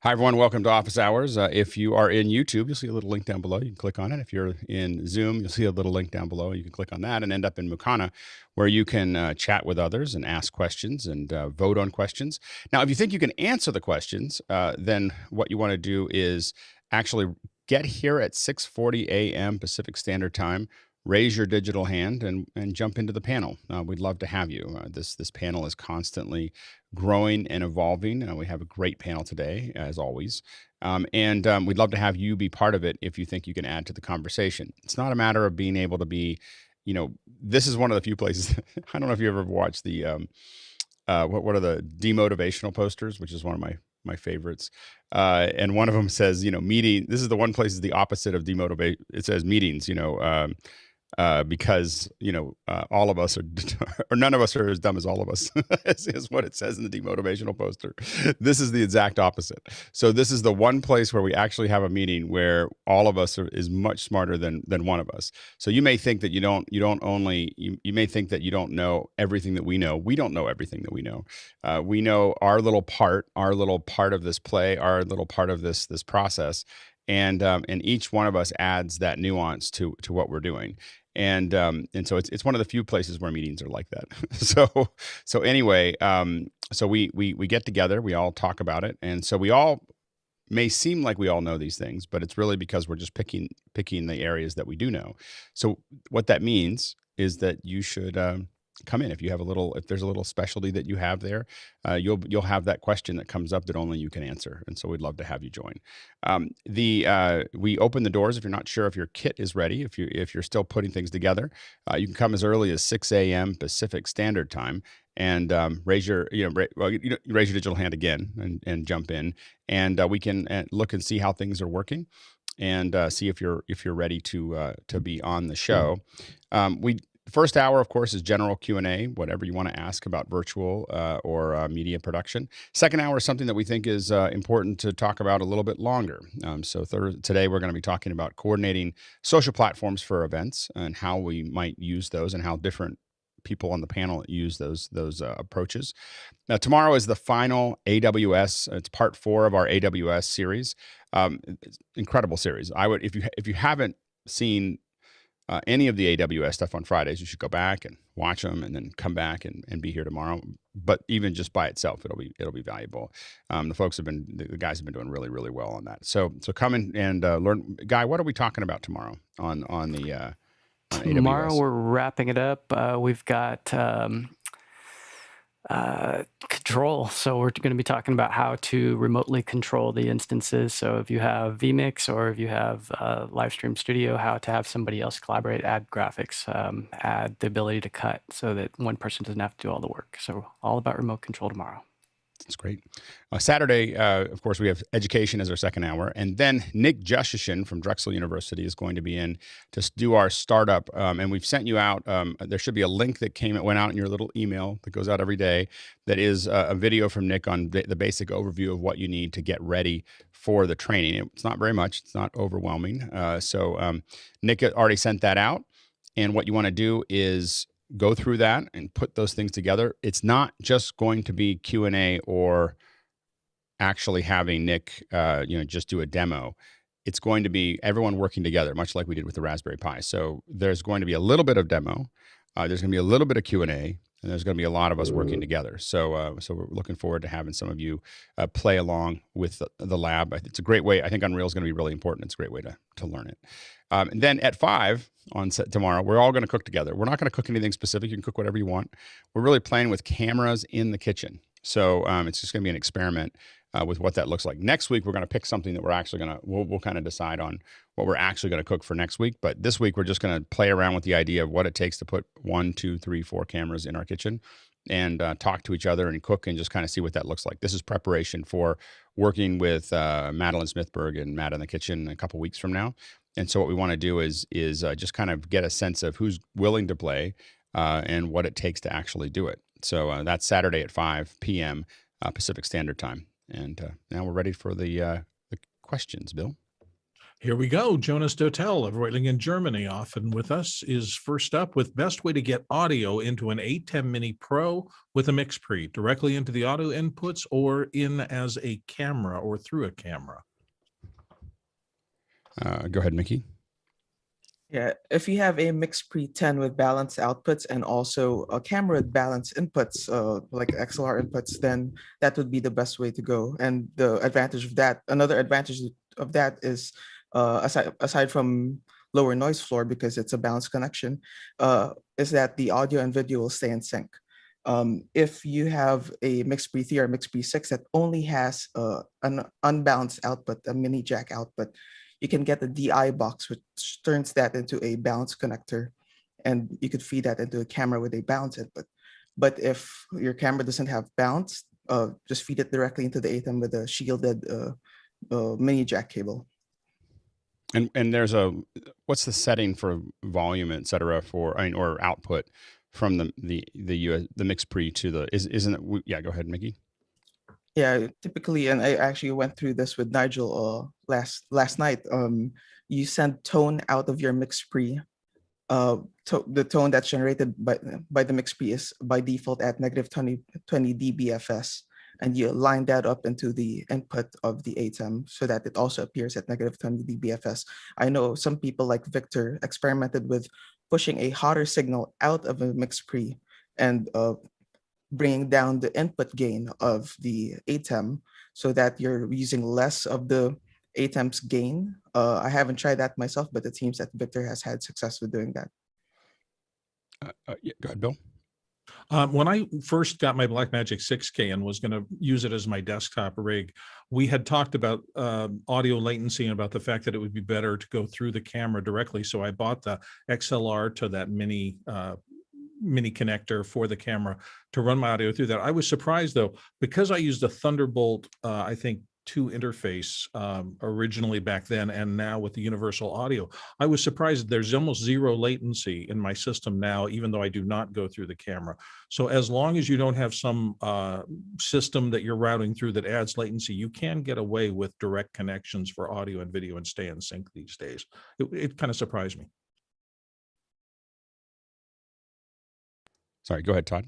Hi, everyone. Welcome to Office Hours. If you are in YouTube, you'll see a little link down below. You can click on it. If you're in Zoom, you'll see a little link down below. You can click on that and end up in Mukana, where you can chat with others and ask questions and vote on questions. Now, if you think you can answer the questions, then what you want to do is actually get here at 6:40 a.m. Pacific Standard Time. Raise your digital hand and jump into the panel. We'd love to have you. This panel is constantly growing and evolving. We have a great panel today, as always. And we'd love to have you be part of it if you think you can add to the conversation. It's not a matter of being able to be, this is one of the few places, I don't know if you ever watched the, what are the demotivational posters, which is one of my favorites. And one of them says, meeting, this is the one place is the opposite of demotivate. It says meetings, because all of us are or none of us are as dumb as all of us is what it says in the demotivational poster. This is the exact opposite. So this is the one place where we actually have a meeting where all of us is much smarter than one of us. So you may think that you may think that you don't know everything that we know. We don't know everything that we know. We know our little part of this play, our little part of this process. And each one of us adds that nuance to what we're doing. And so it's one of the few places where meetings are like that. So anyway, so we get together, we all talk about it. And so we all may seem like we all know these things, but it's really because we're just picking the areas that we do know. So what that means is that you should come in. If there's a little specialty that you have there, you'll have that question that comes up that only you can answer. And so we'd love to have you join. We open the doors. If you're not sure if your kit is ready, if you're still putting things together, you can come as early as 6 a.m. Pacific Standard Time and raise your digital hand again and jump in, and we can look and see how things are working and see if you're ready to be on the show. First hour, of course, is general Q&A, whatever you want to ask about virtual or media production. Second hour is something that we think is important to talk about a little bit longer. Today we're going to be talking about coordinating social platforms for events and how we might use those and how different people on the panel use those approaches. Now, tomorrow is the final AWS. It's part 4 of our AWS series. Incredible series. If you haven't seen any of the AWS stuff on Fridays, you should go back and watch them and then come back and be here tomorrow. But even just by itself, it'll be valuable. The guys have been doing really, really well on that. So come in and learn. Guy, what are we talking about tomorrow on the Tomorrow AWS? we're wrapping it up. We've got control. So we're going to be talking about how to remotely control the instances. So if you have vMix or if you have Livestream Studio, how to have somebody else collaborate, add graphics, add the ability to cut so that one person doesn't have to do all the work. So all about remote control tomorrow. That's great. Saturday, of course, we have education as our second hour. And then Nick Justishin from Drexel University is going to be in to do our startup. And we've sent you out. There should be a link that went out in your little email that goes out every day. That is a video from Nick on the basic overview of what you need to get ready for the training. It's not very much. It's not overwhelming. So Nick already sent that out. And what you want to do is go through that and put those things together. It's not just going to be Q&A or actually having Nick, just do a demo. It's going to be everyone working together, much like we did with the Raspberry Pi. So there's going to be a little bit of demo. There's going to be a little bit of Q&A, and there's going to be a lot of us working together. So we're looking forward to having some of you play along with the lab. It's a great way. I think Unreal is going to be really important. It's a great way to learn it. And then at 5 on tomorrow, we're all going to cook together. We're not going to cook anything specific. You can cook whatever you want. We're really playing with cameras in the kitchen. So it's just going to be an experiment with what that looks like. Next week, we're going to pick something that we're actually going to, we'll kind of decide on what we're actually going to cook for next week. But this week, we're just going to play around with the idea of what it takes to put 1, 2, 3, 4 cameras in our kitchen and talk to each other and cook and just kind of see what that looks like. This is preparation for working with Madeline Smithberg and Matt in the Kitchen a couple weeks from now. And so what we want to do is just kind of get a sense of who's willing to play and what it takes to actually do it. So that's Saturday at 5 p.m. Pacific Standard Time. And now we're ready for the questions, Bill. Here we go. Jonas Dotel of Reutlingen, Germany. Often with us is first up with best way to get audio into an Atem Mini Pro with a mixpre, directly into the audio inputs or in as a camera or through a camera. Go ahead, Mickey. Yeah, if you have a mixpre 10 with balanced outputs and also a camera with balanced inputs, like XLR inputs, then that would be the best way to go. And the advantage of that, another advantage of that is, aside from lower noise floor, because it's a balanced connection, is that the audio and video will stay in sync. If you have a mixpre 3 or mixpre 6 that only has an unbalanced output, a mini jack output, you can get the DI box, which turns that into a balanced connector, and you could feed that into a camera with a balanced input. But if your camera doesn't have balance, just feed it directly into the Atem with a shielded mini jack cable. And there's what's the setting for volume, et cetera, or output from the mixpre to the isn't it? Yeah, go ahead, Mickey. Yeah, typically, and I actually went through this with Nigel last night. You send tone out of your mixpre. The tone that's generated by the mixpre is by default at negative 20 dBFS, and you line that up into the input of the Atem so that it also appears at negative 20 dBFS. I know some people like Victor experimented with pushing a hotter signal out of a mixpre and bringing down the input gain of the Atem so that you're using less of the Atem's gain. I haven't tried that myself, but it seems that Victor has had success with doing that. Yeah, go ahead, Bill. When I first got my Blackmagic 6K and was going to use it as my desktop rig, we had talked about audio latency and about the fact that it would be better to go through the camera directly. So I bought the XLR to that mini connector for the camera to run my audio through that. I was surprised though, because I used a Thunderbolt, I think 2 interface originally back then, and now with the universal audio, I was surprised that there's almost zero latency in my system now, even though I do not go through the camera. So as long as you don't have some system that you're routing through that adds latency, you can get away with direct connections for audio and video and stay in sync these days. It kind of surprised me. Sorry, go ahead, Todd.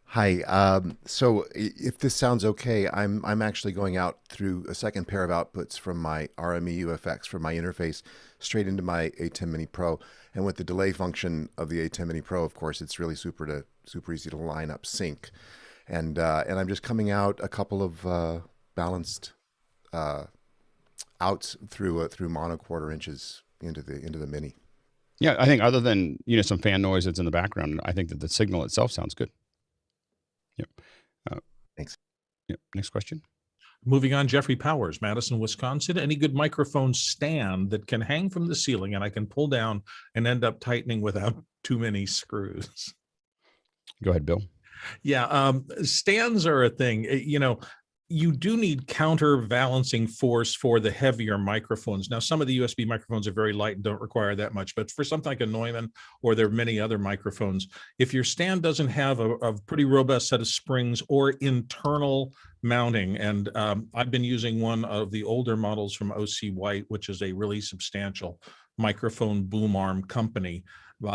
Hi. So if this sounds okay, I'm actually going out through a second pair of outputs from my RME UFX from my interface straight into my Atem Mini Pro. And with the delay function of the Atem Mini Pro, of course, it's really super easy to line up sync. And I'm just coming out a couple of balanced outs through mono 1/4 inches into the Mini. Yeah, I think other than some fan noise that's in the background, I think that the signal itself sounds good. Yep. Thanks. Yep. Next question. Moving on, Jeffrey Powers, Madison, Wisconsin. Any good microphone stand that can hang from the ceiling and I can pull down and end up tightening without too many screws? Go ahead, Bill. Yeah, stands are a thing. You do need counterbalancing force for the heavier microphones. Now, some of the USB microphones are very light and don't require that much, but for something like a Neumann, or there are many other microphones, if your stand doesn't have a pretty robust set of springs or internal mounting, and I've been using one of the older models from OC White, which is a really substantial microphone boom arm company.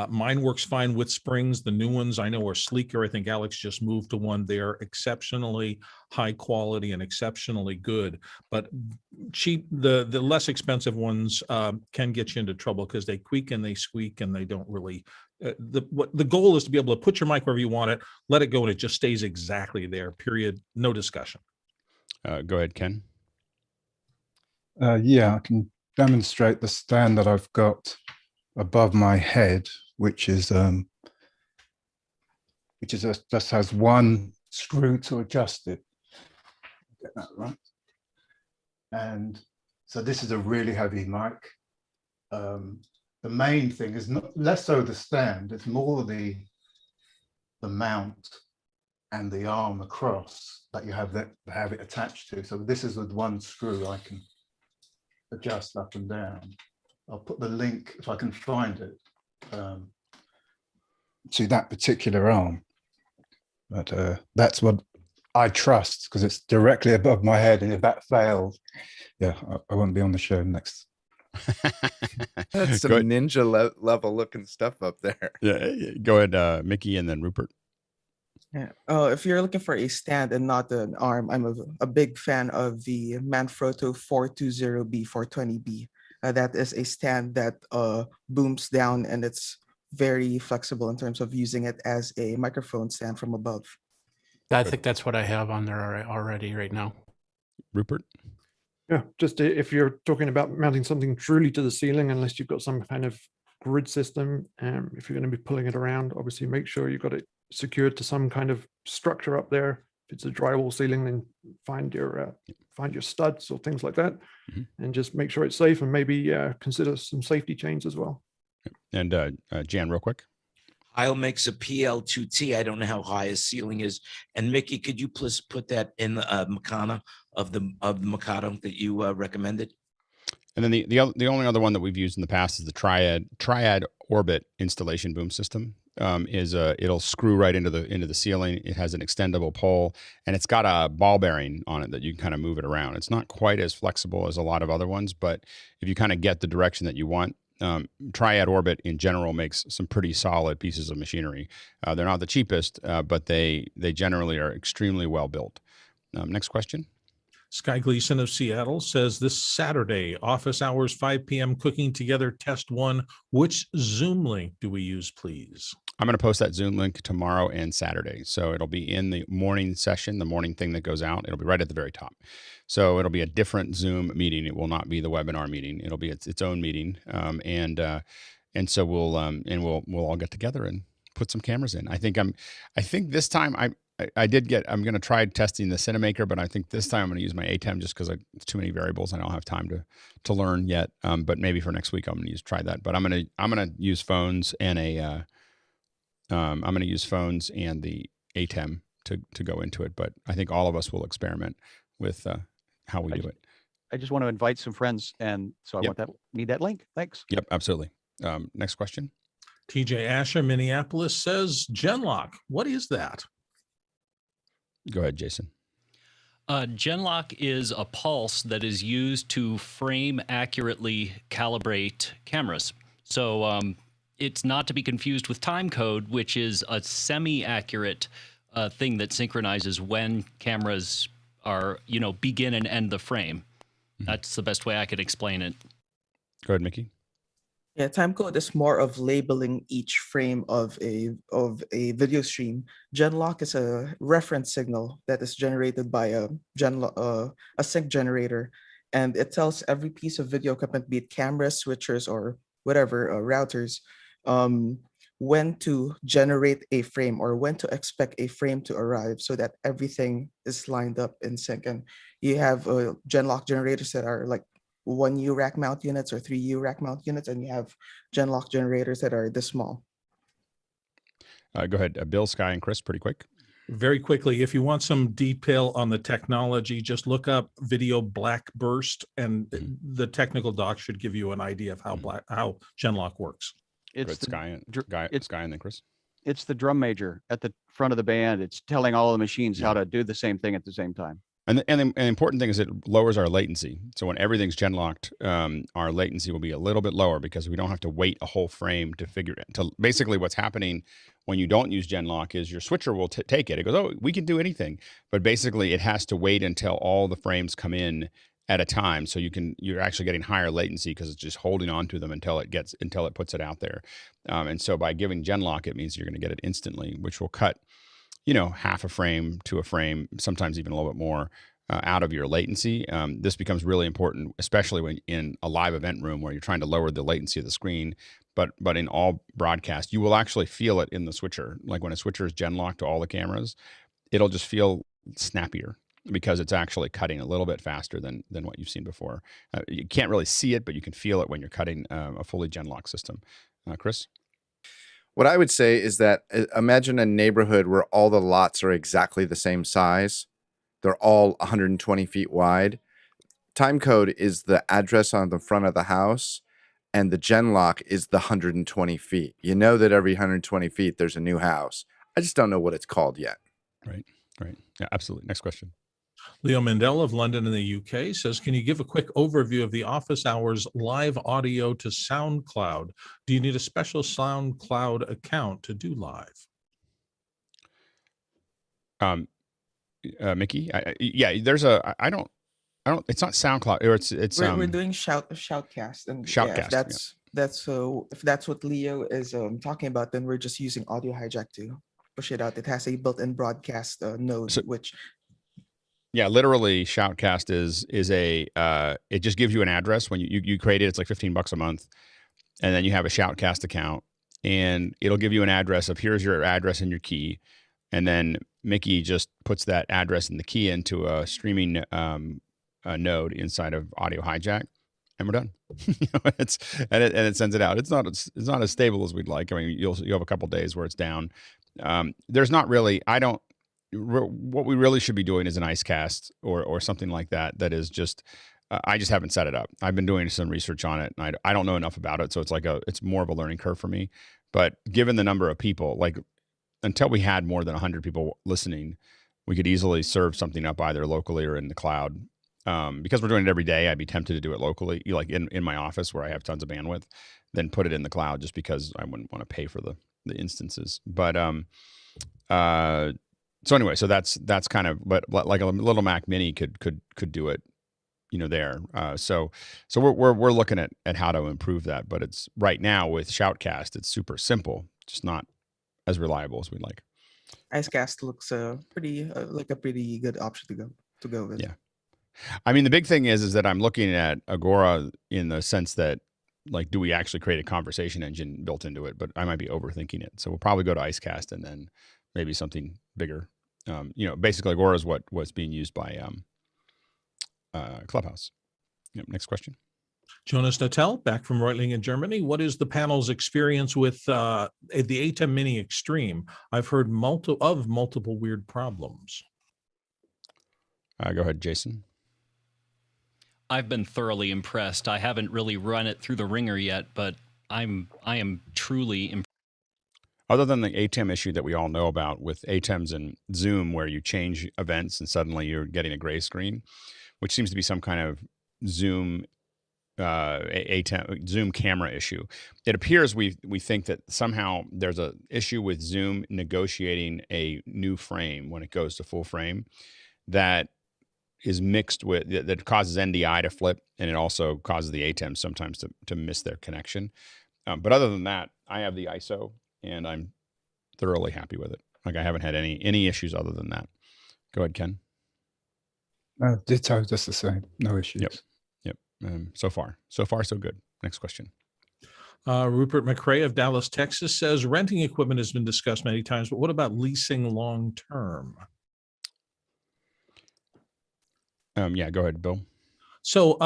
Mine works fine with springs. The new ones I know are sleeker. I think Alex just moved to one. They are exceptionally high quality and exceptionally good, but cheap. The less expensive ones can get you into trouble because they creak and they squeak and they don't really. The goal is to be able to put your mic wherever you want it, let it go, and it just stays exactly there. Period. No discussion. Go ahead, Ken. Yeah, I can demonstrate the stand that I've got above my head, which just has one screw to adjust it. Get that right. And so this is a really heavy mic. The main thing is not less so the stand, it's more the mount and the arm across that you have it attached to. So this is with one screw I can adjust up and down. I'll put the link, if I can find it, to that particular arm. But that's what I trust because it's directly above my head, and if that failed, yeah, I won't be on the show next. That's some Good. ninja level looking stuff up there. Yeah, go ahead, Mickey, and then Rupert. Yeah. If you're looking for a stand and not an arm, I'm a big fan of the Manfrotto 420B 420B. That is a stand that booms down, and it's very flexible in terms of using it as a microphone stand from above. I think that's what I have on there already right now. Rupert? Yeah, just if you're talking about mounting something truly to the ceiling, unless you've got some kind of grid system, if you're going to be pulling it around, obviously make sure you've got it secured to some kind of structure up there. If it's a drywall ceiling, then find your studs or things like that, and just make sure it's safe, and maybe consider some safety chains as well. And Jan, real quick. Kyle makes a PL2T. I don't know how high his ceiling is. And Mickey, could you please put that in the Mukana of the Mukata that you recommended? And then the only other one that we've used in the past is the Triad Orbit installation boom system. It'll screw right into the ceiling. It has an extendable pole, and it's got a ball bearing on it that you can kind of move it around. It's not quite as flexible as a lot of other ones, but if you kind of get the direction that you want, Triad Orbit in general makes some pretty solid pieces of machinery. They're not the cheapest, but they generally are extremely well built. Next question. Sky Gleason of Seattle says, this Saturday, office hours, 5 p.m., cooking together, test 1. Which Zoom link do we use, please? I'm going to post that Zoom link tomorrow and Saturday. So it'll be in the morning session, the morning thing that goes out. It'll be right at the very top. So it'll be a different Zoom meeting. It will not be the webinar meeting. It'll be its own meeting. And so we'll all get together and put some cameras in. I think this time I'm going to try testing the Cinemaker, but I think this time I'm going to use my Atem just because it's too many variables. I don't have time to learn yet. But maybe for next week I'm going to try that. But I'm going to use phones and I'm going to use phones and the Atem to go into it. But I think all of us will experiment with how we do it. I just want to invite some friends, and so I need that link. Thanks. Yep, absolutely. Next question. TJ Asher, Minneapolis says, Genlock, what is that? Go ahead, Jason. Genlock is a pulse that is used to frame accurately calibrate cameras. So it's not to be confused with time code, which is a semi-accurate thing that synchronizes when cameras are, begin and end the frame. That's the best way I could explain it. Go ahead, Mickey. Yeah, time code is more of labeling each frame of a video stream. Genlock is a reference signal that is generated by a sync generator, and it tells every piece of video equipment, be it cameras, switchers, or whatever, routers, when to generate a frame or when to expect a frame to arrive, so that everything is lined up in sync. And you have Genlock generators that are like 1U rack mount units or 3U rack mount units, and you have Genlock generators that are this small. Go ahead, Bill, Sky, and Chris, pretty quick. Very quickly, if you want some detail on the technology, just look up video black burst, and the technical doc should give you an idea of how Genlock works. It's Sky and then Chris. It's the drum major at the front of the band. It's telling all the machines how to do the same thing at the same time. And the important thing is it lowers our latency. So when everything's genlocked, our latency will be a little bit lower because we don't have to wait a whole frame to figure it. Basically, what's happening when you don't use genlock is your switcher will take it. It goes, oh, we can do anything. But basically, it has to wait until all the frames come in at a time. So you're actually getting higher latency because it's just holding on to them until it puts it out there. And so by giving genlock, it means you're going to get it instantly, which will cut half a frame to a frame, sometimes even a little bit more out of your latency. This becomes really important, especially when in a live event room where you're trying to lower the latency of the screen. But in all broadcast, you will actually feel it in the switcher. Like when a switcher is genlocked to all the cameras, it'll just feel snappier because it's actually cutting a little bit faster than what you've seen before. You can't really see it, but you can feel it when you're cutting a fully genlocked system. Chris? What I would say is that imagine a neighborhood where all the lots are exactly the same size. They're all 120 feet wide. Time code is the address on the front of the house, and the Genlock is the 120 feet. You know that every 120 feet there's a new house. I just don't know what it's called yet. Right. Right. Yeah, absolutely. Next question. Leo Mandel of London in the UK says, can you give a quick overview of the office hours live audio to SoundCloud? Do you need a special SoundCloud account to do live? Mickey, yeah, there's a, I don't, it's not SoundCloud, or it's We're doing shoutcast, and Shoutcast, if that's what Leo is talking about, then we're just using Audio Hijack to push it out. It has a built-in broadcast node, which yeah, literally Shoutcast is a it just gives you an address when you create it. It's like $15 a month, and then you have a Shoutcast account, and it'll give you an address of here's your address and your key, and then Mickey just puts that address and the key into a streaming node inside of Audio Hijack, and we're done. It sends it out. It's not as stable as we'd like. I mean, you'll have a couple days where it's down. There's not really. What we really should be doing is an IceCast or something like that. That is just. I just haven't set it up. I've been doing some research on it, and I don't know enough about it, so it's more of a learning curve for me. But given the number of people, like until we had more than 100 people listening, we could easily serve something up either locally or in the cloud. Because we're doing it every day, I'd be tempted to do it locally, like in my office where I have tons of bandwidth, then put it in the cloud just because I wouldn't want to pay for the instances. But so anyway, so that's kind of, but like a little Mac Mini could do it, there. So we're looking at how to improve that. But it's right now with Shoutcast, it's super simple, just not as reliable as we'd like. IceCast looks like a pretty good option to go with. Yeah. I mean, the big thing is that I'm looking at Agora in the sense that, like, do we actually create a conversation engine built into it? But I might be overthinking it. So we'll probably go to IceCast and then maybe something bigger. Basically Agora is what's being used by Clubhouse. Yep, next question. Jonas Natel, back from Reutling in Germany. What is the panel's experience with the Atem Mini Extreme? I've heard multiple weird problems. Go ahead, Jason. I've been thoroughly impressed. I haven't really run it through the ringer yet, but I am truly impressed. Other than the Atem issue that we all know about with Atems and Zoom, where you change events and suddenly you're getting a gray screen, which seems to be some kind of Zoom Zoom camera issue. It appears we think that somehow there's a issue with Zoom negotiating a new frame when it goes to full frame that is mixed with, that causes NDI to flip, and it also causes the Atem sometimes to miss their connection. But other than that, I have the ISO and I'm thoroughly happy with it. Like, I haven't had any issues other than that. Go ahead, Ken. Ditto, just the same. No issues. Yep. So far, so good. Next question. Rupert McRae of Dallas, Texas says renting equipment has been discussed many times, but what about leasing long term? Yeah, go ahead, Bill. So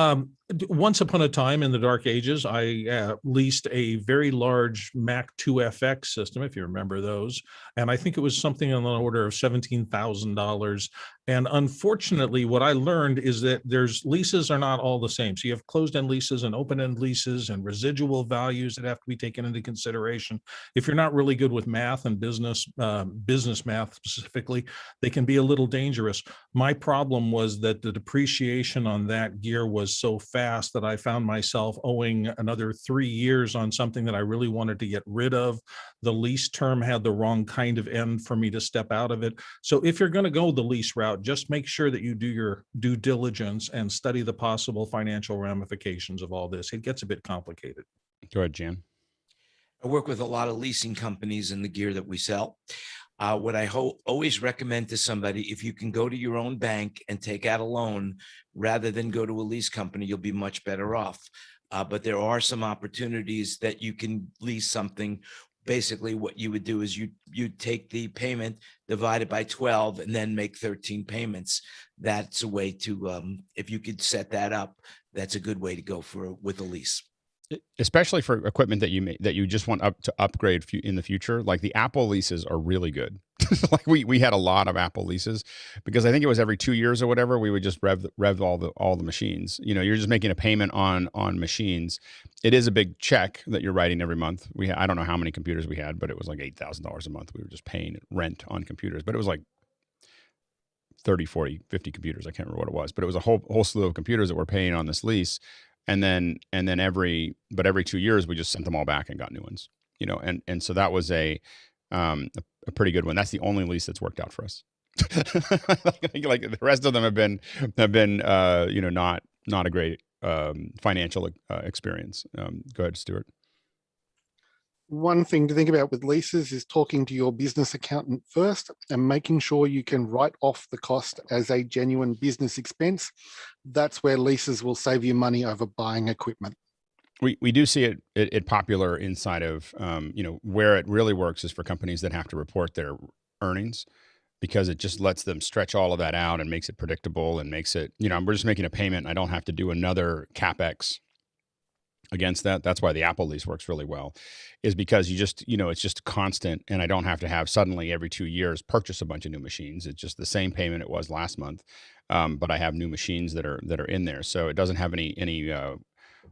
once upon a time in the dark ages, I leased a very large Mac 2FX system, if you remember those. And I think it was something on the order of $17,000. And unfortunately, what I learned is that leases are not all the same. So you have closed-end leases and open-end leases and residual values that have to be taken into consideration. If you're not really good with math and business math specifically, they can be a little dangerous. My problem was that the depreciation on that gear was so fast that I found myself owing another 3 years on something that I really wanted to get rid of. The lease term had the wrong kind of end for me to step out of it. So if you're going to go the lease route, just make sure that you do your due diligence and study the possible financial ramifications of all this. It gets a bit complicated. Go ahead, Jan. I work with a lot of leasing companies in the gear that we sell. What I always recommend to somebody, if you can go to your own bank and take out a loan rather than go to a lease company, you'll be much better off. But there are some opportunities that you can lease something. Basically, what you would do is you take the payment, divide it by 12, and then make 13 payments. That's a way to, if you could set that up, that's a good way to go with a lease. Especially for equipment that you just want to upgrade in the future. Like the Apple leases are really good. Like we had a lot of Apple leases because I think it was every 2 years or whatever, we would just rev all the machines. You're just making a payment on machines. It is a big check that you're writing every month. I don't know how many computers we had, but it was like $8,000 a month. We were just paying rent on computers, but it was like 30, 40, 50 computers. I can't remember what it was, but it was a whole slew of computers that we're paying on this lease. And then every 2 years we just sent them all back and got new ones, and so that was a pretty good one. That's the only lease that's worked out for us. Like the rest of them have been not a great financial experience. Go ahead, Stuart. One thing to think about with leases is talking to your business accountant first and making sure you can write off the cost as a genuine business expense. That's where leases will save you money over buying equipment. We do see it popular inside of, where it really works is for companies that have to report their earnings, because it just lets them stretch all of that out and makes it predictable and makes it, we're just making a payment. I don't have to do another CapEx against that. That's why the Apple lease works really well, is because you just, it's just constant, and I don't have to have suddenly every 2 years purchase a bunch of new machines. It's just the same payment it was last month, but I have new machines that are in there, so it doesn't have any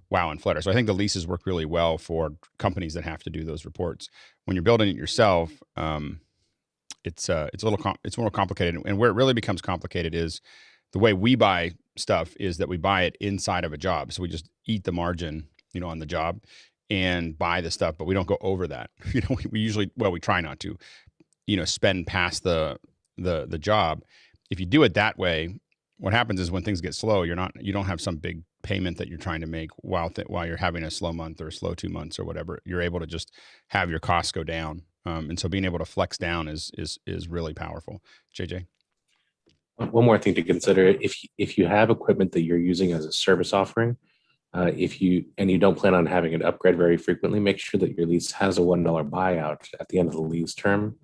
wow and flutter. So I think the leases work really well for companies that have to do those reports. When you're building it yourself, it's more complicated, and where it really becomes complicated is the way we buy stuff is that we buy it inside of a job, so we just eat the margin, on the job and buy the stuff, but we don't go over that. We usually, we try not to, spend past the job. If you do it that way, what happens is when things get slow, you don't have some big payment that you're trying to make while you're having a slow month or a slow 2 months or whatever. You're able to just have your costs go down. And so being able to flex down is really powerful. JJ. One more thing to consider: if you have equipment that you're using as a service offering, if you don't plan on having it upgrade very frequently, make sure that your lease has a $1 buyout at the end of the lease term.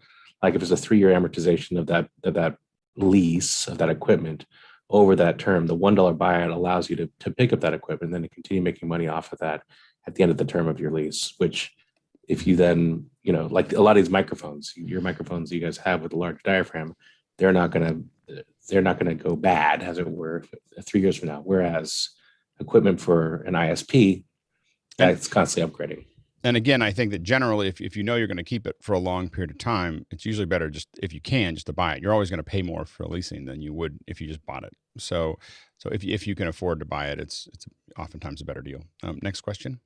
Like if it's a 3-year amortization of that lease of that equipment over that term, the $1 buyout allows you to pick up that equipment and then to continue making money off of that at the end of the term of your lease. Which, if you then, like a lot of these microphones, your microphones you guys have with a large diaphragm, they're not going to go bad, as it were, 3 years from now. Whereas equipment for an ISP, that's constantly upgrading. And again, I think that generally, if you know you're going to keep it for a long period of time, it's usually better just, if you can, just to buy it. You're always going to pay more for leasing than you would if you just bought it. So if you can afford to buy it, it's oftentimes a better deal. Next question.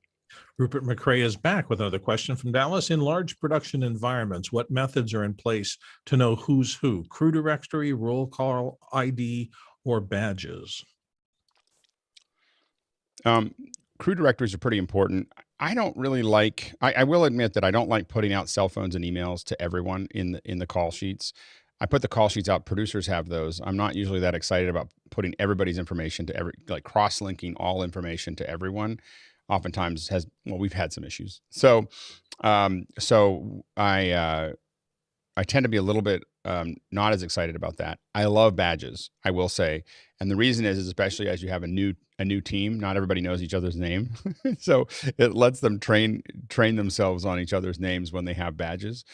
Rupert McCrae is back with another question from Dallas. In large production environments, what methods are in place to know who's who? Crew directory, roll call ID, or badges? Crew directories are pretty important. I don't really like, I will admit that I don't like putting out cell phones and emails to everyone in the call sheets. I put the call sheets out. Producers have those. I'm not usually that excited about putting everybody's information to cross-linking all information to everyone. Oftentimes we've had some issues. So I tend to be a little bit not as excited about that. I love badges, I will say. And the reason is especially as you have a new team, not everybody knows each other's name. So it lets them train themselves on each other's names when they have badges.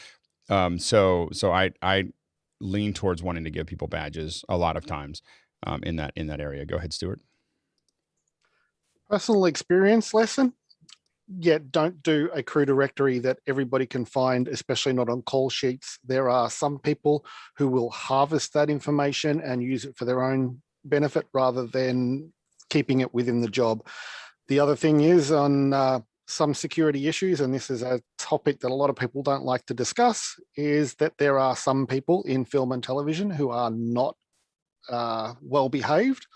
So I lean towards wanting to give people badges a lot of times in that area. Go ahead, Stuart. Personal experience lesson. Yeah, don't do a crew directory that everybody can find, especially not on call sheets. There are some people who will harvest that information and use it for their own benefit rather than keeping it within the job. The other thing is on some security issues, and this is a topic that a lot of people don't like to discuss, is that there are some people in film and television who are not well behaved,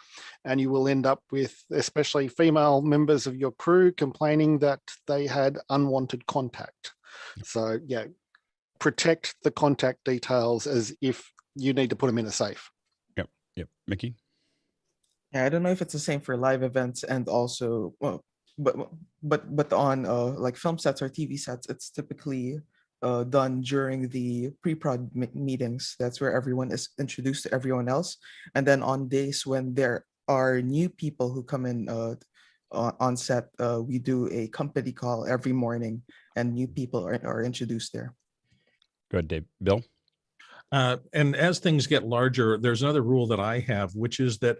and you will end up with especially female members of your crew complaining that they had unwanted contact. So yeah, protect the contact details as if you need to put them in a safe. Yep. Mickey? Yeah, I don't know if it's the same for live events and also, but on like film sets or TV sets, it's typically done during the pre-prod meetings. That's where everyone is introduced to everyone else. And then on days when there are new people who come in on set, we do a company call every morning and new people are introduced there. Go ahead, Dave. Bill? And as things get larger, there's another rule that I have, which is that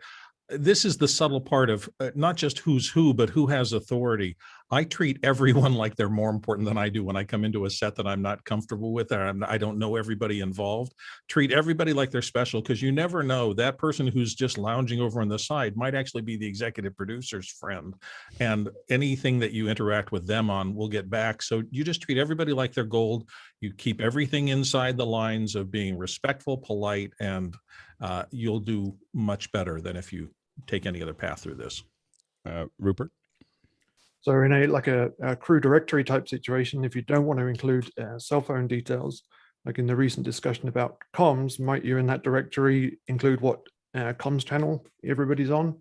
this is the subtle part of not just who's who, but who has authority. I treat everyone like they're more important than I do when I come into a set that I'm not comfortable with, or I don't know everybody involved. Treat everybody like they're special, because you never know, that person who's just lounging over on the side might actually be the executive producer's friend, and anything that you interact with them on will get back. So you just treat everybody like they're gold. You keep everything inside the lines of being respectful, polite, and you'll do much better than if you take any other path through this. Rupert? So in a crew directory type situation, if you don't want to include cell phone details, like in the recent discussion about comms, might you in that directory include what comms channel everybody's on?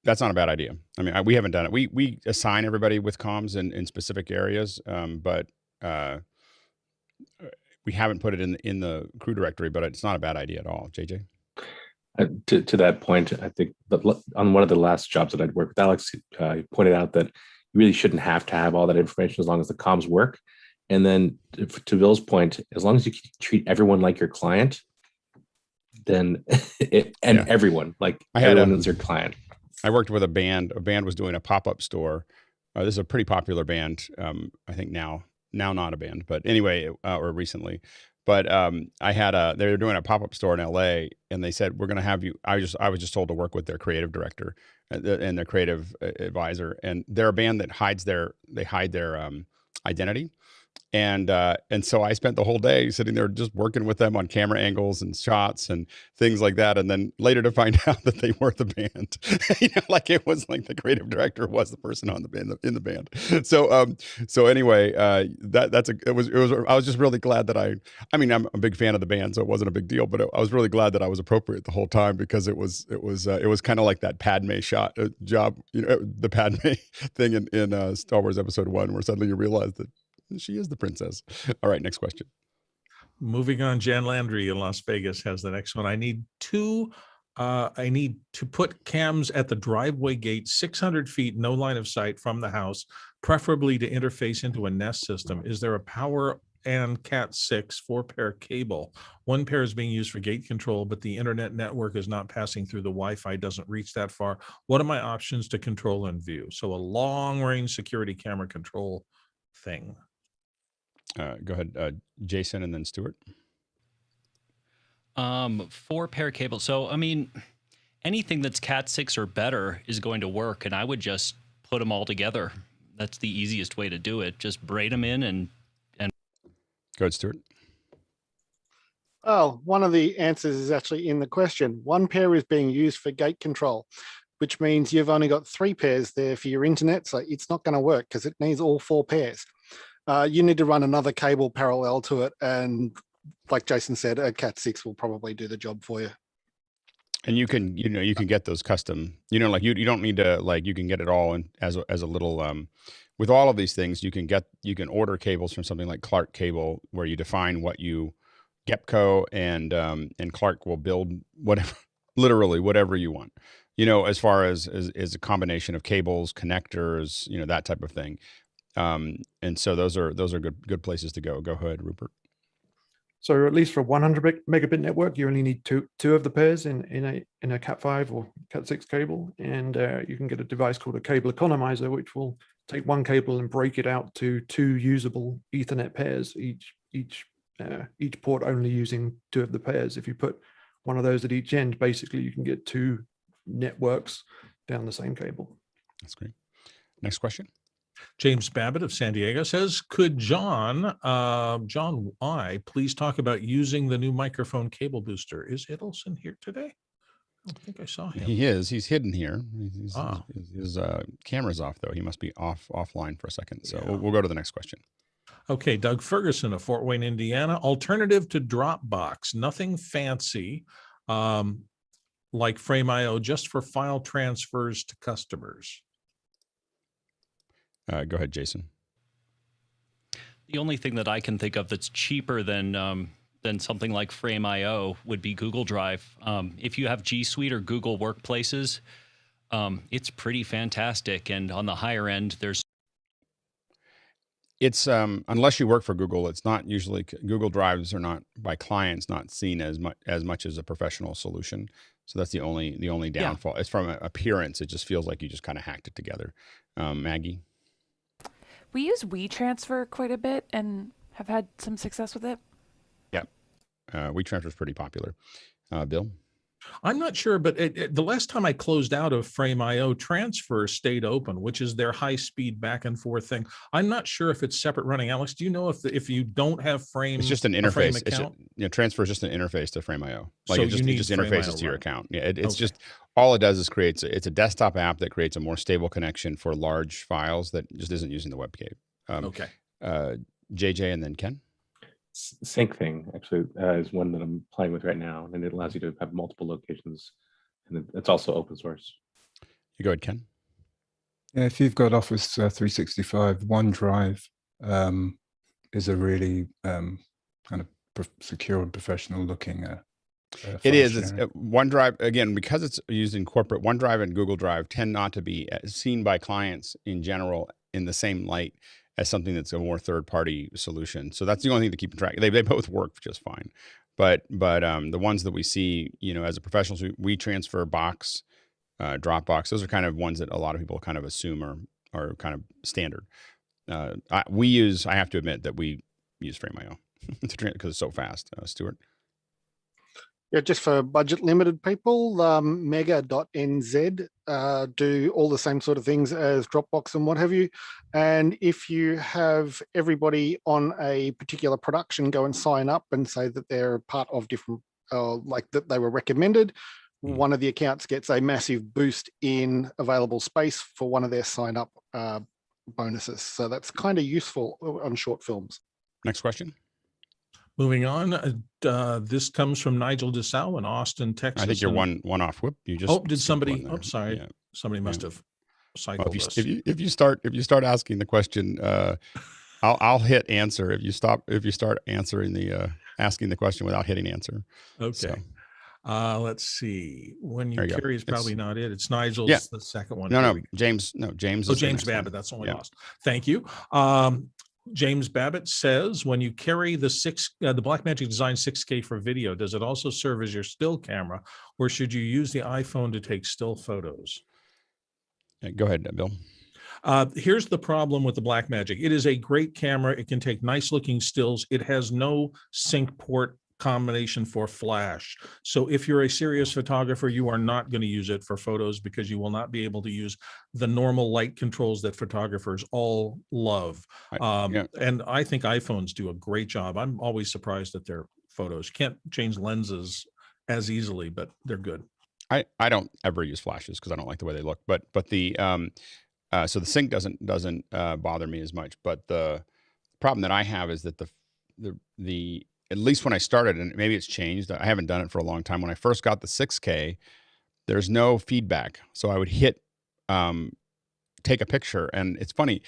That's not a bad idea. I mean, we haven't done it. We assign everybody with comms in specific areas, but we haven't put it in the crew directory, but it's not a bad idea at all. JJ? To that point, I think on one of the last jobs that I'd worked with Alex, he pointed out that you really shouldn't have to have all that information as long as the comms work. And then to Bill's point, as long as you treat everyone like your client, then everyone like everyone is your client. I worked with a band. A band was doing a pop-up store. This is a pretty popular band. I think now not a band, but anyway, or recently. But they were doing a pop-up store in LA, and they said, we're going to have you. I was just told to work with their creative director and their creative advisor. And they're a band that hide their identity. And so I spent the whole day sitting there just working with them on camera angles and shots and things like that. And then later to find out that they were the band, like it was like the creative director was the person on the band in the band. So anyway, I was just really glad that I mean, I'm a big fan of the band, so it wasn't a big deal, but I was really glad that I was appropriate the whole time, because it was kind of like that Padme job, the Padme thing in Star Wars Episode 1, where suddenly you realize that she is the princess. All right, next question. Moving on, Jan Landry in Las Vegas has the next one. I need to put cams at the driveway gate 600 feet, no line of sight from the house, preferably to interface into a Nest system. Is there a power and Cat6 4-pair cable? One pair is being used for gate control, but the internet network is not passing through the Wi-Fi, doesn't reach that far. What are my options to control and view? So a long-range security camera control thing. Go ahead, Jason, and then Stuart. 4-pair cable. So, I mean, anything that's Cat6 or better is going to work, and I would just put them all together. That's the easiest way to do it. Just braid them in and Go ahead, Stuart. Oh, one of the answers is actually in the question. One pair is being used for gate control, which means you've only got 3 pairs there for your internet, so it's not going to work because it needs all 4 pairs. You need to run another cable parallel to it, and like Jason said, a Cat6 will probably do the job for you. And you can get those custom, like you don't need to, like, you can get it all in as a little, with all of these things, you can order cables from something like Clark Cable, where you define what you, Gepco, and Clark will build whatever, literally whatever you want, as far as a combination of cables, connectors, that type of thing. And so those are good places to go. Go ahead, Rupert. So at least for 100 megabit network, you only need two of the pairs in a Cat5 or Cat6 cable, and you can get a device called a cable economizer, which will take one cable and break it out to 2 usable Ethernet pairs, each port only using 2 of the pairs. If you put one of those at each end, basically you can get 2 networks down the same cable. That's great. Next question. James Babbitt of San Diego says, could John I please talk about using the new microphone cable booster? Is Idelson here today? I don't think I saw him. He is. He's hidden here. His camera's off, though. He must be offline for a second. So Yeah. we'll go to the next question. Okay, Doug Ferguson of Fort Wayne, Indiana. Alternative to Dropbox, nothing fancy, like Frame.io, just for file transfers to customers. Go ahead, Jason. The only thing that I can think of that's cheaper than something like Frame.io would be Google Drive. If you have G Suite or Google Workplaces, it's pretty fantastic. And on the higher end, there's It's unless you work for Google, it's not usually Google Drives are not by clients not seen as much as a professional solution. So that's the only downfall. It's from appearance. It just feels like you just kind of hacked it together. Maggie, we use WeTransfer quite a bit and have had some success with it. Yeah, WeTransfer is pretty popular. Bill. I'm not sure, but the last time I closed out of Frame.io, Transfer stayed open, which is their high-speed back and forth thing. I'm not sure if it's separate running. Alex, do you know if you don't have Frame? It's just an interface. Transfer is just an interface to Frame.io. Like So it just interfaces to your account. Yeah, it's just all it does is it's a desktop app that creates a more stable connection for large files that just isn't using the WebCam. Okay. JJ and then Ken. Sync thing actually is one that I'm playing with right now, and it allows you to have multiple locations, and it's also open source. You go ahead, Ken. Yeah, if you've got Office 365, OneDrive is a really kind of secure and professional looking. It is. It's OneDrive again because it's used in corporate. OneDrive and Google Drive tend not to be seen by clients in general in the same light as something that's a more third-party solution. So that's the only thing to keep track. They both work just fine, but the ones that we see, as a professional, WeTransfer, Box, Dropbox, those are kind of ones that a lot of people kind of assume are kind of standard. I have to admit that we use Frame.io because it's so fast. Stuart. Yeah, just for budget limited people, mega.nz do all the same sort of things as Dropbox and what have you. And if you have everybody on a particular production go and sign up and say that they're part of different, like that they were recommended, one of the accounts gets a massive boost in available space for one of their sign up bonuses. So that's kind of useful on short films. Next question. Moving on, this comes from Nigel DeSalle in Austin, Texas. I think you're one off. Whoop! You just did somebody? Oh, sorry, somebody must have cycled us. If you start asking the question, I'll hit answer. If you start answering asking the question without hitting answer. Okay. So. Let's see. When you carry is probably not it. It's Nigel's the second one. No, James. No, James. Oh, James Babbitt. That's the one lost. Thank you. James Babbitt says, when you carry the Blackmagic Design 6K for video, does it also serve as your still camera, or should you use the iPhone to take still photos? Go ahead, Bill. Here's the problem with the Blackmagic. It is a great camera. It can take nice looking stills. It has no sync port combination for flash. So if you're a serious photographer, you are not going to use it for photos because you will not be able to use the normal light controls that photographers all love. And I think iPhones do a great job. I'm always surprised at their photos. You can't change lenses as easily, but they're good. I don't ever use flashes because I don't like the way they look. But the so the sync doesn't bother me as much. But the problem that I have is that the at least when I started, and maybe it's changed, I haven't done it for a long time. When I first got the 6K, there's no feedback. So I would hit, take a picture, and it's funny,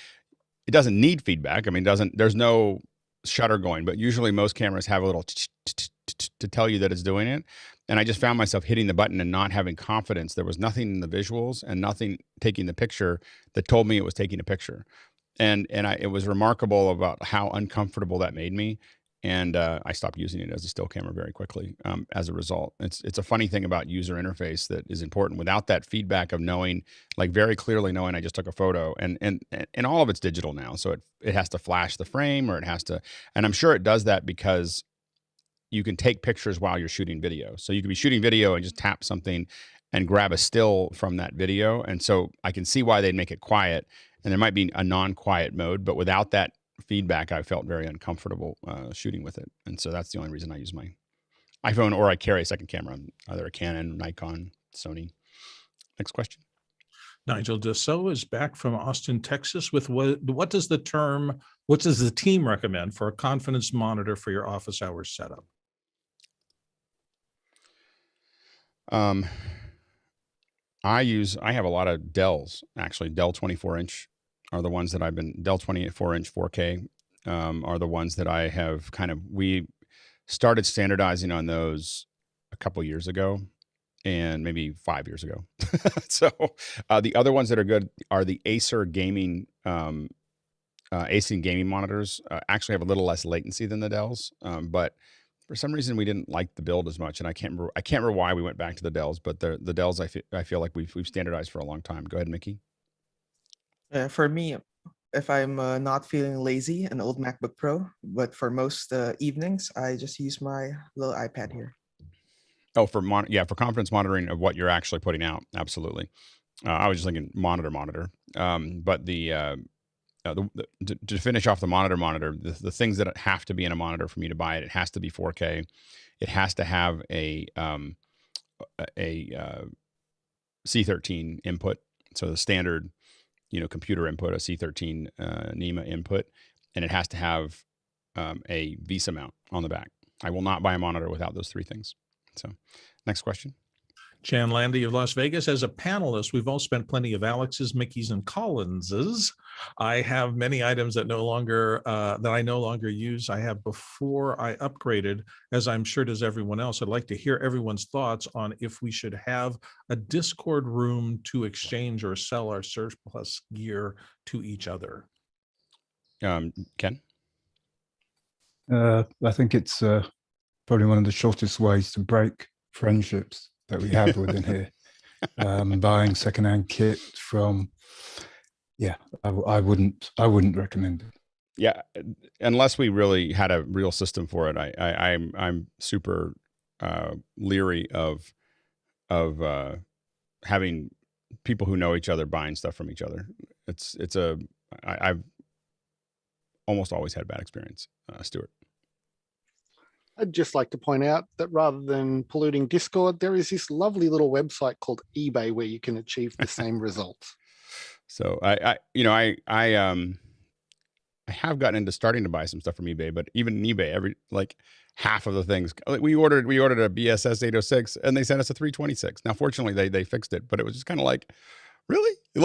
it doesn't need feedback. I mean, there's no shutter going, but usually most cameras have a little to tell you that it's doing it. And I just found myself hitting the button and not having confidence. There was nothing in the visuals and nothing taking the picture that told me it was taking a picture. And it was remarkable about how uncomfortable that made me. And I stopped using it as a still camera very quickly as a result. It's a funny thing about user interface that is important. Without that feedback of knowing, like very clearly knowing I just took a photo, and all of it's digital now. So it has to flash the frame, or it has to, and I'm sure it does that because you can take pictures while you're shooting video. So you can be shooting video and just tap something and grab a still from that video. And so I can see why they'd make it quiet, and there might be a non-quiet mode, but without that feedback, I felt very uncomfortable shooting with it. And so that's the only reason I use my iPhone, or I carry a second camera, either a Canon, Nikon, Sony. Next question. Nigel Dussault is back from Austin, Texas with what does the team recommend for a confidence monitor for your office hours setup? I have a lot of Dells, actually. Dell 24-inch are the ones that Dell 24-inch 4K are the ones that I have we started standardizing on those a couple years ago, and maybe 5 years ago. So the other ones that are good are the Acer gaming AC and gaming monitors actually have a little less latency than the Dells, but for some reason we didn't like the build as much, and I can't remember why we went back to the Dells. But the Dells I feel like we've standardized for a long time. Go ahead, Mickey. For me, if I'm not feeling lazy, an old MacBook Pro. But for most evenings, I just use my little iPad here. Oh, for confidence monitoring of what you're actually putting out, absolutely. I was just thinking monitor. But to finish off the monitor, the things that have to be in a monitor for me to buy it, it has to be 4K. It has to have a C13 input, so the standard, computer input, a C13 NEMA input, and it has to have a VESA mount on the back. I will not buy a monitor without those three things. So, next question. Chan Landy of Las Vegas. As a panelist, we've all spent plenty of Alex's, Mickey's, and Collins's. I have many items that I no longer use. I have before I upgraded, as I'm sure does everyone else. I'd like to hear everyone's thoughts on if we should have a Discord room to exchange or sell our surplus gear to each other. Ken? I think it's probably one of the shortest ways to break friendships that we have within here. Buying secondhand kit from, I wouldn't recommend it. Yeah, unless we really had a real system for it. I'm super leery of having people who know each other buying stuff from each other. I've almost always had bad experience. Stuart. I'd just like to point out that rather than polluting Discord, there is this lovely little website called eBay where you can achieve the same results. So I have gotten into starting to buy some stuff from eBay, but even in eBay, half of the things we ordered a BSS 806 and they sent us a 326. Now, fortunately, they fixed it, but it was just kind of like, really? We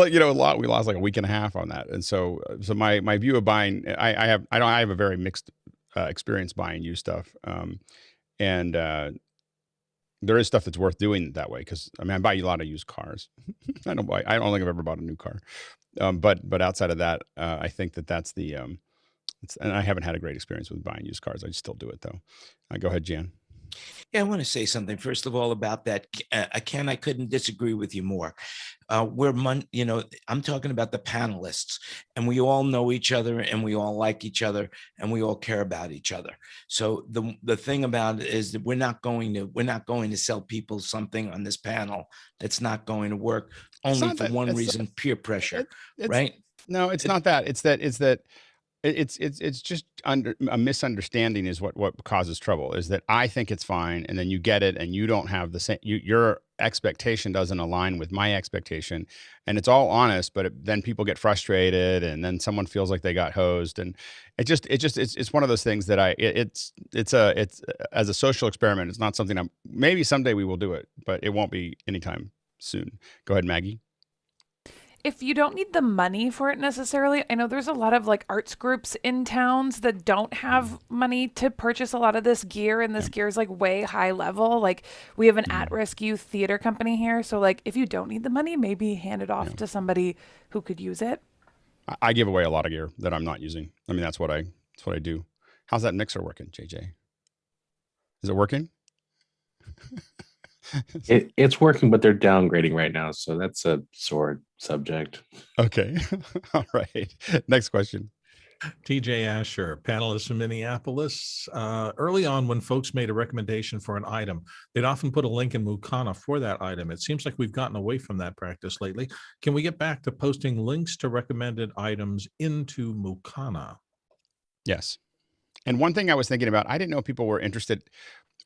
lost like a week and a half on that. And so my view of buying, I have a very mixed experience buying used stuff. And there is stuff that's worth doing that way. Cause I buy a lot of used cars. I don't think I've ever bought a new car. But outside of that, I think that's and I haven't had a great experience with buying used cars. I still do it though. Go ahead, Jan. Yeah, I want to say something first of all about that. Ken, I couldn't disagree with you more. I'm talking about the panelists, and we all know each other, and we all like each other, and we all care about each other. So the thing about it is that we're not going to sell people something on this panel that's not going to work only for one reason: peer pressure, right? No, it's not that. It's just a misunderstanding is what causes trouble. Is that I think it's fine, and then you get it, and you don't have the same. Your expectation doesn't align with my expectation, and it's all honest. But then people get frustrated, and then someone feels like they got hosed, and it's one of those things that it's as a social experiment. It's not something maybe someday we will do it, but it won't be anytime soon. Go ahead, Maggie. If you don't need the money for it necessarily, I know there's a lot of arts groups in towns that don't have money to purchase a lot of this gear, and this gear is way high level. We have an at-risk youth theater company here, so if you don't need the money, maybe hand it off to somebody who could use it. I give away a lot of gear that I'm not using. That's what I do. How's that mixer working, JJ? Is it working? It's working, but they're downgrading right now, so that's a sore subject. Okay. All right. Next question. TJ Asher, panelist from Minneapolis. Early on, when folks made a recommendation for an item, they'd often put a link in Mukana for that item. It seems like we've gotten away from that practice lately. Can we get back to posting links to recommended items into Mukana? Yes. And one thing I was thinking about, I didn't know people were interested.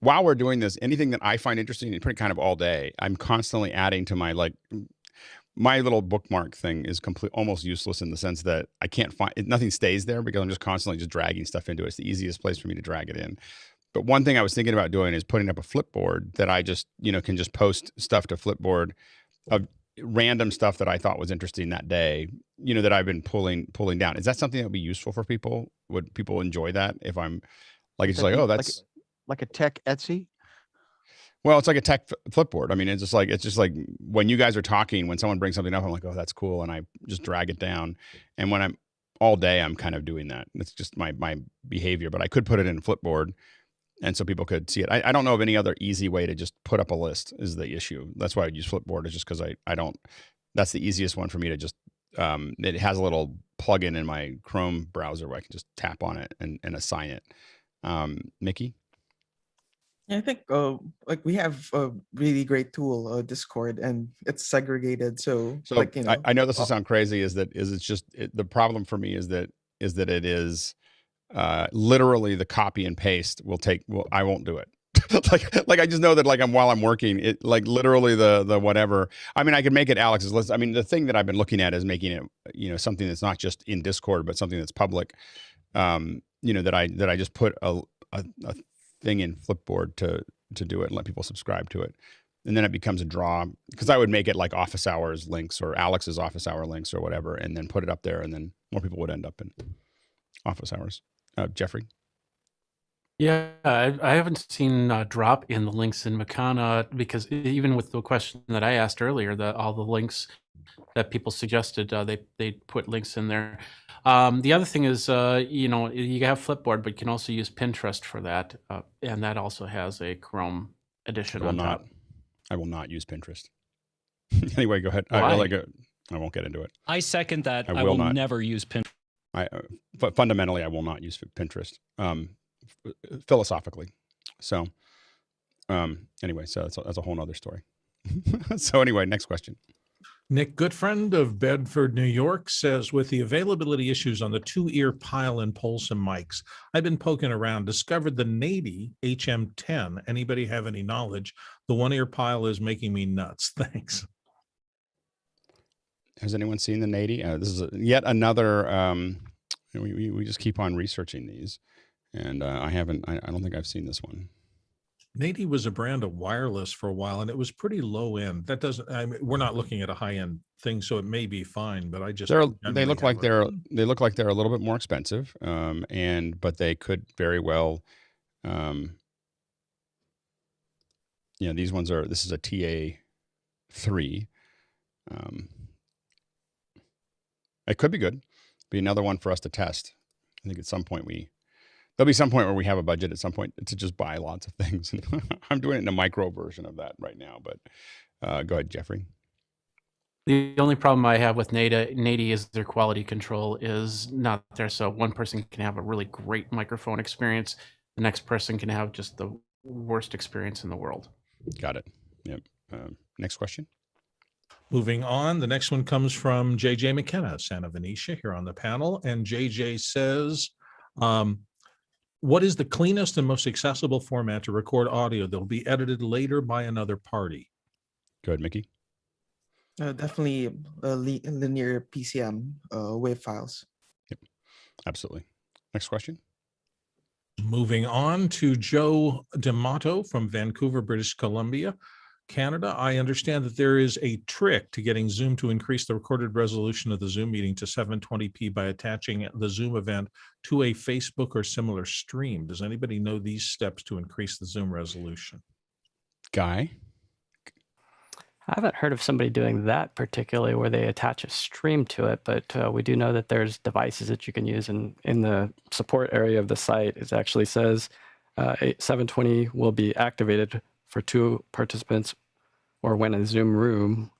While we're doing this, anything that I find interesting, and pretty kind of all day, I'm constantly adding to my my little bookmark thing is almost useless in the sense that I can't find it. Nothing stays there because I'm just constantly dragging stuff into it. It's the easiest place for me to drag it in. But one thing I was thinking about doing is putting up a Flipboard that I just, can just post stuff to Flipboard of random stuff that I thought was interesting that day, that I've been pulling down. Is that something that would be useful for people? Would people enjoy that if I'm that's like a tech Etsy? Well, it's like a tech Flipboard. It's just like when you guys are talking, when someone brings something up, I'm like, oh, that's cool. And I just drag it down. And when I'm all day I'm kind of doing that. It's just my behavior, but I could put it in Flipboard and so people could see it. I don't know of any other easy way to just put up a list is the issue. That's why I use Flipboard, is just because I don't, that's the easiest one for me to just, it has a little plugin in my Chrome browser where I can just tap on it and assign it. Mickey? Yeah, I think like we have a really great tool, Discord, and it's segregated. So like, you know, I know this will sound crazy, it's just the problem for me is that it is literally the copy and paste will take, I won't do it. like I just know that like while I'm working, it like literally the whatever. I mean, I could make it Alex's list. I mean, the thing that I've been looking at is making it, you know, something that's not just in Discord, but something that's public. You know, that I just put a thing in Flipboard to do it and let people subscribe to it. And then it becomes a draw, because I would make it like office hours links or Alex's office hour links or whatever, and then put it up there, and then more people would end up in office hours. Jeffrey? Yeah, I haven't seen drop in the links in Mukana, because even with the question that I asked earlier, all the links that people suggested, they put links in there. The other thing is, you know, you have Flipboard, but you can also use Pinterest for that, and that also has a Chrome edition on top. I will not use Pinterest. Anyway, go ahead. Why? I won't get into it. I second that. I I will not. never use Pinterest. Fundamentally, I will not use Pinterest. Philosophically. So, anyway, so that's a whole nother story. So anyway, next question. Nick Goodfriend of Bedford, New York says, with the availability issues on the 2-ear pile and Polson mics, I've been poking around, discovered the Nady HM-10. Anybody have any knowledge? The 1-ear pile is making me nuts. Thanks. Has anyone seen the Nady? This is yet another, we just keep on researching these, and I don't think I've seen this one. Nady was a brand of wireless for a while, and it was pretty low end. That doesn't, I mean, we're not looking at a high end thing, so it may be fine, but I just, they look like they're a little bit more expensive, but they could very well, you know, this is a TA3. It could be good. Be another one for us to test. I think at some point there'll be some point where we have a budget at some point to just buy lots of things. I'm doing it in a micro version of that right now, but go ahead, Jeffrey. The only problem I have with Nady is their quality control is not there. So one person can have a really great microphone experience. The next person can have just the worst experience in the world. Got it. Yep. Next question. Moving on, the next one comes from JJ McKenna, Santa Venetia, here on the panel. And JJ says, what is the cleanest and most accessible format to record audio that will be edited later by another party? Go ahead, Mickey. Definitely linear PCM wave files. Yep, absolutely. Next question. Moving on to Joe D'Amato from Vancouver, British Columbia, Canada. I understand that there is a trick to getting Zoom to increase the recorded resolution of the Zoom meeting to 720p by attaching the Zoom event to a Facebook or similar stream. Does anybody know these steps to increase the Zoom resolution? Guy? I haven't heard of somebody doing that particularly where they attach a stream to it, but we do know that there's devices that you can use. And in the support area of the site, it actually says 720 will be activated for 2 participants or when a Zoom room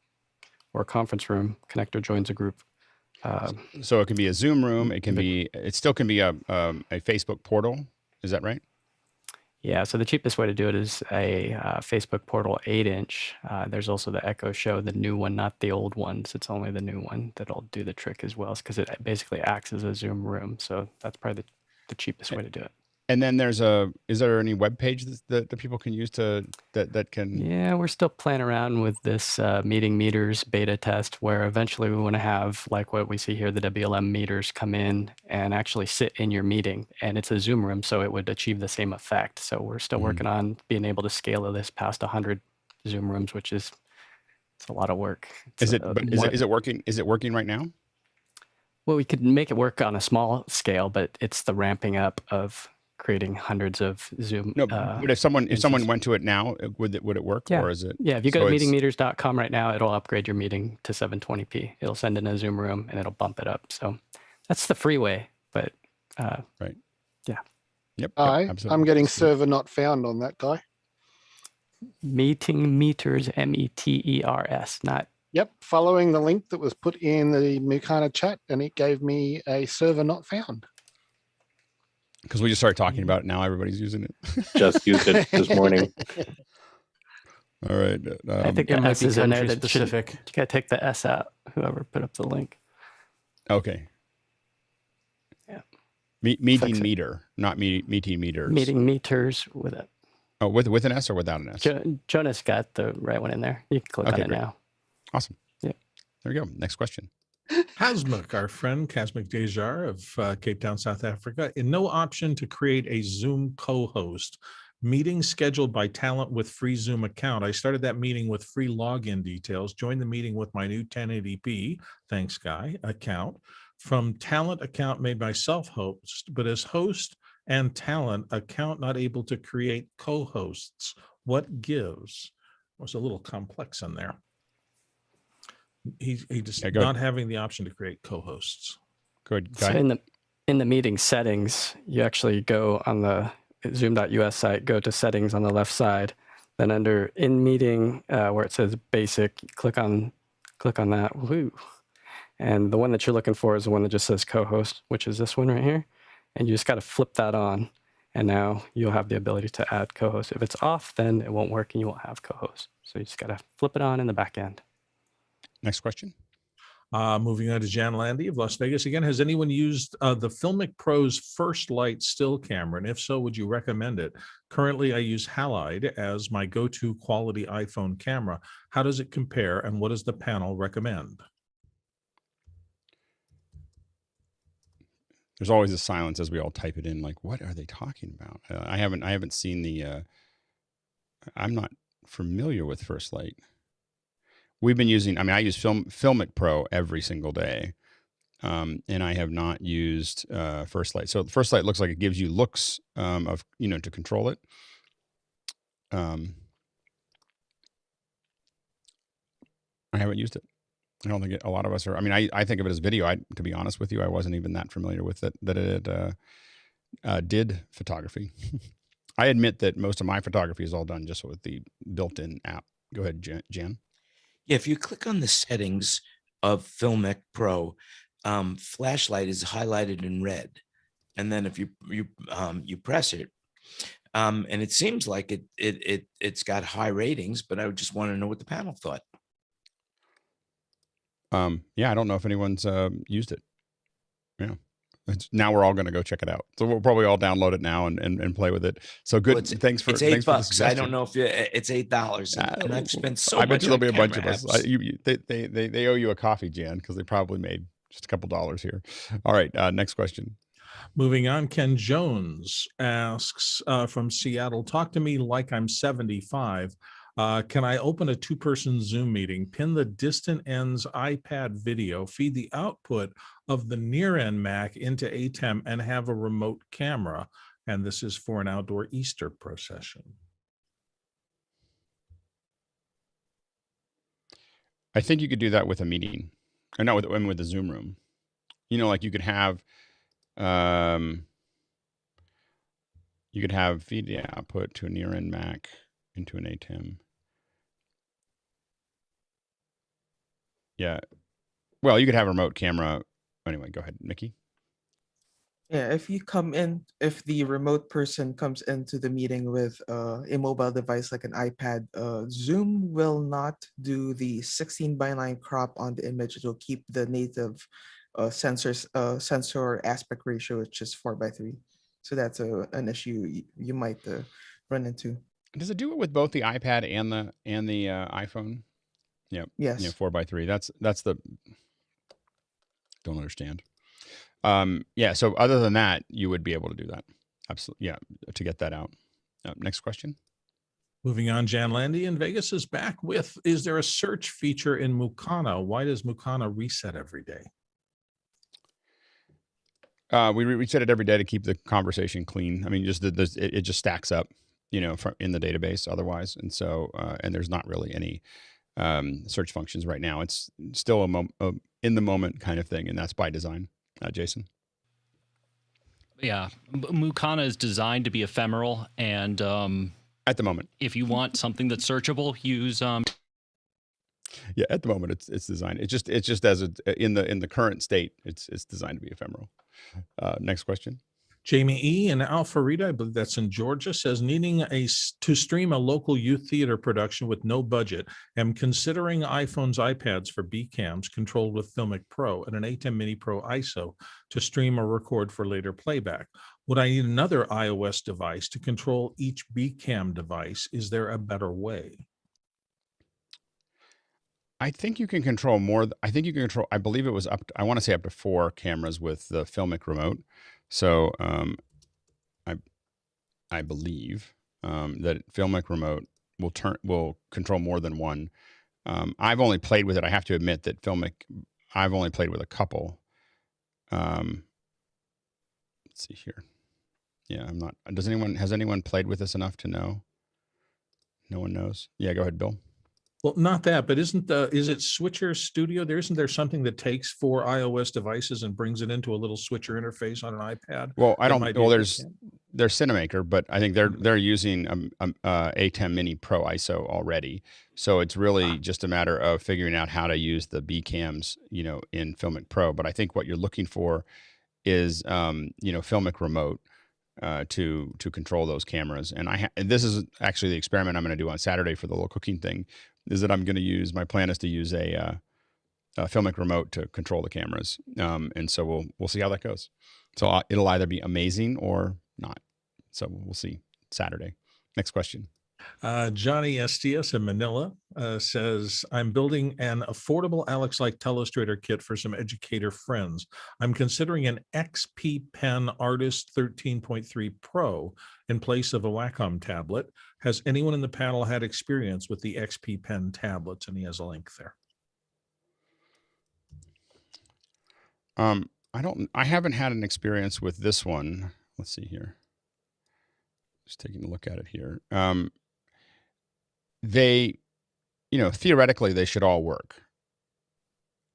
or conference room connector joins a group. So it can be a Zoom room. It still can be a Facebook portal. Is that right? Yeah, so the cheapest way to do it is a Facebook portal 8-inch. There's also the Echo Show, the new one, not the old ones. It's only the new one that'll do the trick as well, because it basically acts as a Zoom room. So that's probably the cheapest way to do it. And then is there any web page that people can use that can? Yeah, we're still playing around with this meeting meters beta test, where eventually we want to have, like what we see here, the WLM meters come in and actually sit in your meeting, and it's a Zoom room, so it would achieve the same effect. So we're still working on being able to scale this past 100 Zoom rooms, which is, it's a lot of work. Is it working? Is it working right now? Well, we could make it work on a small scale, but it's the ramping up of creating hundreds of Zoom. No, but if someone went to it now, would it work? Yeah. Or is it? Yeah, if you go to meetingmeters.com right now, it'll upgrade your meeting to 720p. It'll send in a Zoom room and it'll bump it up. So That's the freeway, but right. Yeah. Yep. Absolutely. I'm getting server not found on that guy. Meeting meters, METERS, not. Yep, following the link that was put in the Mukana chat, and it gave me a server not found. Because we just started talking about it. Now everybody's using it. Just used it this morning. All right. I think it the might S be is in there. country That should, specific. you gotta take the S out. Whoever put up the link. Okay. Yeah. Meeting meter, not meeting meters. Meeting meters with it. Oh, with an S or without an S? Jonas got the right one in there. You can click on it now. Awesome. Yeah. There we go. Next question. Hasmuk, our friend Hasmuk Dejar of Cape Town, South Africa. In no option to create a Zoom co-host. Meeting scheduled by talent with free Zoom account. I started that meeting with free login details. Joined the meeting with my new 1080p, thanks Guy, account. From talent account made by self-host, but as host and talent account not able to create co-hosts. What gives? Was a little complex in there. He just not having the option to create co-hosts. Good. So in the meeting settings, you actually go on the zoom.us site, go to settings on the left side, then under in meeting where it says basic, click on that. Woo. And the one that you're looking for is the one that just says co-host, which is this one right here. And you just got to flip that on. And now you'll have the ability to add co-host. If it's off, then it won't work and you won't have co-host. So you just got to flip it on in the back end. Next question. Moving on to Jan Landy of Las Vegas again. Has anyone used the FilmicPro's Firstlight still camera? And if so, would you recommend it? Currently, I use Halide as my go-to quality iPhone camera. How does it compare and what does the panel recommend? There's always a silence as we all type it in. Like, what are they talking about? I haven't seen the. I'm not familiar with Firstlight. We've been using. I mean, I use FilmicPro every single day, and I have not used Firstlight. So Firstlight looks like it gives you looks of to control it. I haven't used it. I don't think a lot of us are. I mean, I think of it as video. To be honest with you, I wasn't even that familiar with it, that it did photography. I admit that most of my photography is all done just with the built-in app. Go ahead, Jan. Yeah, if you click on the settings of FilmicPro, flashlight is highlighted in red, and then if you press it, and it seems like it's got high ratings, but I would just want to know what the panel thought. Yeah, I don't know if anyone's used it. Yeah. Now we're all going to go check it out. So we'll probably all download it now and play with it. So good. Well, thanks for it's thanks for the $8. I suggestion. don't know if it's $8, and I've spent so much. I bet you there'll be a bunch of apps. us. They owe you a coffee, Jan, because they probably made just a couple dollars here. All right, next question. Moving on, Ken Jones asks from Seattle, talk to me like I'm 75. Can I open a two-person Zoom meeting, pin the distant end's iPad video, feed the output of the near-end Mac into Atem, and have a remote camera? And this is for an outdoor Easter procession. I think you could do that with a meeting, or not with the Zoom room. Like you could have feed the output to a near-end Mac into an Atem. Yeah. Well, you could have a remote camera. Anyway, go ahead, Nikki. Yeah, if the remote person comes into the meeting with a mobile device like an iPad, Zoom will not do the 16:9 crop on the image. It will keep the native sensor aspect ratio, which is 4:3. So that's an issue you might run into. Does it do it with both the iPad and the iPhone? Yeah. Yes. Yeah, 4:3. That's the. Don't understand. Yeah. So other than that, you would be able to do that. Absolutely. Yeah. To get that out. Next question. Moving on, Jan Landy in Vegas is back with, is there a search feature in Mukana? Why does Mukana reset every day? We reset it every day to keep the conversation clean. I mean, it just stacks up, in the database otherwise. And so, and there's not really any search functions right now. It's still a in the moment kind of thing, and that's by design. Jason. Yeah, Mukana is designed to be ephemeral, and at the moment, if you want something that's searchable, use. Yeah, at the moment it's designed. It's just as in the current state, it's designed to be ephemeral. Next question. Jamie E. in Alpharetta, I believe that's in Georgia, says needing to stream a local youth theater production with no budget. Am considering iPhones, iPads for B cams controlled with FilmicPro and an Atem Mini Pro ISO to stream or record for later playback. Would I need another iOS device to control each B cam device? Is there a better way? I think you can control more. I think you can control. I believe it was I want to say up to 4 cameras with the Filmic remote. So I believe that Filmic remote will control more than one. I've only played with it. I have to admit that Filmic. I've only played with a couple. Let's see here. Yeah, I'm not. Has anyone played with this enough to know? No one knows. Yeah, go ahead, Bill. Well, not that, but is it Switcher Studio? Isn't there something that takes 4 iOS devices and brings it into a little switcher interface on an iPad? Well, there's Cinemaker, but I think they're using Atem Mini Pro ISO already. So it's really just a matter of figuring out how to use the B cams, in Filmic Pro. But I think what you're looking for is, Filmic remote to control those cameras. And this is actually the experiment I'm going to do on Saturday for the little cooking thing. Is that I'm going to use, my plan is to use a Filmic remote to control the cameras. And so we'll see how that goes. So it'll either be amazing or not. So we'll see Saturday. Next question. Johnny STS in Manila says, I'm building an affordable Alex-like telestrator kit for some educator friends. I'm considering an XP Pen Artist 13.3 Pro in place of a Wacom tablet. Has anyone in the panel had experience with the XP Pen tablets? And he has a link there. I haven't had an experience with this one. Let's see here. Just taking a look at it here. They, theoretically they should all work.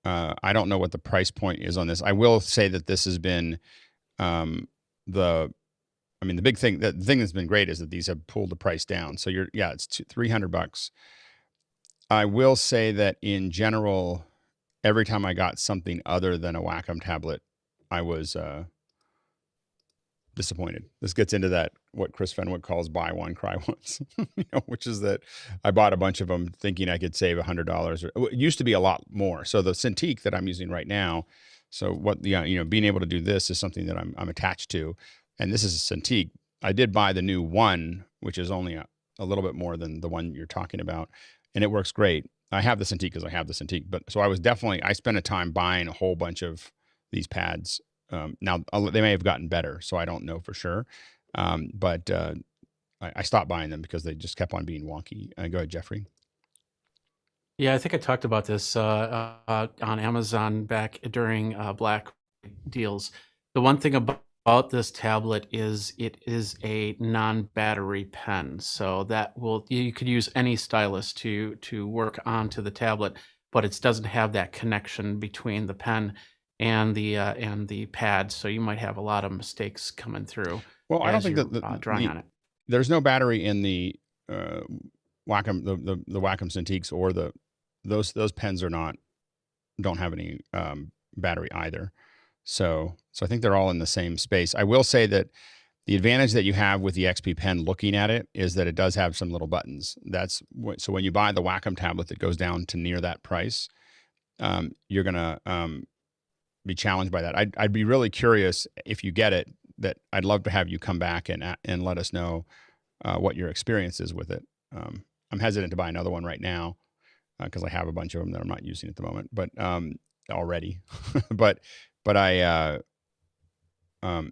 I don't know what the price point is on this. I will say that this has been the big thing. The thing that's been great is that these have pulled the price down. So it's $300. I will say that in general, every time I got something other than a Wacom tablet, I was disappointed. This gets into that, what Chris Fenwick calls buy one, cry once, which is that I bought a bunch of them thinking I could save $100. It used to be a lot more. So the Cintiq that I'm using right now, being able to do this is something that I'm attached to. And this is a Cintiq. I did buy the new one, which is only a little bit more than the one you're talking about. And it works great. I have the Cintiq because I have the Cintiq. But so I spent a time buying a whole bunch of these pads. Now they may have gotten better, so I don't know for sure. But I stopped buying them because they just kept on being wonky. Go ahead, Jeffrey. Yeah, I think I talked about this on Amazon back during Black deals. The one thing about this tablet is it is a non-battery pen, so you could use any stylus to work onto the tablet, but it doesn't have that connection between the pen and the pad, so you might have a lot of mistakes coming through. Well, I don't think that drawing on it. There's no battery in the Wacom, the Wacom Cintiqs, or those pens don't have any battery either. So I think they're all in the same space. I will say that the advantage that you have with the XP Pen, looking at it, is that it does have some little buttons. So when you buy the Wacom tablet that goes down to near that price, you're gonna be challenged by that. I'd be really curious if you get it. That I'd love to have you come back and let us know what your experience is with it. I'm hesitant to buy another one right now because I have a bunch of them that I'm not using at the moment, but already. but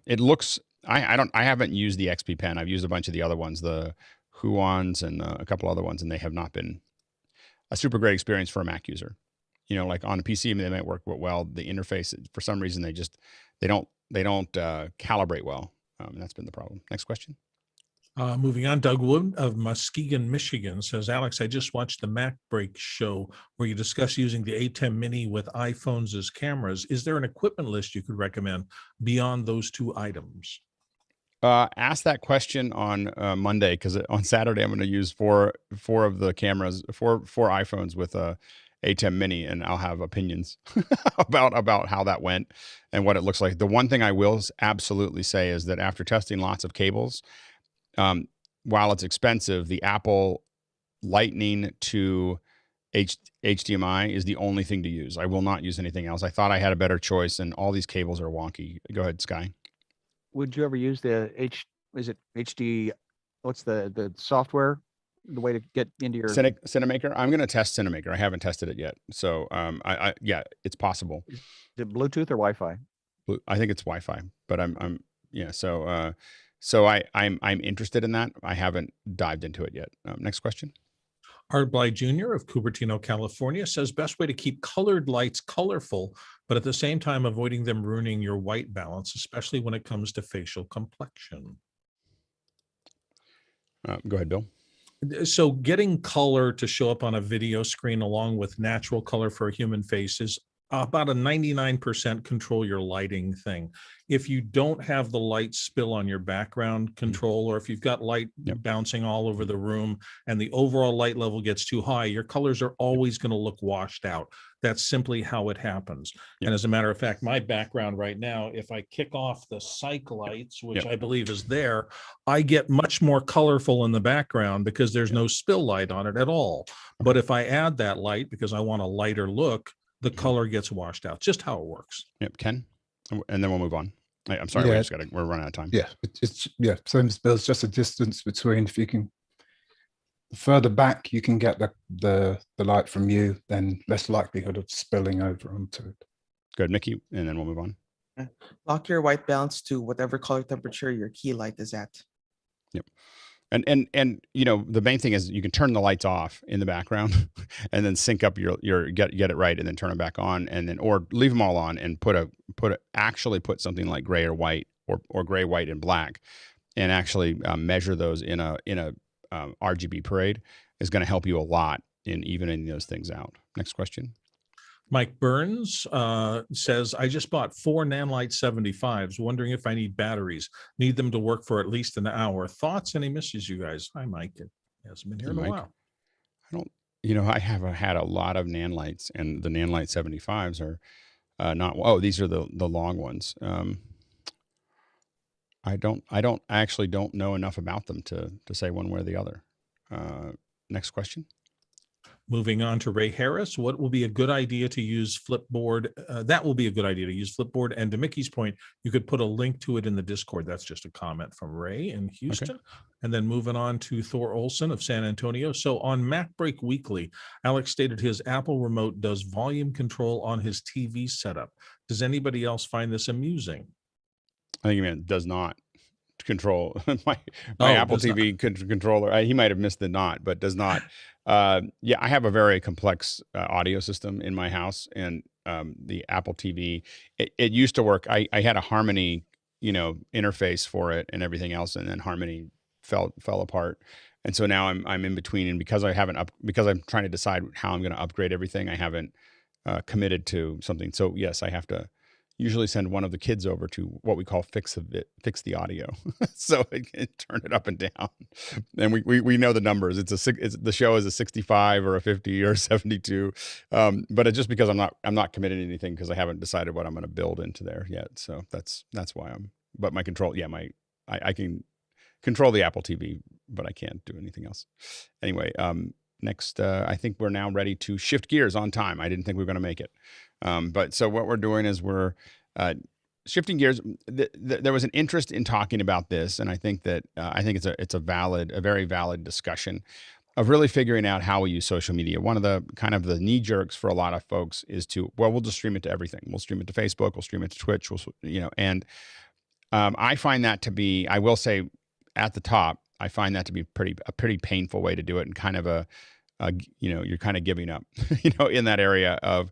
it looks. I haven't used the XP Pen. I've used a bunch of the other ones, the Huans and a couple other ones, and they have not been a super great experience for a Mac user. Like on a PC, they might work well. The interface, for some reason, they don't calibrate well. And that's been the problem. Next question. Moving on, Doug Wood of Muskegon, Michigan says, Alex, I just watched the Mac Break show where you discuss using the Atem Mini with iPhones as cameras. Is there an equipment list you could recommend beyond those two items? Ask that question on Monday, because on Saturday I'm going to use four of the cameras, four iPhones with a Atem Mini, and I'll have opinions about how that went and what it looks like. The one thing I will absolutely say is that after testing lots of cables, while it's expensive, the Apple Lightning to HDMI is the only thing to use. I will not use anything else. I thought I had a better choice, and all these cables are wonky. Go ahead, Sky. Would you ever use the is it HD? What's the software? The way to get into your Cinemaker? I'm going to test Cinemaker. I haven't tested it yet. So, yeah, it's possible. Is it Bluetooth or Wi-Fi? I think it's Wi-Fi, but yeah. So I'm interested in that. I haven't dived into it yet. Next question. Art Bly Jr. of Cupertino, California says, best way to keep colored lights colorful, but at the same time avoiding them ruining your white balance, especially when it comes to facial complexion. Go ahead, Bill. So getting color to show up on a video screen along with natural color for a human face is about a 99% control your lighting thing. If you don't have the light spill on your background control, or if you've got light bouncing all over the room and the overall light level gets too high, your colors are always going to look washed out. That's simply how it happens. And as a matter of fact, my background right now, if I kick off the cyc lights, which I believe is there, I get much more colorful in the background because there's no spill light on it at all. But if I add that light because I want a lighter look, the color gets washed out. Just how it works. Yep, Ken, and then we'll move on. I'm sorry, we're running out of time. Yeah, it's same as Bill's, just a distance between. If you can further back, you can get the light from you, then less likelihood of spilling over onto it. Good, Mickey, and then we'll move on. Lock your white balance to whatever color temperature your key light is at. Yep. And you know, the main thing is you can turn the lights off in the background and then sync up your get it right, and then turn them back on, and then, or leave them all on and actually put something like gray or white or gray, white, and black, and actually measure those in a RGB parade is going to help you a lot in evening those things out. Next question. Mike Burns says, I just bought 4 nanlite 75s, wondering if I need batteries. Need them to work for at least an hour. Thoughts? And he misses you guys. Hi, Mike. It hasn't been here in a while. I have had a lot of nanlites, and the nanlite 75s are not, these are the long ones. I actually don't know enough about them to say one way or the other. Next question. Moving on to Ray Harris, what will be a good idea to use Flipboard? That will be a good idea to use Flipboard. And to Mickey's point, you could put a link to it in the Discord. That's just a comment from Ray in Houston. Okay. And then moving on to Thor Olson of San Antonio. So on Mac Break Weekly, Alex stated his Apple remote does volume control on his TV setup. Does anybody else find this amusing? I think he meant does not control my Apple TV controller. He might have missed the not, but does not. Yeah, I have a very complex audio system in my house, and the Apple TV, it used to work. I had a Harmony, interface for it and everything else, and then Harmony fell apart, and so now I'm in between. And because because I'm trying to decide how I'm going to upgrade everything, I haven't committed to something. So yes, I have to usually send one of the kids over to what we call fix the audio, so it can turn it up and down. And we know the numbers. The show is a 65 or a 50 or 72, but it's just because I'm not committed to anything because I haven't decided what I'm going to build into there yet. So that's why But my control, I can control the Apple TV, but I can't do anything else. Anyway, next, I think we're now ready to shift gears on time. I didn't think we were going to make it. But so what we're doing is we're shifting gears. There was an interest in talking about this, and I think that it's a very valid discussion of really figuring out how we use social media. One of the kind of the knee jerks for a lot of folks is we'll just stream it to everything. We'll stream it to Facebook. We'll stream it to Twitch. And I find that to be, I will say at the top, I find that to be a pretty painful way to do it, and kind of you're kind of giving up, in that area of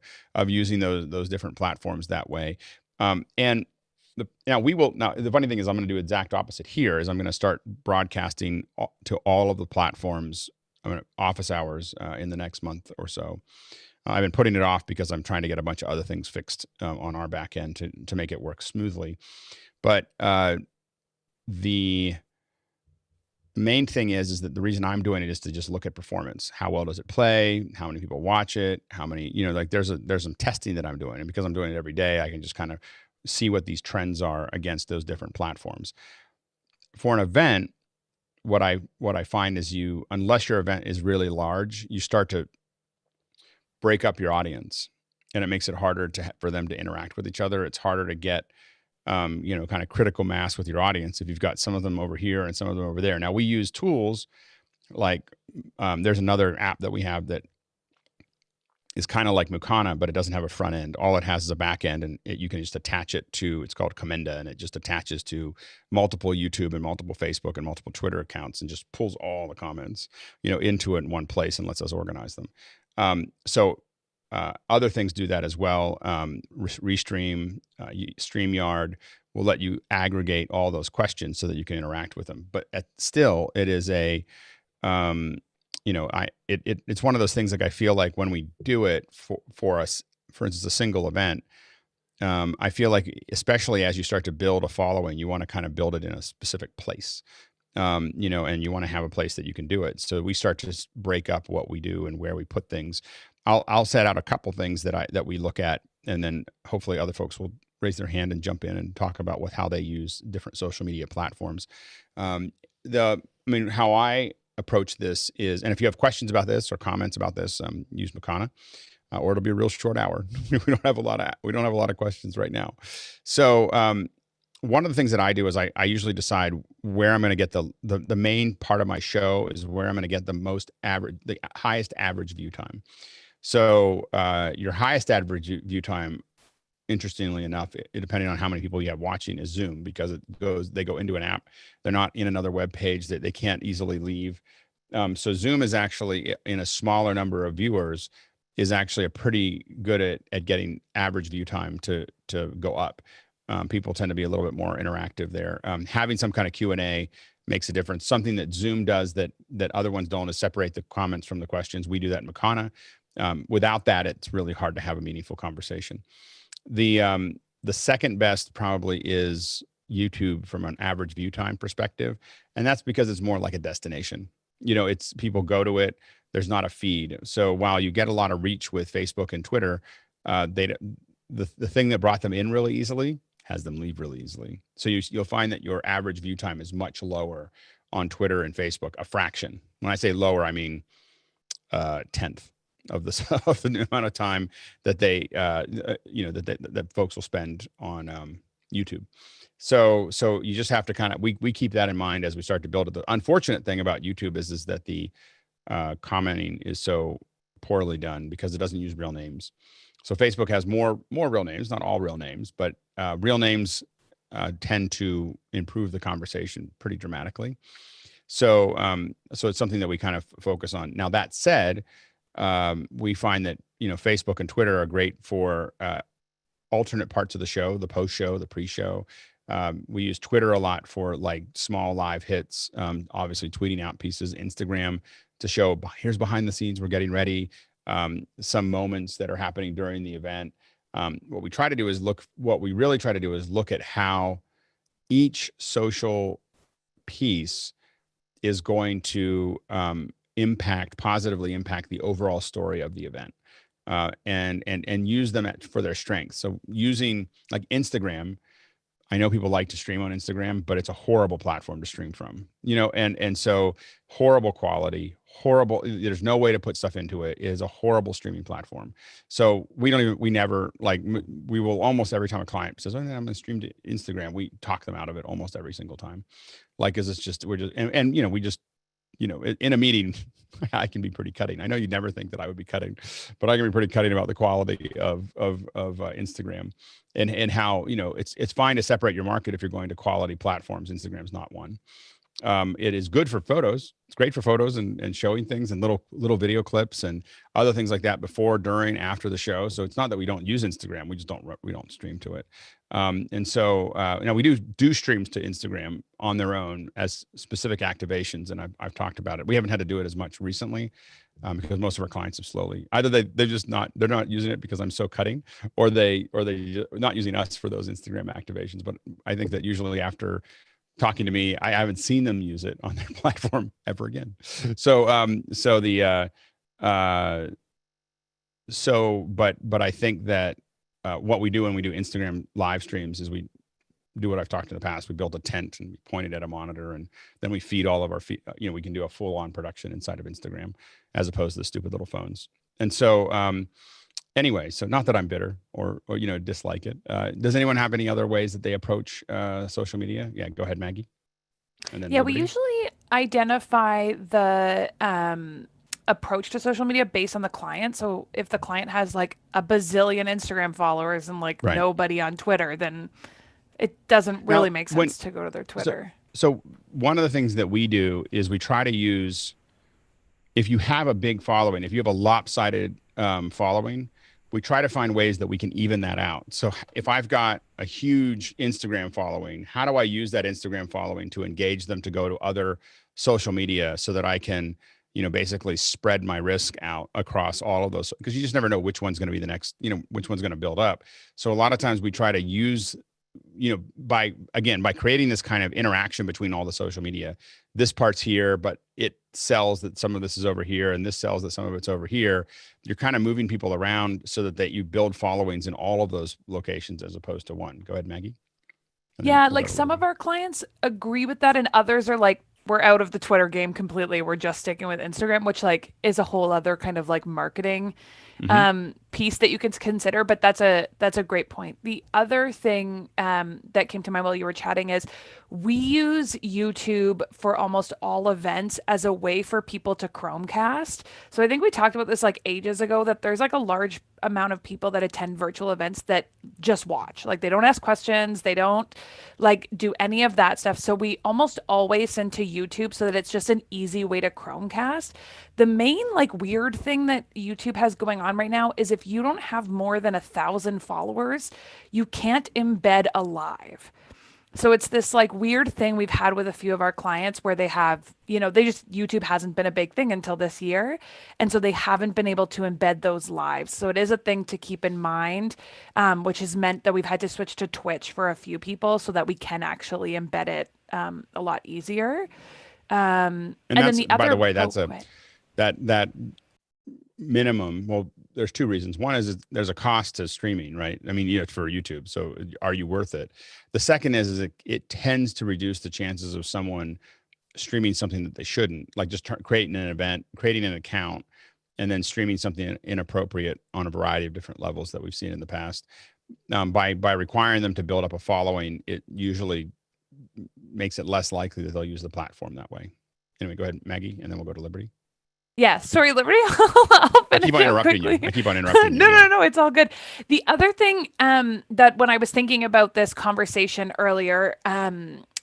using those different platforms that way. And now the funny thing is I'm going to do exact opposite here is I'm going to start broadcasting to all of the platforms. I'm going to office hours in the next month or so. I've been putting it off because I'm trying to get a bunch of other things fixed on our back end to make it work smoothly. But the main thing is that the reason I'm doing it is to just look at performance. How well does it play? How many people watch it? How many, like there's some testing that I'm doing. And because I'm doing it every day, I can just kind of see what these trends are against those different platforms. For an event, what I find is unless your event is really large, you start to break up your audience, and it makes it harder for them to interact with each other. It's harder to get kind of critical mass with your audience if you've got some of them over here and some of them over there. Now we use tools like there's another app that we have that is kind of like Mukana, but it doesn't have a front end. All it has is a back end, and you can just attach it to, it's called Commenda, and it just attaches to multiple YouTube and multiple Facebook and multiple Twitter accounts and just pulls all the comments, into it in one place and lets us organize them. Other things do that as well. Restream, StreamYard will let you aggregate all those questions so that you can interact with them. But still, it is it's one of those things. Like I feel like when we do it for us, for instance, a single event, I feel like especially as you start to build a following, you want to kind of build it in a specific place. And you want to have a place that you can do it. So we start to just break up what we do and where we put things. I'll set out a couple things that we look at, and then hopefully other folks will raise their hand and jump in and talk about how they use different social media platforms. How I approach this is, and if you have questions about this or comments about this, use Mukana, or it'll be a real short hour. we don't have a lot of questions right now. So one of the things that I do is I usually decide where I'm going to get the main part of my show is where I'm going to get the highest average view time. So your highest average view time, interestingly enough, depending on how many people you have watching, is Zoom, because they go into an app. They're not in another web page that they can't easily leave. So Zoom is actually, in a smaller number of viewers, is actually a pretty good at getting average view time to go up. People tend to be a little bit more interactive there. Having some kind of Q&A makes a difference. Something that Zoom does that other ones don't is separate the comments from the questions. We do that in Mukana. Without that, it's really hard to have a meaningful conversation. The second best probably is YouTube from an average view time perspective. And that's because it's more like a destination. It's people go to it. There's not a feed. So while you get a lot of reach with Facebook and Twitter, the thing that brought them in really easily has them leave really easily. So you'll find that your average view time is much lower on Twitter and Facebook, a fraction. When I say lower, I mean 10th of the amount of time that that folks will spend on YouTube. So you just have to we keep that in mind as we start to build it. The unfortunate thing about YouTube is that the commenting is so poorly done because it doesn't use real names. So Facebook has more real names, not all real names, but real names tend to improve the conversation pretty dramatically. So it's something that we kind of focus on. Now, that said, we find that Facebook and Twitter are great for alternate parts of the show, the post-show, the pre-show. We use Twitter a lot for like small live hits, obviously tweeting out pieces. Instagram to show here's behind the scenes, we're getting ready. Some moments that are happening during the event. What we really try to do is look at how each social piece is going to positively impact the overall story of the event, and use them for their strengths. So using like Instagram, I know people like to stream on Instagram, but it's a horrible platform to stream from, and so horrible quality, there's no way to put stuff into it. It is a horrible streaming platform. So we will almost every time a client says, "Oh, I'm going to stream to Instagram," we talk them out of it almost every single time. Like, is it's just, in a meeting, I can be pretty cutting. I know you'd never think that I would be cutting, but I can be pretty cutting about the quality of Instagram and how, it's fine to separate your market if you're going to quality platforms. Instagram's not one. It is good for photos. It's great for photos and showing things and little video clips and other things like that before, during, after the show. So it's not that we don't use Instagram. We just don't stream to it. And so we do streams to Instagram on their own as specific activations. And I've talked about it. We haven't had to do it as much recently because most of our clients have slowly either they're not using it because I'm so cutting, or they're not using us for those Instagram activations. But I think that usually after talking to me, I haven't seen them use it on their platform ever again. So but I think that what we do when we do Instagram live streams is we do what I've talked in the past. We built a tent and we point it at a monitor, and then we feed all of our we can do a full on production inside of Instagram as opposed to the stupid little phones. And so anyway, so not that I'm bitter or dislike it. Does anyone have any other ways that they approach social media? Yeah, go ahead, Maggie. And then we usually identify the approach to social media based on the client. So if the client has like a bazillion Instagram followers and like nobody on Twitter, then it doesn't really make sense to go to their Twitter. So one of the things that we do is we try to use, if you have a big following, if you have a lopsided following, we try to find ways that we can even that out. So if I've got a huge Instagram following, how do I use that Instagram following to engage them to go to other social media so that I can, basically spread my risk out across all of those? Because you just never know which one's going to be the next, which one's going to build up. So a lot of times we try to use, by creating this kind of interaction between all the social media, this part's here, but it sells that some of this is over here, and this sells that some of it's over here. You're kind of moving people around so that you build followings in all of those locations as opposed to one. Go ahead, Maggie. Yeah, like some of our clients agree with that, and others are like, we're out of the Twitter game completely. We're just sticking with Instagram, which like is a whole other kind of like marketing piece that you can consider. But that's a great point. The other thing that came to mind while you were chatting is we use YouTube for almost all events as a way for people to Chromecast. So I think we talked about this like ages ago, that there's like a large amount of people that attend virtual events that just watch. Like they don't ask questions, they don't like do any of that stuff. So we almost always send to YouTube so that it's just an easy way to Chromecast. The main like weird thing that YouTube has going on right now is if you don't have more than 1,000 followers, you can't embed a live. So it's this like weird thing we've had with a few of our clients where they have, YouTube hasn't been a big thing until this year. And so they haven't been able to embed those lives. So it is a thing to keep in mind, which has meant that we've had to switch to Twitch for a few people so that we can actually embed it a lot easier. And then the other, by the way, that's that minimum. Well, there's two reasons. One is there's a cost to streaming, right? I mean, for YouTube. So are you worth it? The second is it tends to reduce the chances of someone streaming something that they shouldn't, like just creating an event, creating an account, and then streaming something inappropriate on a variety of different levels that we've seen in the past. By requiring them to build up a following, it usually makes it less likely that they'll use the platform that way. Anyway, go ahead, Maggie, and then we'll go to Liberty. Yeah, sorry, Liberty. I'll I keep on interrupting you. No, it's all good. The other thing that when I was thinking about this conversation earlier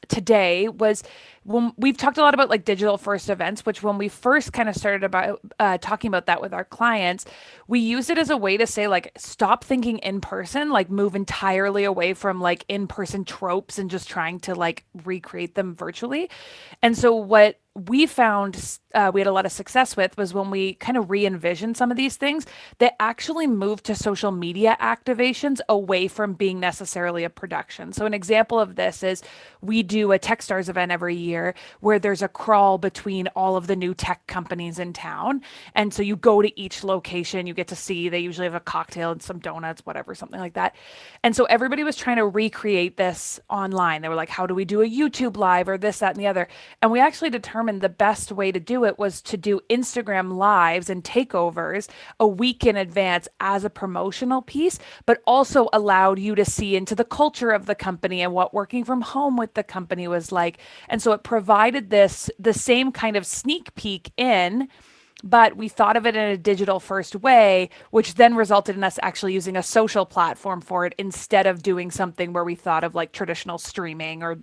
today was when we've talked a lot about like digital first events, which when we first kind of started about talking about that with our clients, we used it as a way to say like, stop thinking in person, like move entirely away from like in-person tropes and just trying to like recreate them virtually. And so what we found we had a lot of success with was when we kind of re-envisioned some of these things, they actually moved to social media activations away from being necessarily a production. So an example of this is we do a Techstars event every year where there's a crawl between all of the new tech companies in town. And so you go to each location, you get to see, they usually have a cocktail and some donuts, whatever, something like that. And so everybody was trying to recreate this online. They were like, how do we do a YouTube live or this, that, and the other? And we actually determined the best way to do it was to do Instagram lives and takeovers a week in advance as a promotional piece, but also allowed you to see into the culture of the company and what working from home with the company was like. And so it provided the same kind of sneak peek in but we thought of it in a digital first way, which then resulted in us actually using a social platform for it instead of doing something where we thought of like traditional streaming or,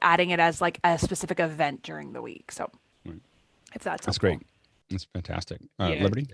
adding it as like a specific event during the week. So if that's That's helpful. great. That's fantastic. Yeah. Liberty?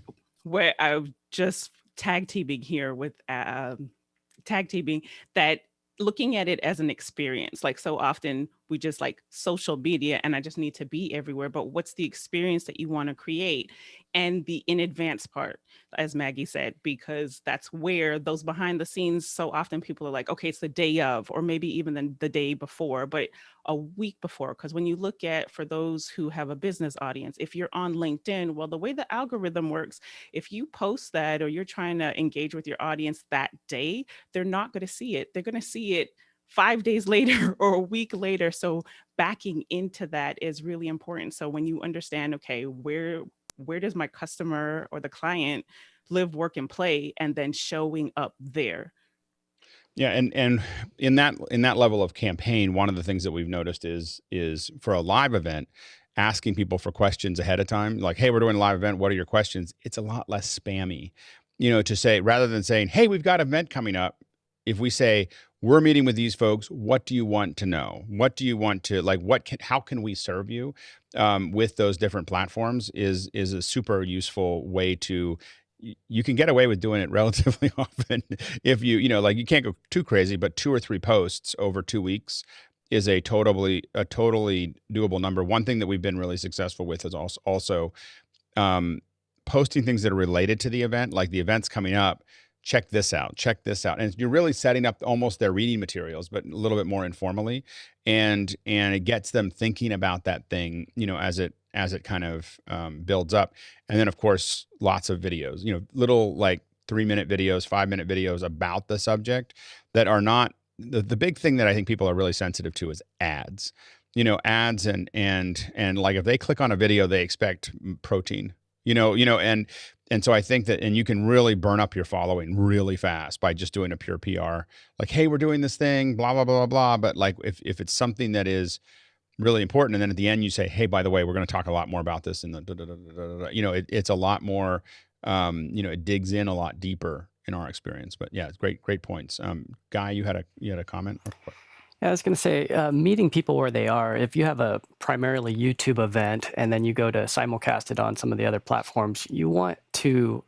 Where I just tag teaming here with tag teaming that looking at it as an experience. Like so often we just like social media and I just need to be everywhere. But what's the experience that you want to create? And the in advance part, as Maggie said, because that's where those behind the scenes, so often people are like, okay, it's the day of, or maybe even the day before, but a week before. Because when you look at, for those who have a business audience, if you're on LinkedIn, well, the way the algorithm works, if you post that or you're trying to engage with your audience that day, they're not going to see it. They're going to see it 5 days later or a week later. So backing into that is really important. So when you understand, okay, where does my customer or the client live, work, and play, and then showing up there. Yeah, and in that level of campaign, one of the things that we've noticed is for a live event, asking people for questions ahead of time, like, hey, we're doing a live event, what are your questions? It's a lot less spammy, to say, rather than saying, hey, we've got an event coming up, if we say, we're meeting with these folks, what do you want to know? What do you want to, like, how can we serve you with those different platforms is a super useful way to, you can get away with doing it relatively often if like you can't go too crazy, but 2 or 3 posts over 2 weeks is a totally doable number. One thing that we've been really successful with is also posting things that are related to the event, like the event's coming up, check this out. And you're really setting up almost their reading materials, but a little bit more informally. And it gets them thinking about that thing, as it kind of builds up. And then of course, lots of videos, little like 3-minute videos, 5-minute videos about the subject that are not, the big thing that I think people are really sensitive to is ads, ads and like if they click on a video, they expect protein, and so I think that, and you can really burn up your following really fast by just doing a pure PR, like, hey, we're doing this thing, blah, blah, blah, blah. But like, if it's something that is really important, and then at the end you say, hey, by the way, we're going to talk a lot more about this in the, it's a lot more, it digs in a lot deeper in our experience. But yeah, it's great points. Guy, you had a comment? Yeah, I was going to say, meeting people where they are. If you have a primarily YouTube event and then you go to simulcast it on some of the other platforms, you want to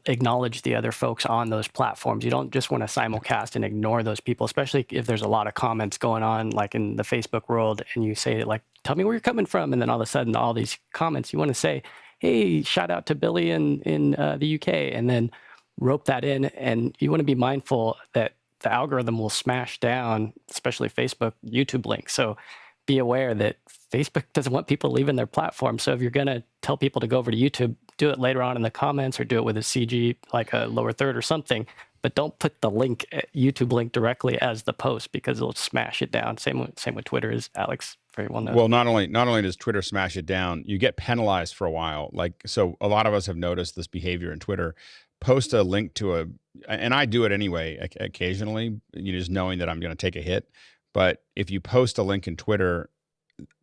acknowledge the other folks on those platforms. You don't just want to simulcast and ignore those people, especially if there's a lot of comments going on, like in the Facebook world, and you say, like, tell me where you're coming from. And then all of a sudden, all these comments, you want to say, hey, shout out to Billy in the UK, and then rope that in. And you want to be mindful that the algorithm will smash down, especially Facebook, YouTube links. So be aware that Facebook doesn't want people leaving their platform. So if you're going to tell people to go over to YouTube, do it later on in the comments or do it with a CG, like a lower third or something. But don't put the link, YouTube link directly as the post because it'll smash it down. Same with Twitter, as Alex very well knows. Well, not only does Twitter smash it down, you get penalized for a while. Like, so a lot of us have noticed this behavior in Twitter. Post a link to and I do it anyway, occasionally, just knowing that I'm going to take a hit. But if you post a link in Twitter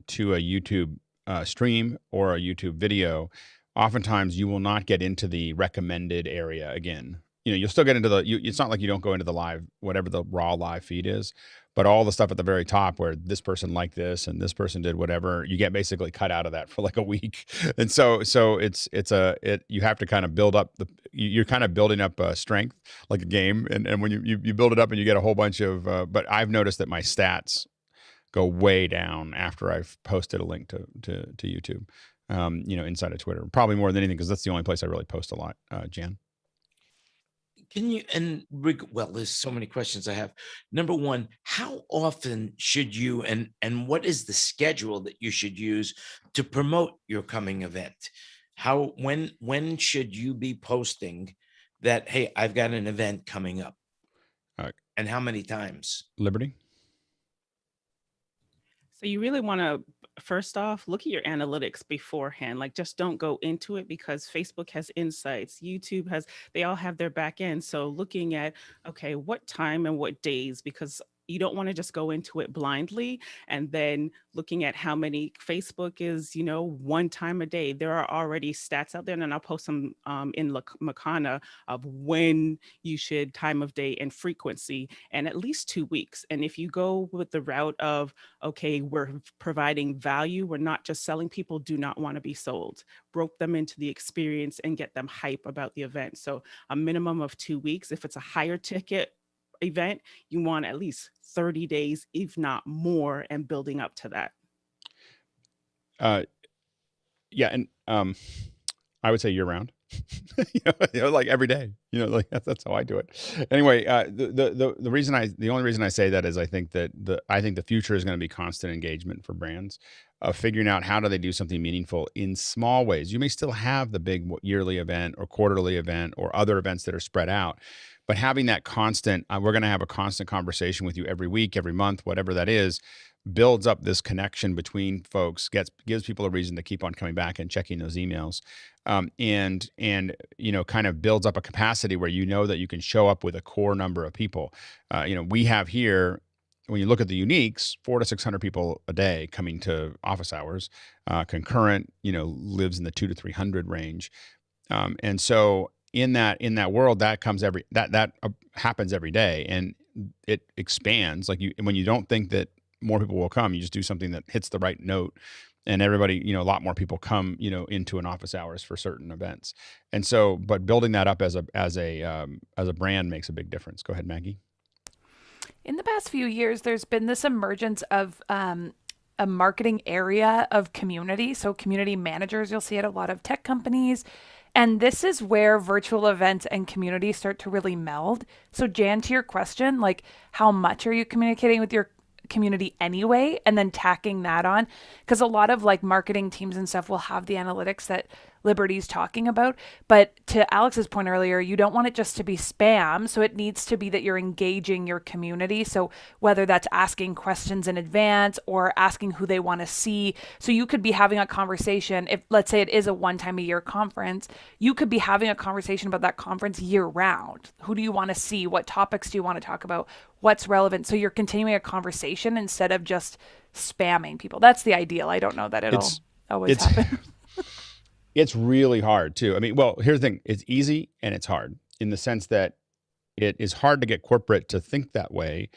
to a YouTube stream or a YouTube video, oftentimes you will not get into the recommended area again. You'll still get into it's not like you don't go into the live, whatever the raw live feed is, but all the stuff at the very top where this person liked this and this person did whatever, you get basically cut out of that for like a week. And so you have to kind of build up you're kind of building up strength like a game. And when you build it up and you get a whole bunch of, but I've noticed that my stats go way down after I've posted a link to YouTube, inside of Twitter, probably more than anything, because that's the only place I really post a lot. Jan? Can you, well, there's so many questions I have. Number one, how often should you, and what is the schedule that you should use to promote your coming event? When should you be posting that, hey, I've got an event coming up? And how many times? Liberty? So you really want to, first off, look at your analytics beforehand. Like, just don't go into it because Facebook has insights. YouTube they all have their back end. So looking at, okay, what time and what days, because you don't want to just go into it blindly and then looking at how many Facebook is, one time a day. There are already stats out there, and I'll post some in Mukana of when you should, time of day and frequency, and at least 2 weeks. And if you go with the route of, okay, we're providing value, we're not just selling, people do not want to be sold. Rope them into the experience and get them hype about the event. So a minimum of 2 weeks. If it's a higher ticket event, you want at least 30 days, if not more, and building up to that. Yeah, and I would say year round. Like every day. Like that's how I do it. Anyway, the only reason I say that is I think the future is going to be constant engagement for brands, of figuring out how do they do something meaningful in small ways. You may still have the big yearly event or quarterly event or other events that are spread out, but having that constant, we're going to have a constant conversation with you every week, every month, whatever that is, builds up this connection between folks, gives people a reason to keep on coming back and checking those emails, and kind of builds up a capacity where that you can show up with a core number of people. We have here, when you look at the uniques, 400 to 600 people a day coming to office hours. Concurrent, lives in the 200 to 300 range, and so in that world, that happens every day, and it expands. Like when you don't think that more people will come, you just do something that hits the right note, and everybody, a lot more people come, into an office hours for certain events. And so, but building that up as a brand makes a big difference. Go ahead, Maggie. In the past few years, there's been this emergence of a marketing area of community. So community managers, you'll see at a lot of tech companies. And this is where virtual events and community start to really meld. So Jan, to your question, like how much are you communicating with your community anyway, and then tacking that on, because a lot of like marketing teams and stuff will have the analytics that Liberty's talking about. But to Alex's point earlier, you don't want it just to be spam. So it needs to be that you're engaging your community. So whether that's asking questions in advance or asking who they want to see. So you could be having a conversation. If let's say it is a one time a year conference, you could be having a conversation about that conference year round. Who do you want to see? What topics do you want to talk about? What's relevant? So you're continuing a conversation instead of just spamming people. That's the ideal. I don't know that it'll always happen. It's really hard too. I mean, well, here's the thing. It's easy and it's hard in the sense that it is hard to get corporate to think that way.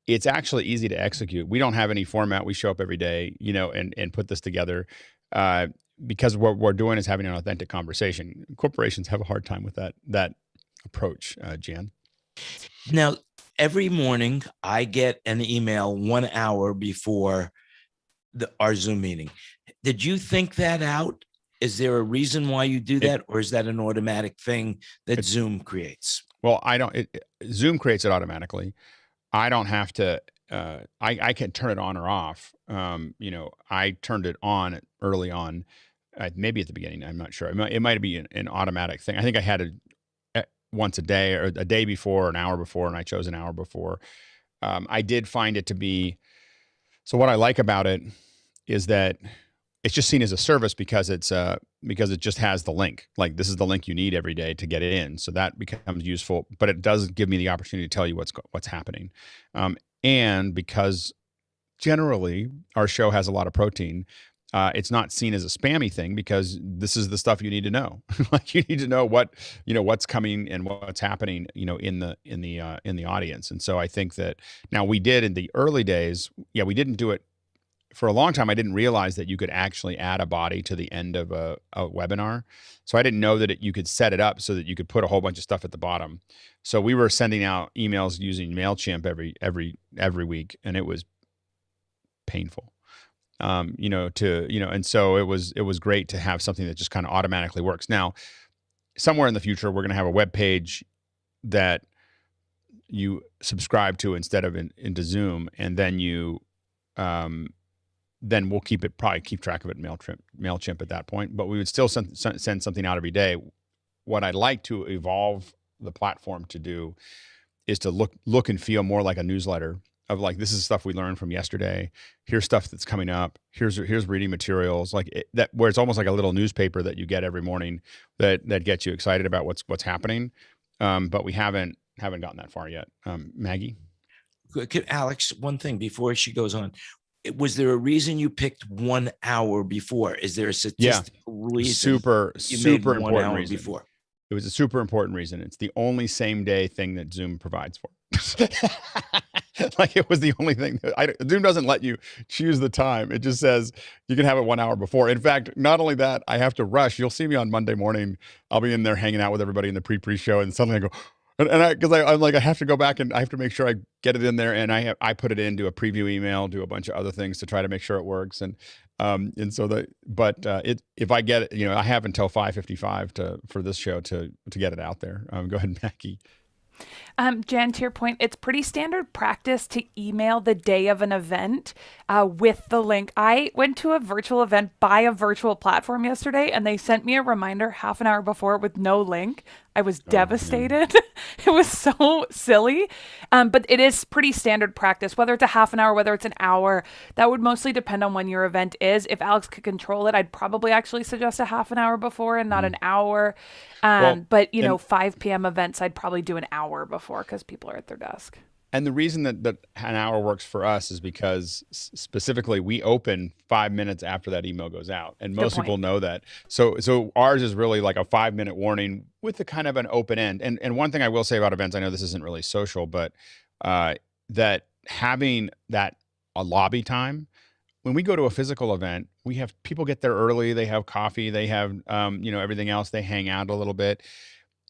It's actually easy to execute. We don't have any format. We show up every day, and put this together because what we're doing is having an authentic conversation. Corporations have a hard time with that approach, Jan. Now, every morning I get an email 1 hour before our Zoom meeting. Did you think that out? Is there a reason why you do that, or is that an automatic thing that Zoom creates? Well, Zoom creates it automatically. I don't have to. I can turn it on or off. I turned it on early on, maybe at the beginning. I'm not sure. It might be an automatic thing. I think I had it once a day, or a day before, an hour before, and I chose an hour before. I did find it to be. So what I like about it is that it's just seen as a service because it just has the link. Like this is the link you need every day to get it in. So that becomes useful, but it does give me the opportunity to tell you what's happening. And because generally our show has a lot of protein, it's not seen as a spammy thing because this is the stuff you need to know. Like you need to know what's coming and what's happening, in the audience. And so I think that now we did in the early days, we didn't do it. For a long time, I didn't realize that you could actually add a body to the end of a webinar. So I didn't know that you could set it up so that you could put a whole bunch of stuff at the bottom. So we were sending out emails using MailChimp every week, and it was painful. And so it was great to have something that just kind of automatically works. Now, somewhere in the future, we're going to have a web page that you subscribe to instead of into Zoom, and then then we'll keep track of it in MailChimp at that point, but we would still send something out every day. What I'd like to evolve the platform to do is to look and feel more like a newsletter of like, this is stuff we learned from yesterday. Here's stuff that's coming up. Here's reading materials where it's almost like a little newspaper that you get every morning that gets you excited about what's happening. But we haven't gotten that far yet. Maggie? Alex, one thing before she goes on. Was there a reason you picked 1 hour before? Is there a statistical reason super you made 1 important hour reason before? It was a super important reason. It's the only same day thing that Zoom provides for. Like it was the only thing that Zoom doesn't let you choose the time. It just says you can have it 1 hour before. In fact, not only that, I have to rush. You'll see me on Monday morning. I'll be in there hanging out with everybody in the pre show, and suddenly I go, I'm like, I have to go back and I have to make sure I get it in there, and I put it into a preview email, do a bunch of other things to try to make sure it works, and so if I get it, I have until 5:55 for this show to get it out there. Go ahead, Mackie. Jan, to your point, it's pretty standard practice to email the day of an event with the link. I went to a virtual event by a virtual platform yesterday, and they sent me a reminder half an hour before with no link. I was devastated. It was so silly. But it is pretty standard practice, whether it's a half an hour, whether it's an hour. That would mostly depend on when your event is. If Alex could control it, I'd probably actually suggest a half an hour before and not an hour. But 5 p.m. events, I'd probably do an hour before because people are at their desk. And the reason that an hour works for us is because specifically we open 5 minutes after that email goes out, and most people know that. So ours is really like a 5-minute warning with a kind of an open end. And one thing I will say about events, I know this isn't really social, but that having a lobby time. When we go to a physical event, we have people get there early. They have coffee. They have everything else. They hang out a little bit.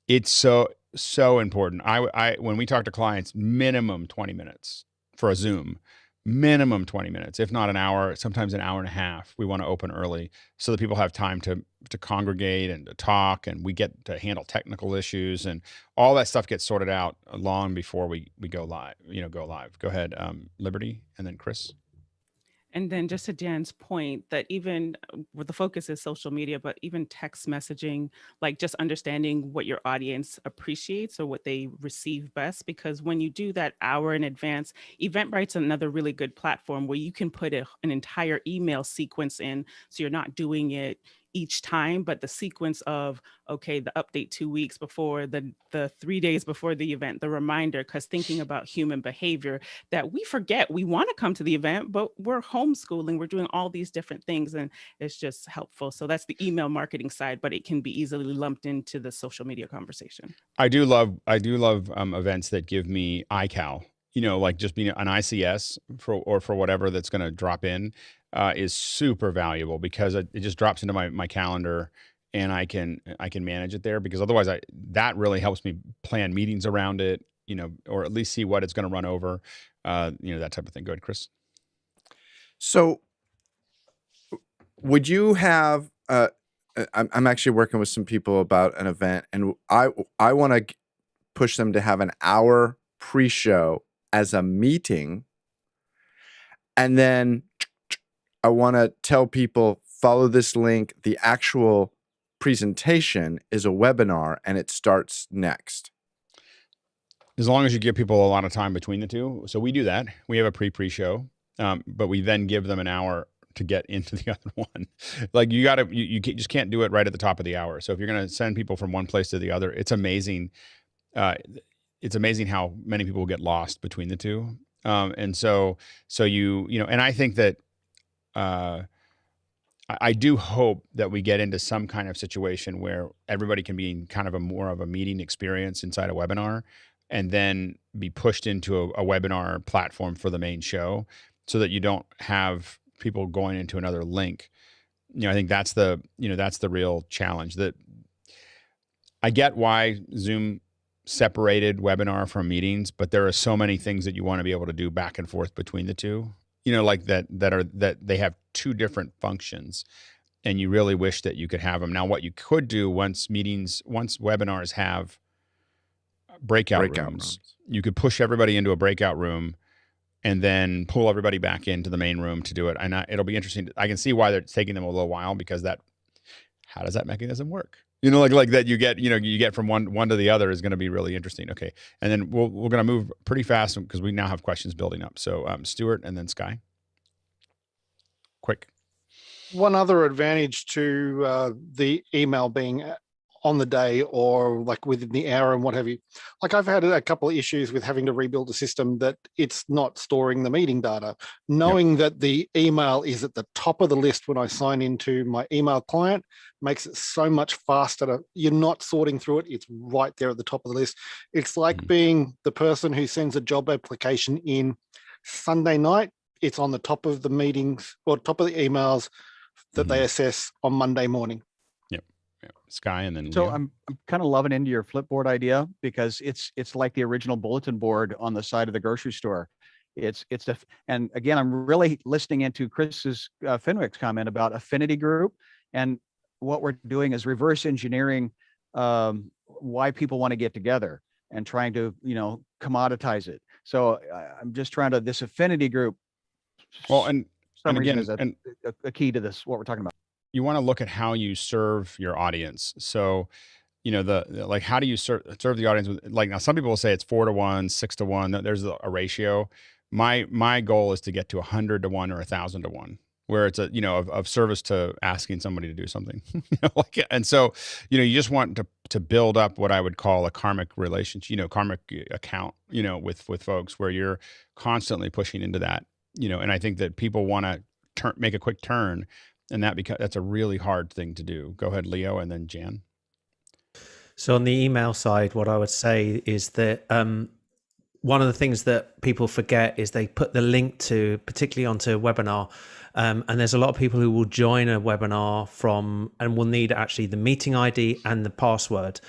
It's so important. I when we talk to clients, minimum 20 minutes for a Zoom, minimum 20 minutes, if not an hour, sometimes an hour and a half. We want to open early so that people have time to congregate and to talk, and we get to handle technical issues, and all that stuff gets sorted out long before we go live. Go ahead, Liberty, and then Chris. And then just to Jan's point that even where the focus is social media, but even text messaging, like just understanding what your audience appreciates or what they receive best. Because when you do that hour in advance, Eventbrite's another really good platform where you can put an entire email sequence in. So you're not doing it each time, but the sequence of, okay, the update 2 weeks before, the 3 days before the event, the reminder, because thinking about human behavior that we forget, we want to come to the event, but we're homeschooling, we're doing all these different things, and it's just helpful. So that's the email marketing side, but it can be easily lumped into the social media conversation. I do love events that give me iCal, like just being an ICS for whatever that's going to drop in. Is super valuable because it just drops into my calendar, and I can manage it there, because otherwise that really helps me plan meetings around it, or at least see what it's going to run over, that type of thing. Go ahead, Chris. So would you have, I'm actually working with some people about an event, and I want to push them to have an hour pre-show as a meeting, and then I want to tell people, follow this link. The actual presentation is a webinar, and it starts next. As long as you give people a lot of time between the two. So we do that. We have a pre-show, but we then give them an hour to get into the other one. Like you just can't do it right at the top of the hour. So if you're going to send people from one place to the other, it's amazing. It's amazing how many people get lost between the two. And so and I think that, I do hope that we get into some kind of situation where everybody can be in kind of more of a meeting experience inside a webinar, and then be pushed into a webinar platform for the main show, so that you don't have people going into another link. I think that's the real challenge. That I get why Zoom separated webinar from meetings, but there are so many things that you want to be able to do back and forth between the two. Like that they have two different functions, and you really wish that you could have them. Now, what you could do once webinars have breakout rooms, you could push everybody into a breakout room and then pull everybody back into the main room to do it. And it'll be interesting. I can see why it's taking them a little while, because how does that mechanism work? Like that you get from one to the other is going to be really interesting. Okay. And then we're going to move pretty fast because we now have questions building up. So Stuart and then Sky. Quick. One other advantage to the email being on the day or like within the hour and what have you. Like I've had a couple of issues with having to rebuild a system that it's not storing the meeting data. Knowing that the email is at the top of the list when I sign into my email client makes it so much faster. You're not sorting through it. It's right there at the top of the list. It's like being the person who sends a job application in Sunday night. It's on the top of the meetings or top of the emails that they assess on Monday morning. Sky and then So Leo. I'm kind of loving into your Flipboard idea because it's like the original bulletin board on the side of the grocery store. And again, I'm really listening into Chris's Fenwick's comment about affinity group, and what we're doing is reverse engineering why people want to get together and trying to commoditize it. So I'm just trying to this affinity group. Well, and again, again, is a key to this what we're talking about. You want to look at how you serve your audience. So, like, how do you serve the audience with, like, now some people will say it's 4-to-1, 6-to-1. There's a ratio. My goal is to get to 100-to-1 or 1,000-to-1, where it's of service to asking somebody to do something. And so, you just want to build up what I would call a karmic relationship, karmic account, with folks where you're constantly pushing into that, and I think that people want to make a quick turn. And that's a really hard thing to do. Go ahead, Leo, and then Jan. So on the email side, what I would say is that one of the things that people forget is they put the link particularly onto a webinar. And there's a lot of people who will join a webinar and will need actually the meeting ID and the password,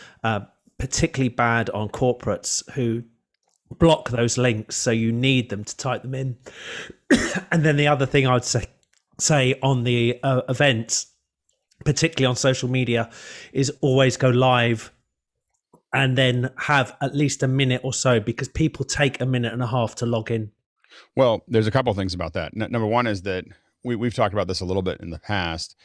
particularly bad on corporates who block those links. So you need them to type them in. And then the other thing I would say on the events, particularly on social media, is always go live and then have at least a minute or so, because people take a minute and a half to log in. Well, there's a couple of things about that. Number one is that we've talked about this a little bit in the past,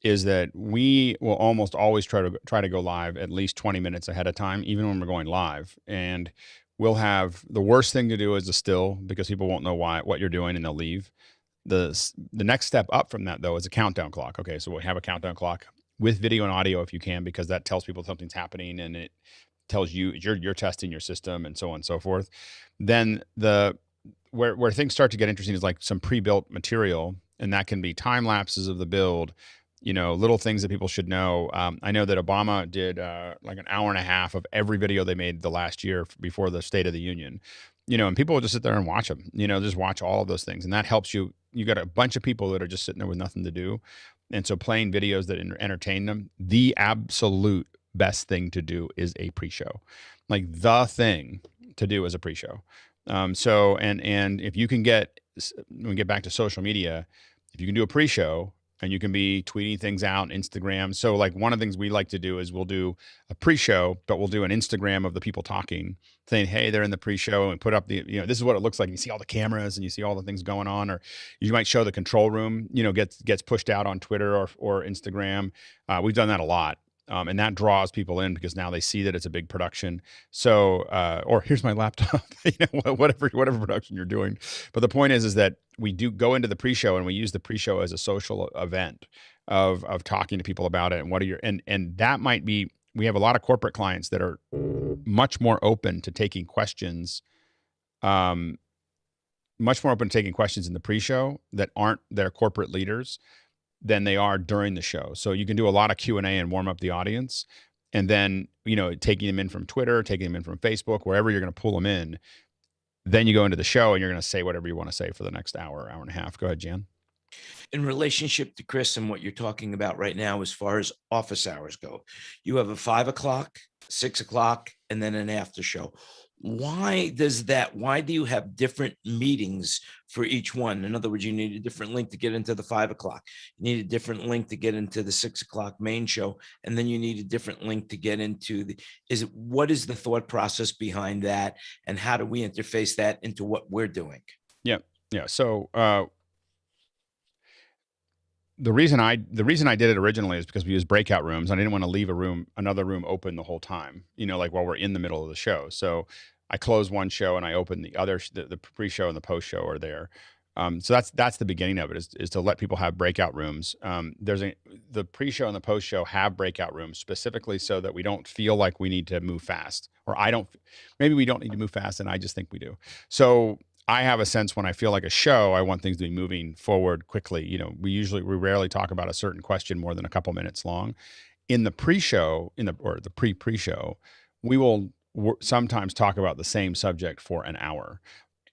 is that we will almost always try to go live at least 20 minutes ahead of time, even when we're going live. And we'll have the worst thing to do is a still, because people won't know what you're doing and they'll leave. The next step up from that, though, is a countdown clock. Okay, so we'll have a countdown clock with video and audio if you can, because that tells people something's happening and it tells you you're testing your system and so on and so forth. Then where things start to get interesting is like some pre-built material, and that can be time lapses of the build, little things that people should know. I know that Obama did like an hour and a half of every video they made the last year before the State of the Union. And people will just sit there and watch them, just watch all of those things. And that helps you. You got a bunch of people that are just sitting there with nothing to do. And so playing videos that entertain them, the absolute best thing to do is a pre-show. Like the thing to do is a pre-show. So, and if you can when we get back to social media, if you can do a pre-show, and you can be tweeting things out on Instagram. So like one of the things we like to do is we'll do a pre-show, but we'll do an Instagram of the people talking, saying, hey, they're in the pre-show, and put up this is what it looks like. You see all the cameras and you see all the things going on, or you might show the control room, gets pushed out on Twitter or Instagram. We've done that a lot. And that draws people in because now they see that it's a big production. So, or here's my laptop, whatever production you're doing. But the point is that we do go into the pre-show, and we use the pre-show as a social event of talking to people about it. And and that might be, we have a lot of corporate clients that are much more open to taking questions, in the pre-show that aren't their corporate leaders than they are during the show. So you can do a lot of Q&A and warm up the audience, and then, taking them in from Twitter, taking them in from Facebook, wherever you're going to pull them in. Then you go into the show and you're going to say whatever you want to say for the next hour and a half. Go ahead, Jan. In relationship to Chris and what you're talking about right now, as far as office hours go, you have a 5 o'clock, 6 o'clock, and then an after show. Why do you have different meetings for each one? In other words, you need a different link to get into the 5 o'clock. You need a different link to get into the 6 o'clock main show. And then you need a different link to get into what is the thought process behind that? And how do we interface that into what we're doing? Yeah. So, the reason I did it originally is because we use breakout rooms. I didn't want to leave another room open the whole time, like while we're in the middle of the show. So I close one show and I open the other, the pre-show and the post-show are there. So that's the beginning of it, is to let people have breakout rooms. The pre-show and the post-show have breakout rooms specifically so that we don't feel like we need to move fast, or maybe we don't need to move fast, and I just think we do. So I have a sense when I feel like a show, I want things to be moving forward quickly. You know, we rarely talk about a certain question more than a couple minutes long. In the pre-show, or the pre-show, we will sometimes talk about the same subject for an hour.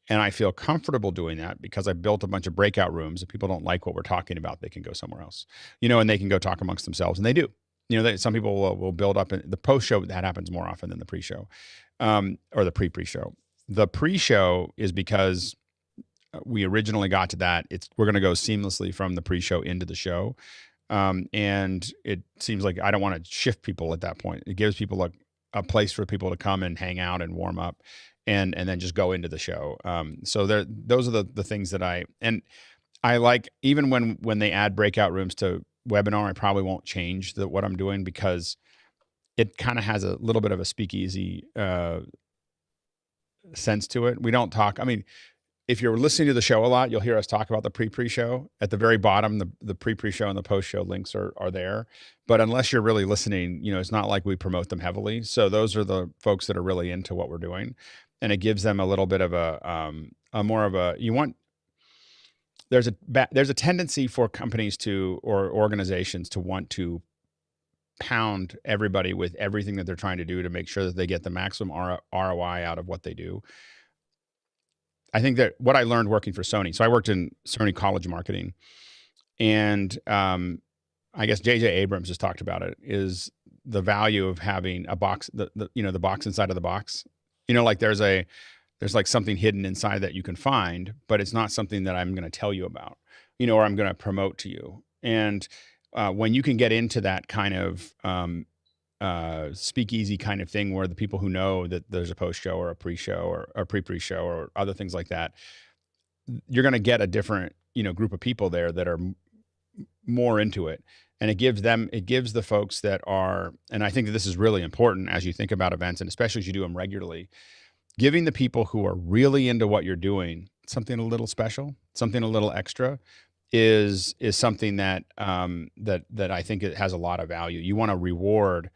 And I feel comfortable doing that because I built a bunch of breakout rooms. If people don't like what we're talking about, they can go somewhere else, you know, and they can go talk amongst themselves, and they do. You know, some people will build up in the post-show. That happens more often than the pre-show, or the pre-show. The pre-show is because we originally got to that. We're going to go seamlessly from the pre-show into the show. And it seems like I don't want to shift people at that point. It gives people a place for people to come and hang out and warm up, and then just go into the show. So those are the things that I like. Even when they add breakout rooms to webinar, I probably won't change what I'm doing, because it kind of has a little bit of a speakeasy sense to it. We don't talk. I mean, if you're listening to the show a lot, you'll hear us talk about the pre-show. At the very bottom, the pre-show and the post-show links are there. But unless you're really listening, you know, it's not like we promote them heavily. So those are the folks that are really into what we're doing. And it gives them a little bit of there's a tendency for companies or organizations to want to pound everybody with everything that they're trying to do to make sure that they get the maximum ROI out of what they do. I think that what I learned working for Sony, so I worked in Sony college marketing, and I guess J.J. Abrams has talked about it, is the value of having a box, the box inside of the box. You know, like there's like something hidden inside that you can find, but it's not something that I'm going to tell you about, you know, or I'm going to promote to you. And when you can get into that kind of speakeasy kind of thing, where the people who know that there's a post-show or a pre-show or a pre-show or other things like that, you're going to get a different, you know, group of people there that are more into it. And it gives the folks that are, and I think that this is really important as you think about events, and especially as you do them regularly, giving the people who are really into what you're doing something a little special, something a little extra, is something that that I think it has a lot of value. You want to reward,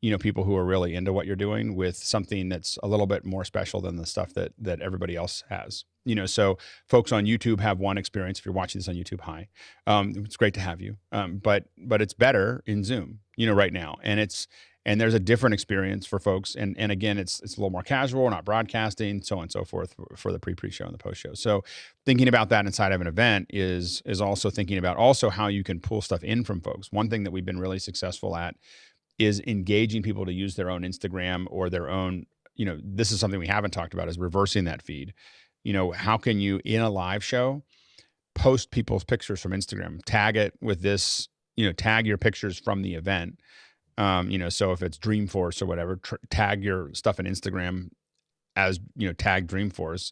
you know, people who are really into what you're doing with something that's a little bit more special than the stuff that everybody else has. You know, so folks on YouTube have one experience. If you're watching this on YouTube, hi, it's great to have you. But it's better in Zoom, you know, right now, and there's a different experience for folks. And again, it's a little more casual. We're not broadcasting, so on and so forth for the pre-show and the post-show. So thinking about that inside of an event is also thinking about also how you can pull stuff in from folks. One thing that we've been really successful at is engaging people to use their own Instagram or their own, you know, this is something we haven't talked about, is reversing that feed. You know, how can you, in a live show, post people's pictures from Instagram, tag it with this, you know, tag your pictures from the event. You know, so if it's Dreamforce or whatever, tag your stuff in Instagram as, you know, tag Dreamforce.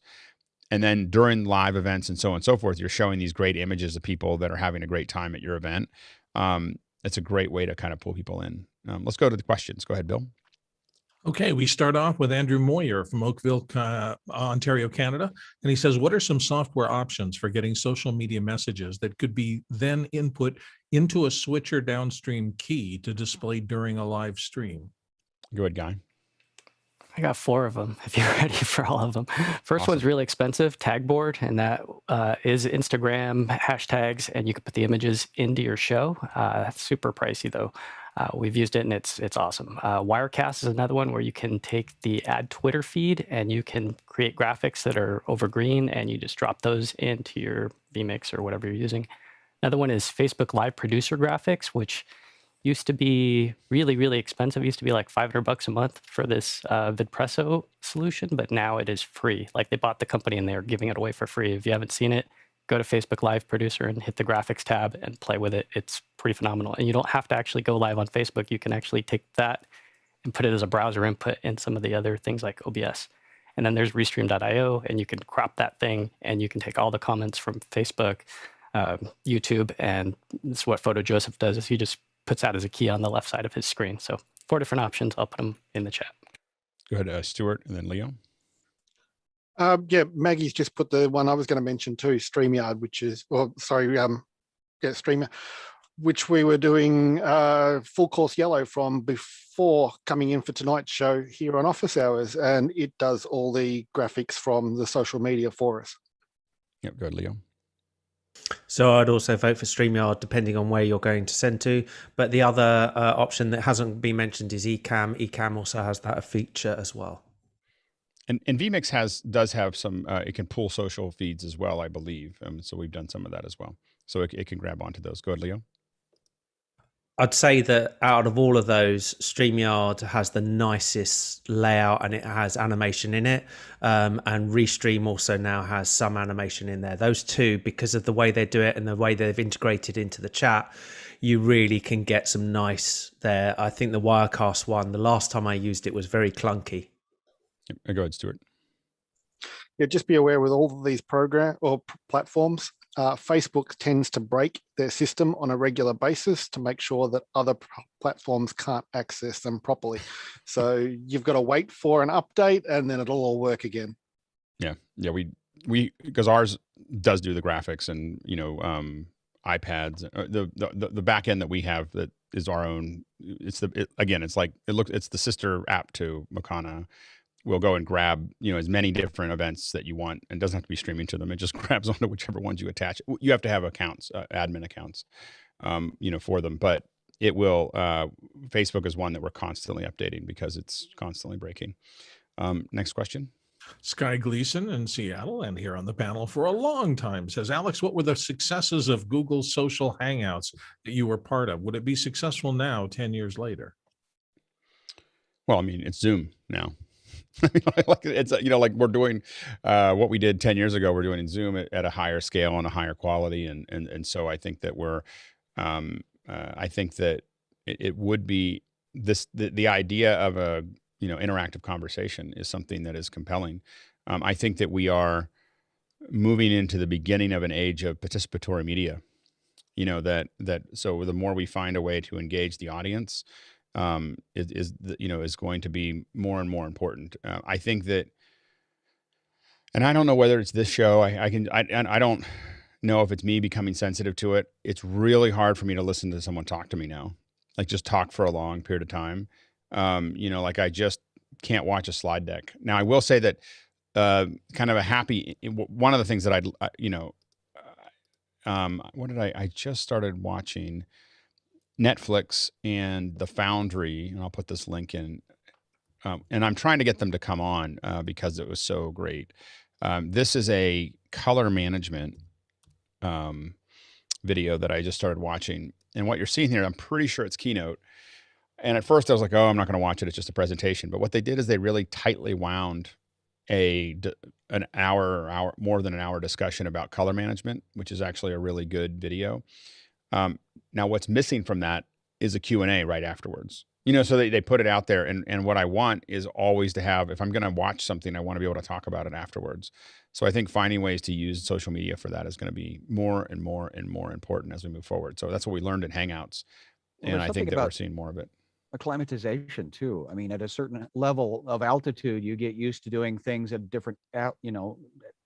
And then during live events and so on and so forth, you're showing these great images of people that are having a great time at your event. It's a great way to kind of pull people in. Let's go to the questions. Go ahead, Bill. Okay, we start off with Andrew Moyer from Oakville, Ontario, Canada. And he says, what are some software options for getting social media messages that could be then input into a switcher downstream key to display during a live stream? Go ahead, Guy. I got 4 of them if you're ready for all of them. First one's really expensive, Tagboard, and that is Instagram hashtags, and you can put the images into your show. That's super pricey though. We've used it and it's awesome. Wirecast is another one where you can take the ad Twitter feed and you can create graphics that are over green, and you just drop those into your vMix or whatever you're using. Another one is Facebook Live Producer Graphics, which used to be really, really expensive. It used to be like $500 a month for this VidPresso solution, but now it is free. Like, they bought the company and they're giving it away for free. If you haven't seen it, go to Facebook Live Producer and hit the graphics tab and play with it. It's pretty phenomenal. And you don't have to actually go live on Facebook. You can actually take that and put it as a browser input in some of the other things like OBS. And then there's Restream.io, and you can crop that thing and you can take all the comments from Facebook, YouTube, and this is what Photo Joseph does, is he just puts that as a key on the left side of his screen. So 4 different options. I'll put them in the chat. Go ahead, Stuart, and then Leo. Yeah, Maggie's just put the one I was going to mention too, StreamYard, which is, Streamer, which we were doing full course yellow from before coming in for tonight's show here on office hours, and it does all the graphics from the social media for us. Yep, good, Leo. So I'd also vote for StreamYard, depending on where you're going to send to. But the other option that hasn't been mentioned is Ecamm. Ecamm also has that feature as well. And vMix does have some, it can pull social feeds as well, I believe. So we've done some of that as well. So it can grab onto those. Go ahead, Leo. I'd say that out of all of those, StreamYard has the nicest layout and it has animation in it. And Restream also now has some animation in there. Those two, because of the way they do it and the way they've integrated into the chat, you really can get some nice there. I think the Wirecast one, the last time I used it, was very clunky. Go ahead, Stuart. Yeah, just be aware with all of these platforms, Facebook tends to break their system on a regular basis to make sure that other platforms can't access them properly. So you've got to wait for an update and then it'll all work again. Yeah, we because ours does do the graphics and iPads. The back end that we have that is our own. It's it's the sister app to Mukana. We'll go and grab, as many different events that you want, and it doesn't have to be streaming to them. It just grabs onto whichever ones you attach. You have to have accounts, admin accounts, for them. But it will. Facebook is one that we're constantly updating because it's constantly breaking. Next question. Sky Gleason in Seattle and here on the panel for a long time says, Alex, what were the successes of Google's social hangouts that you were part of? Would it be successful now, 10 years later? Well, I mean, it's Zoom now. It's like we're doing what we did 10 years ago. We're doing in Zoom at a higher scale and a higher quality, and so I think that I think that it would be the idea of a interactive conversation is something that is compelling. I think that we are moving into the beginning of an age of participatory media. So the more we find a way to engage the audience, is going to be more and more important. I think that, and I don't know whether it's this show. I don't know if it's me becoming sensitive to it. It's really hard for me to listen to someone talk to me now, like just talk for a long period of time. I just can't watch a slide deck. Now I will say that kind of one of the things that I just started watching Netflix and The Foundry, and I'll put this link in, and I'm trying to get them to come on because it was so great. This is a color management video that I just started watching, and what you're seeing here, I'm pretty sure it's Keynote. And at first I was like, oh, I'm not going to watch it. It's just a presentation. But what they did is they really tightly wound an hour, more than an hour discussion about color management, which is actually a really good video. Now what's missing from that is a Q&A right afterwards. So they put it out there. And what I want is always to have, if I'm going to watch something, I want to be able to talk about it afterwards. So I think finding ways to use social media for that is going to be more and more and more important as we move forward. So that's what we learned in Hangouts. And I think that we're seeing more of it. Acclimatization too. I mean, at a certain level of altitude, you get used to doing things at different,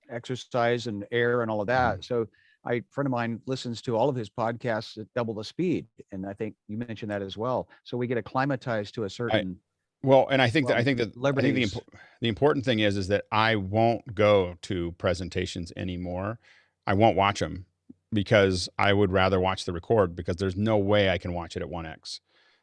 exercise and air and all of that. So a friend of mine listens to all of his podcasts at double the speed. And I think you mentioned that as well. So we get acclimatized to a certain. I think the important thing is that I won't go to presentations anymore. I won't watch them because I would rather watch the record, because there's no way I can watch it at 1x.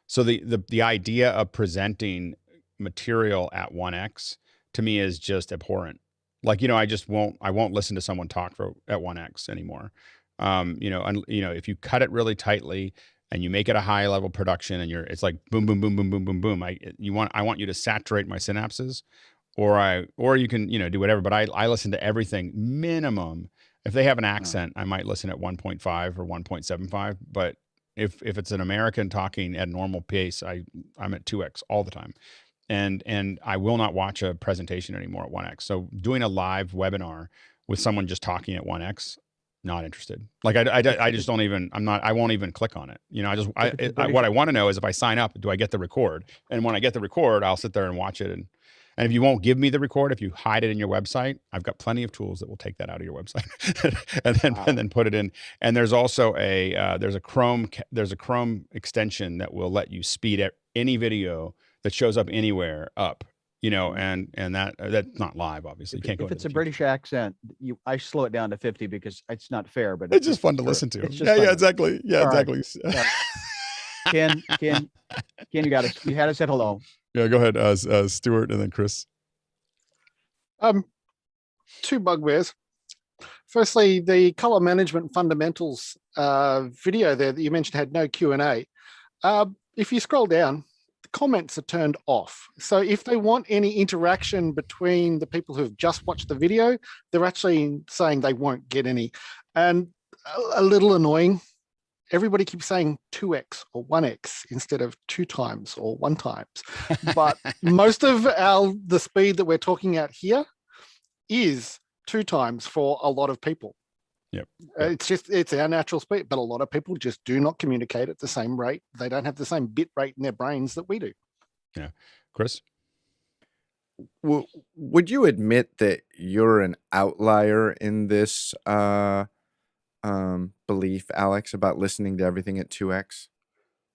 So the idea of presenting material at 1x to me is just abhorrent. Like, I won't listen to someone talk at 1x anymore. If you cut it really tightly and you make it a high level production and it's like boom, boom, boom, boom, boom, boom, boom. I want you to saturate my synapses, or you can, do whatever, but I listen to everything minimum. If they have an accent, I might listen at 1.5 or 1.75, but if it's an American talking at normal pace, I'm at 2x all the time. And I will not watch a presentation anymore at 1x. So doing a live webinar with someone just talking at 1x, not interested. Like I just don't even, I won't even click on it. What I want to know is if I sign up, do I get the record? And when I get the record, I'll sit there and watch it. And if you won't give me the record, if you hide it in your website, I've got plenty of tools that will take that out of your website and then put it in. And there's also there's a Chrome extension that will let you speed any video that shows up anywhere up. And that's not live, obviously. You can't go If into it's a the British accent, I slow it down to 50 because it's not fair. But It's just fun to listen to. It's just Yeah, fun. exactly. Yeah, All right. exactly. Ken, you got us. You had us at hello. Yeah, go ahead, Stuart, and then Chris. Two bugbears. Firstly, the color management fundamentals video there that you mentioned had no Q&A. If you scroll down, the comments are turned off. So if they want any interaction between the people who've just watched the video, they're actually saying they won't get any. And a little annoying, everybody keeps saying 2x or 1x instead of 2 times or 1 times. But most of the speed that we're talking at here is 2 times for a lot of people. Yep. It's our natural speed, but a lot of people just do not communicate at the same rate. They don't have the same bit rate in their brains that we do. Yeah. Chris? Would you admit that you're an outlier in this belief, Alex, about listening to everything at 2x?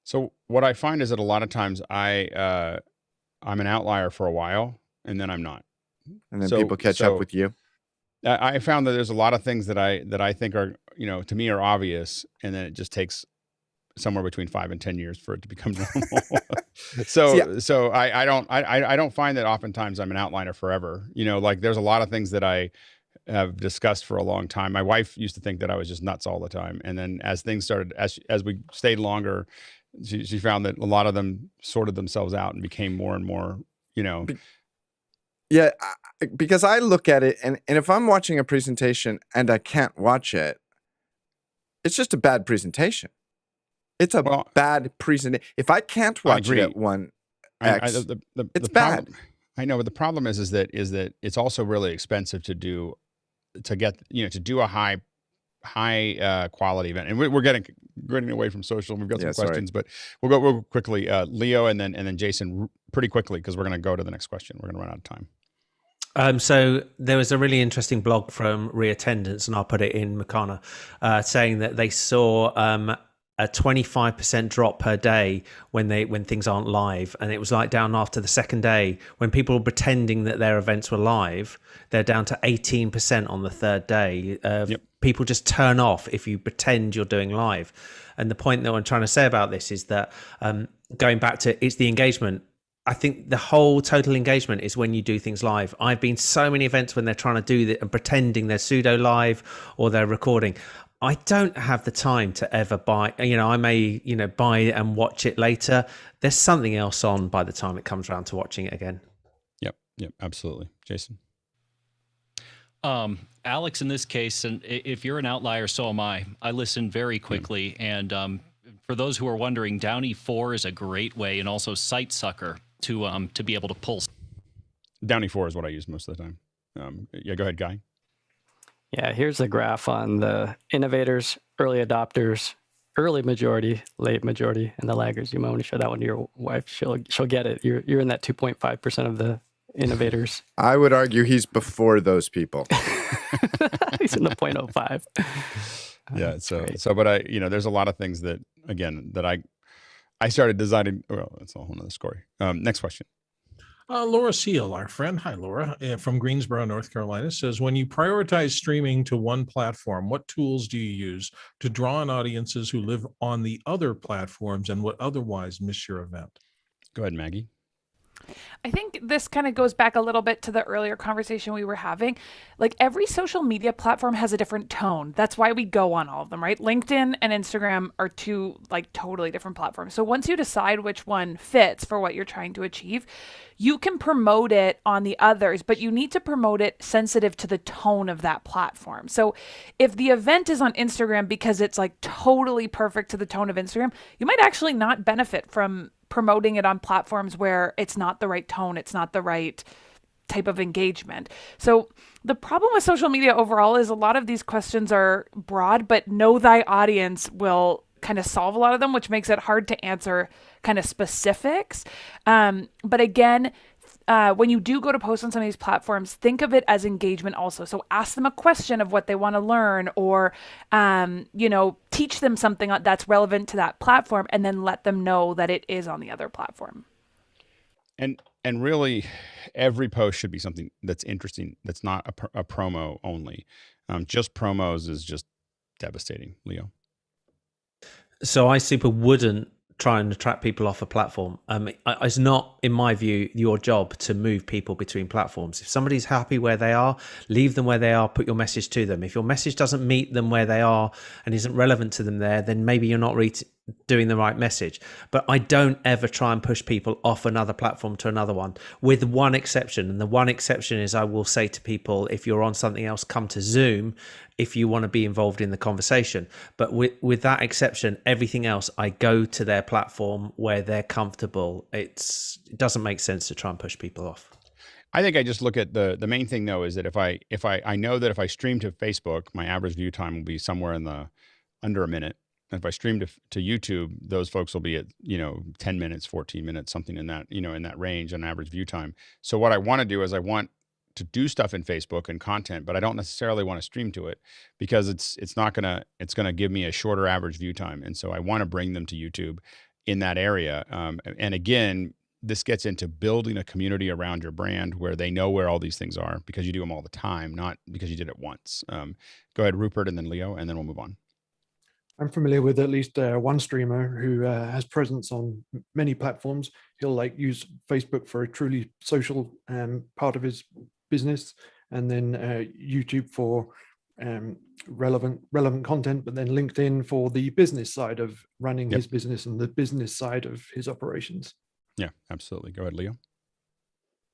So what I find is that a lot of times I'm an outlier for a while, and then I'm not. And then people catch up with you? I found that there's a lot of things that I think are, to me are obvious, and then it just takes somewhere between 5 and 10 years for it to become normal. So I don't find that oftentimes I'm an outlier forever. Like there's a lot of things that I have discussed for a long time. My wife used to think that I was just nuts all the time, and then as things started, as we stayed longer, she found that a lot of them sorted themselves out and became more and more, Yeah, because I look at it, and if I'm watching a presentation and I can't watch it, it's just a bad presentation. It's a bad presentation. If I can't watch it at 1x, it's bad. I know, but the problem is that it's also really expensive to do a high quality event. And we're getting away from social. We've got some questions, but we'll go real quickly. Leo and then Jason pretty quickly, because we're going to go to the next question. We're going to run out of time. So there was a really interesting blog from Reattendance, and I'll put it in Mukana, saying that they saw a 25% drop per day when things aren't live, and it was like down after the second day when people were pretending that their events were live. They're down to 18% on the third day. People just turn off if you pretend you're doing live. And the point that I'm trying to say about this is that going back to it's the engagement. I think the whole total engagement is when you do things live. I've been so many events when they're trying to do that and pretending they're pseudo live or they're recording. I don't have the time to ever buy, I may, buy it and watch it later. There's something else on by the time it comes around to watching it again. Yep, absolutely. Jason? Alex, in this case, and if you're an outlier, so am I. I listen very quickly. And for those who are wondering, Downy 4 is a great way, and also Sightsucker to be able to pull. Downy 4 is what I use most of the time. Go ahead, Guy. Yeah, here's a graph on the innovators, early adopters, early majority, late majority, and the laggards. You might want to show that one to your wife. She'll get it. You're in that 2.5% of the innovators. I would argue he's before those people. He's in the 0.05. Yeah. But there's a lot of things that, again, that I started designing. Well, that's a whole nother story. Next question. Laura Seal, our friend, hi Laura, from Greensboro, North Carolina, says, when you prioritize streaming to one platform, what tools do you use to draw in audiences who live on the other platforms and would otherwise miss your event? Go ahead, Maggie. I think this kind of goes back a little bit to the earlier conversation we were having. Like every social media platform has a different tone. That's why we go on all of them, right? LinkedIn and Instagram are two like totally different platforms. So once you decide which one fits for what you're trying to achieve, you can promote it on the others, but you need to promote it sensitive to the tone of that platform. So if the event is on Instagram because it's like totally perfect to the tone of Instagram, you might actually not benefit from promoting it on platforms where it's not the right tone, it's not the right type of engagement. So the problem with social media overall is a lot of these questions are broad, but know thy audience will kind of solve a lot of them, which makes it hard to answer kind of specifics. But again, when you do go to post on some of these platforms, think of it as engagement also. So ask them a question of what they want to learn, or teach them something that's relevant to that platform, and then let them know that it is on the other platform. And really, every post should be something that's interesting. That's not a promo only. Just promos is just devastating. Leo. So I super wouldn't try and attract people off a platform. It's not, in my view, your job to move people between platforms. If somebody's happy where they are, leave them where they are, put your message to them. If your message doesn't meet them where they are and isn't relevant to them there, then maybe you're not doing the right message. But I don't ever try and push people off another platform to another one, with one exception. And the one exception is I will say to people, if you're on something else, come to Zoom if you want to be involved in the conversation. But with that exception, everything else, I go to their platform where they're comfortable. It doesn't make sense to try and push people off. I think I just look at the main thing though, is that if I know that if I stream to Facebook, my average view time will be somewhere in the under a minute. And if I stream to YouTube, those folks will be at, 10 minutes, 14 minutes, something in that, in that range on average view time. So what I want to do is I want to do stuff in Facebook and content, but I don't necessarily want to stream to it, because it's going to give me a shorter average view time. And so I want to bring them to YouTube in that area. And again, this gets into building a community around your brand where they know where all these things are, because you do them all the time, not because you did it once. Go ahead, Rupert, and then Leo, and then we'll move on. I'm familiar with at least one streamer who has presence on many platforms. He'll use Facebook for a truly social part of his business, and then YouTube for relevant content, but then LinkedIn for the business side of running his business and the business side of his operations. Yeah, absolutely. Go ahead, Leo.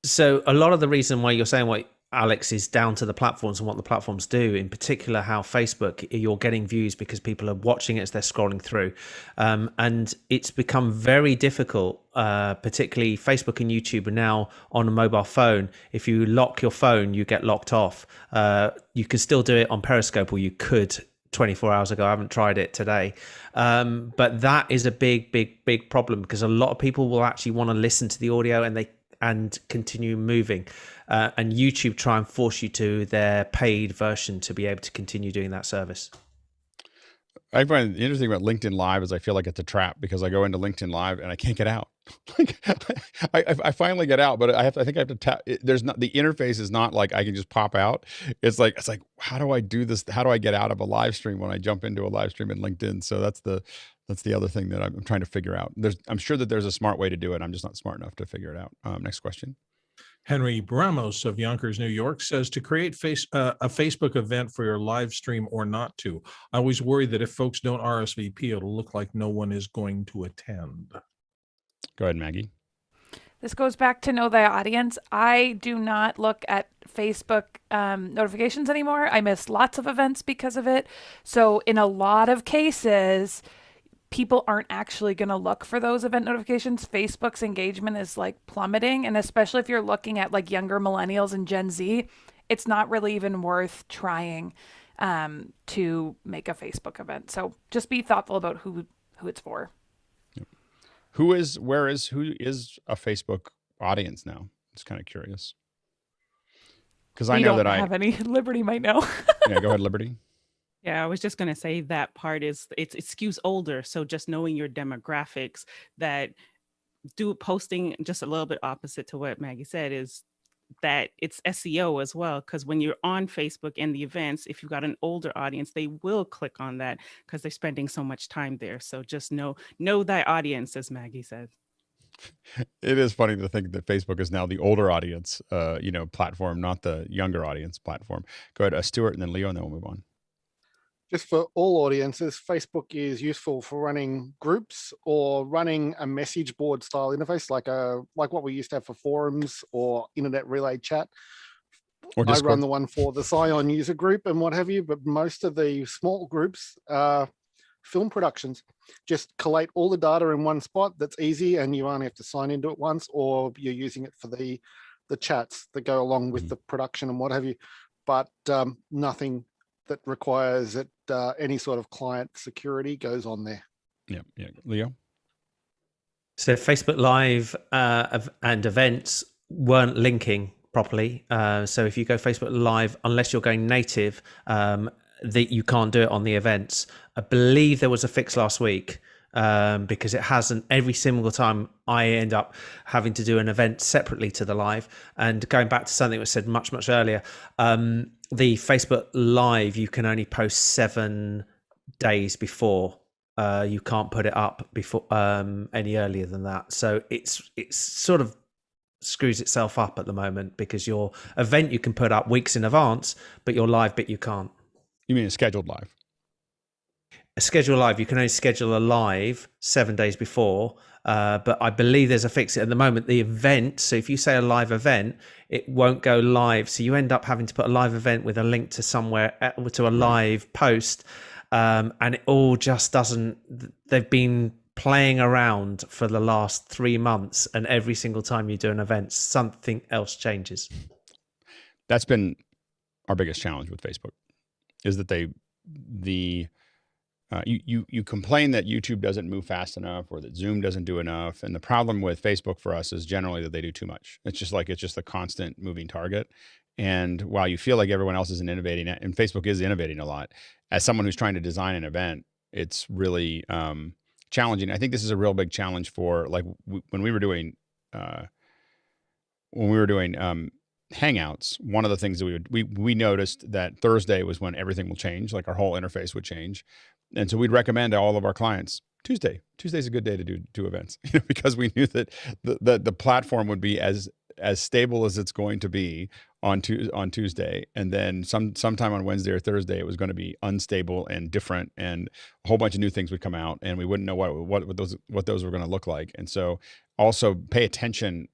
So a lot of the reason why you're saying what Alex is down to the platforms and what the platforms do, in particular how Facebook, you're getting views because people are watching it as they're scrolling through. And it's become very difficult, particularly Facebook and YouTube are now on a mobile phone. If you lock your phone, you get locked off. You can still do it on Periscope, or you could 24 hours ago. I haven't tried it today. But that is a big problem, because a lot of people will actually want to listen to the audio and continue moving. And YouTube try and force you to their paid version to be able to continue doing that service. I find the interesting about LinkedIn Live is I feel like it's a trap, because I go into LinkedIn Live and I can't get out. I finally get out, but I think I have to tap. There's not, the interface is not like I can just pop out. It's like how do I do this? How do I get out of a live stream when I jump into a live stream in LinkedIn? So that's the other thing that I'm trying to figure out. I'm sure that there's a smart way to do it. I'm just not smart enough to figure it out. Next question. Henry Bramos of Yonkers, New York says, to create a Facebook event for your live stream or not to. I always worry that if folks don't RSVP, it'll look like no one is going to attend. Go ahead, Maggie. This goes back to know thy audience. I do not look at Facebook notifications anymore. I miss lots of events because of it. So in a lot of cases, people aren't actually going to look for those event notifications. Facebook's engagement is plummeting. And especially if you're looking at younger millennials and Gen Z, it's not really even worth trying to make a Facebook event. So just be thoughtful about who it's for. Who is a Facebook audience now? It's kind of curious. Because I know that I don't have any. Liberty might know. Yeah, go ahead, Liberty. Yeah, I was just going to say that part it skews older. So just knowing your demographics that do posting just a little bit opposite to what Maggie said is that it's SEO as well. Because when you're on Facebook and the events, if you've got an older audience, they will click on that because they're spending so much time there. So just know thy audience, as Maggie said. It is funny to think that Facebook is now the older audience, platform, not the younger audience platform. Go ahead, Stuart, and then Leo, and then we'll move on. Just for all audiences, Facebook is useful for running groups or running a message board style interface, like what we used to have for forums or internet relay chat. Or I run the one for the Scion user group and what have you, but most of the small groups are film productions. Just collate all the data in one spot. That's easy, and you only have to sign into it once, or you're using it for the chats that go along with the production and what have you, but nothing that requires that any sort of client security goes on there. Yeah. Leo? So Facebook Live and events weren't linking properly. So if you go Facebook Live, unless you're going native, that you can't do it on the events. I believe there was a fix last week, because it hasn't. Every single time I end up having to do an event separately to the live. And going back to something that was said much earlier, the Facebook Live, you can only post 7 days before. You can't put it up before any earlier than that. So it's sort of screws itself up at the moment, because your event you can put up weeks in advance, but your live bit you can't. You mean a scheduled live? A scheduled live, you can only schedule a live 7 days before, but I believe there's a fix at the moment. The event, so if you say a live event, it won't go live. So you end up having to put a live event with a link to somewhere, to a live post, and it all just doesn't. They've been playing around for the last 3 months, and every single time you do an event, something else changes. That's been our biggest challenge with Facebook, is that you complain that YouTube doesn't move fast enough, or that Zoom doesn't do enough. And the problem with Facebook for us is generally that they do too much. It's just a constant moving target. And while you feel like everyone else isn't innovating, and Facebook is innovating a lot, as someone who's trying to design an event, it's really challenging. I think this is a real big challenge for, like, when we were doing Hangouts. One of the things that we noticed that Thursday was when everything will change, like our whole interface would change. And so we'd recommend to all of our clients, Tuesday's a good day to do events, because we knew that the platform would be as stable as it's going to be on Tuesday, and then sometime on Wednesday or Thursday it was going to be unstable and different, and a whole bunch of new things would come out, and we wouldn't know what those were going to look like. And so also pay attention,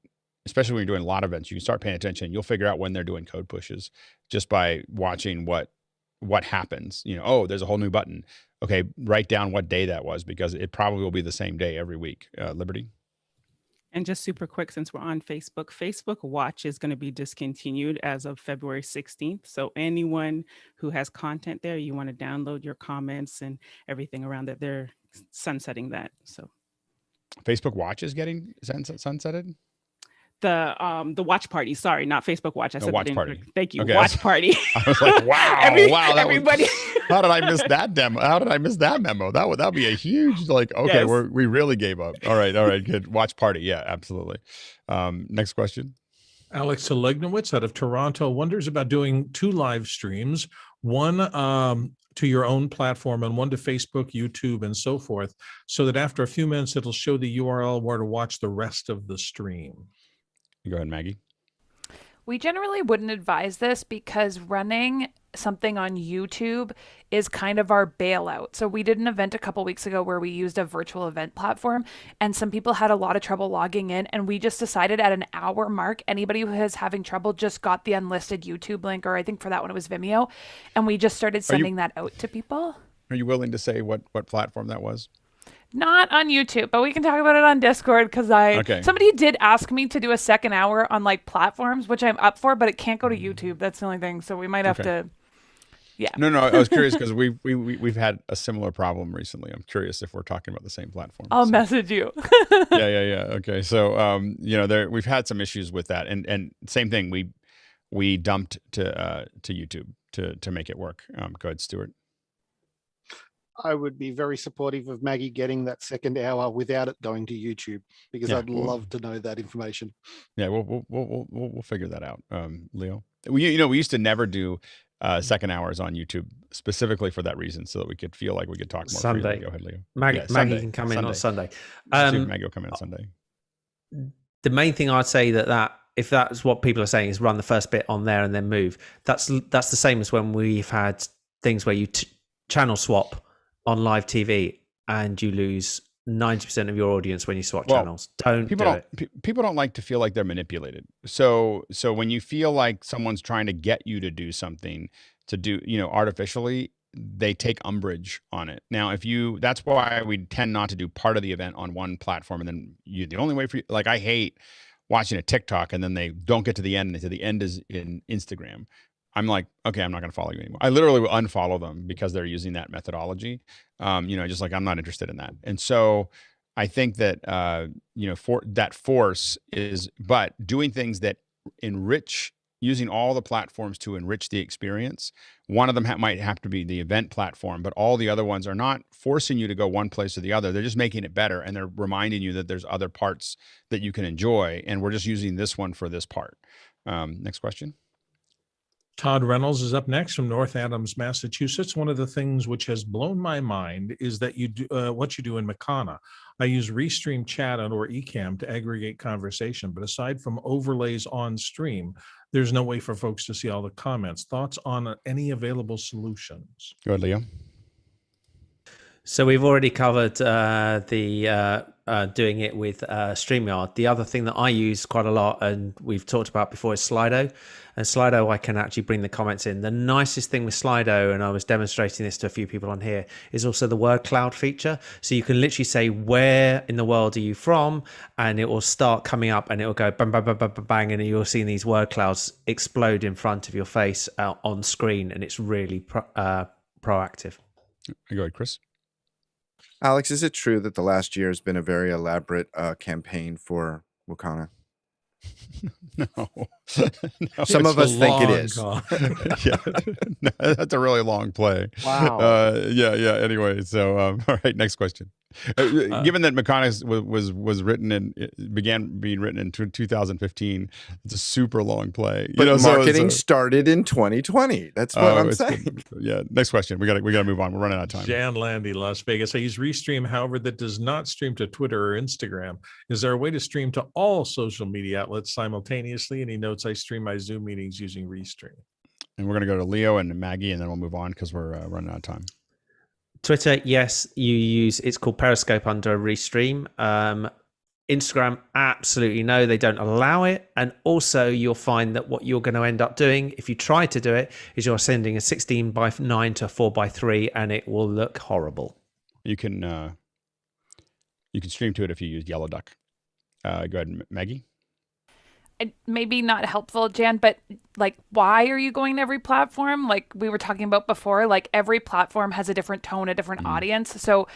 especially when you're doing a lot of events. You can start paying attention. You'll figure out when they're doing code pushes just by watching what happens. Oh, there's a whole new button. Okay, write down what day that was, because it probably will be the same day every week. Liberty? And just super quick, since we're on Facebook, Facebook Watch is going to be discontinued as of February 16th. So anyone who has content there, you want to download your comments and everything around that, they're sunsetting that. So Facebook Watch is getting sunsetted? The watch party, sorry, not Facebook Watch. I said watch party. Thank you. Okay, watch party. I was like, wow, everybody. How did I miss that demo? How did I miss that memo? That'd be a huge, like, okay, Yes. we really gave up. All right, good. Watch party, yeah, absolutely. Next question. Alex Selegnowitz out of Toronto wonders about doing 2 live streams, one to your own platform and one to Facebook, YouTube, and so forth, so that after a few minutes, it'll show the URL where to watch the rest of the stream. Go ahead, Maggie. We generally wouldn't advise this, because running something on YouTube is kind of our bailout. So we did an event a couple weeks ago where we used a virtual event platform, and some people had a lot of trouble logging in, and we just decided at an hour mark, anybody who is having trouble just got the unlisted YouTube link, or I think for that one it was Vimeo, and we just started sending that out to people. Are you willing to say what platform that was? Not on YouTube, but we can talk about it on Discord, because somebody did ask me to do a second hour on like platforms, which I'm up for, but it can't go to YouTube. That's the only thing. So we might have to. Yeah. No, I was curious, because we've had a similar problem recently. I'm curious if we're talking about the same platform. I'll message you. Yeah. Okay. So we've had some issues with that, and same thing. We dumped to YouTube to make it work. Go ahead, Stuart. I would be very supportive of Maggie getting that second hour without it going to YouTube, because I'd love to know that information. Yeah, we'll figure that out. Leo, we used to never do second hours on YouTube specifically for that reason, so that we could feel like we could talk more Sunday. freely. Go ahead, Leo. Maggie can come in on Sunday. Maggie will come in on Sunday. The main thing I'd say that if that's what people are saying is run the first bit on there and then move. That's the same as when we've had things where you channel swap on live TV and you lose 90% of your audience when you swap channels. People don't like to feel like they're manipulated. So when you feel like someone's trying to get you to do something to do, artificially, they take umbrage on it. Now, that's why we tend not to do part of the event on one platform, and then the only way for you, like, I hate watching a TikTok and then they don't get to the end and they say the end is in Instagram. I'm like, okay, I'm not going to follow you anymore. I literally will unfollow them because they're using that methodology. Just like, I'm not interested in that. And so I think that for that force is, but doing things that enrich, using all the platforms to enrich the experience. One of them might have to be the event platform, but all the other ones are not forcing you to go one place or the other. They're just making it better, and they're reminding you that there's other parts that you can enjoy, and we're just using this one for this part. Next question. Todd Reynolds is up next from North Adams, Massachusetts. One of the things which has blown my mind is that you do what you do in Mukana. I use Restream Chat or Ecamm to aggregate conversation, but aside from overlays on stream, there's no way for folks to see all the comments. Thoughts on any available solutions? Go ahead, Leo. So we've already covered doing it with StreamYard. The other thing that I use quite a lot, and we've talked about before, is Slido. And Slido, I can actually bring the comments in. The nicest thing with Slido, and I was demonstrating this to a few people on here, is also the word cloud feature. So you can literally say, where in the world are you from? And it will start coming up, and it will go bang, bang, bang, bang, bang, bang, and you'll see these word clouds explode in front of your face on screen, and it's really proactive. Go ahead, Chris. Alex, is it true that the last year has been a very elaborate campaign for Mukana? No. Some of us think it is. Yeah, no, that's a really long play. Wow. Yeah. Anyway, so all right, next question. Given that Mukana was written and began being written in 2015, it's a super long play. But marketing started in 2020. That's what I'm saying. Yeah. Next question. We got to move on. We're running out of time. Jan Landy, Las Vegas. I use Restream, however, that does not stream to Twitter or Instagram. Is there a way to stream to all social media outlets simultaneously? And he notes I stream my Zoom meetings using Restream. And we're going to go to Leo and Maggie, and then we'll move on because we're running out of time. Twitter, yes, you use, it's called Periscope under Restream. Instagram, absolutely no, they don't allow it. And also you'll find that what you're going to end up doing, if you try to do it, is you're sending a 16:9 to 4:3, and it will look horrible. You can stream to it if you use Yellow Duck. Go ahead, Maggie. Maybe not helpful, Jan, but like, why are you going to every platform? Like we were talking about before, like every platform has a different tone, a different audience. So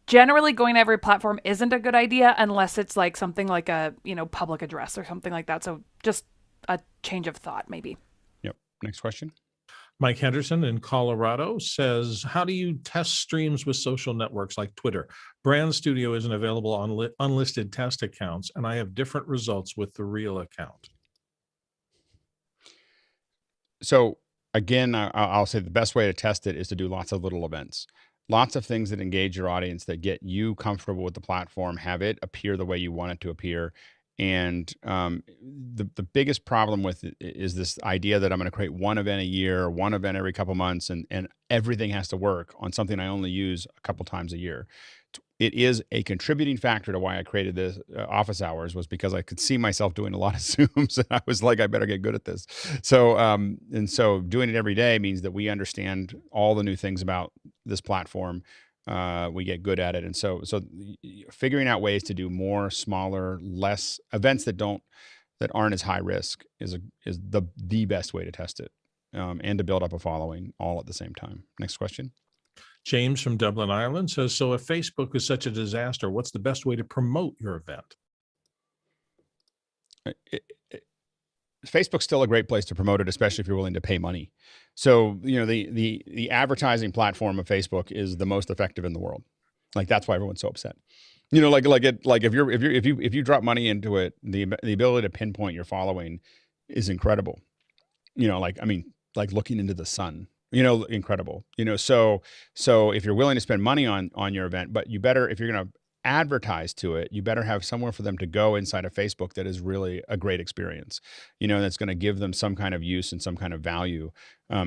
generally going to every platform isn't a good idea unless it's like something like a, public address or something like that. So just a change of thought, maybe. Yep. Next question. Mike Henderson in Colorado says, how do you test streams with social networks like Twitter? Brand Studio isn't available on unlisted test accounts, and I have different results with the real account. So again, I'll say the best way to test it is to do lots of little events. Lots of things that engage your audience, that get you comfortable with the platform, have it appear the way you want it to appear. And the biggest problem with it is this idea that I'm going to create one event a year, one event every couple months, and everything has to work on something I only use a couple times a year. It is a contributing factor to why I created this office hours, was because I could see myself doing a lot of Zooms, and I was like, I better get good at this. So so doing it every day means that we understand all the new things about this platform. We get good at it. And so figuring out ways to do more, smaller, less events that aren't as high risk is the best way to test it, and to build up a following all at the same time. Next question. James from Dublin, Ireland says, so if Facebook is such a disaster, what's the best way to promote your event? Facebook's still a great place to promote it, especially if you're willing to pay money. So, the advertising platform of Facebook is the most effective in the world. Like, that's why everyone's so upset. If you drop money into it, the ability to pinpoint your following is incredible. Like looking into the sun, incredible. So if you're willing to spend money on your event, but you better, if you're going to advertise to it, you better have somewhere for them to go inside of Facebook that is really a great experience, that's going to give them some kind of use and some kind of value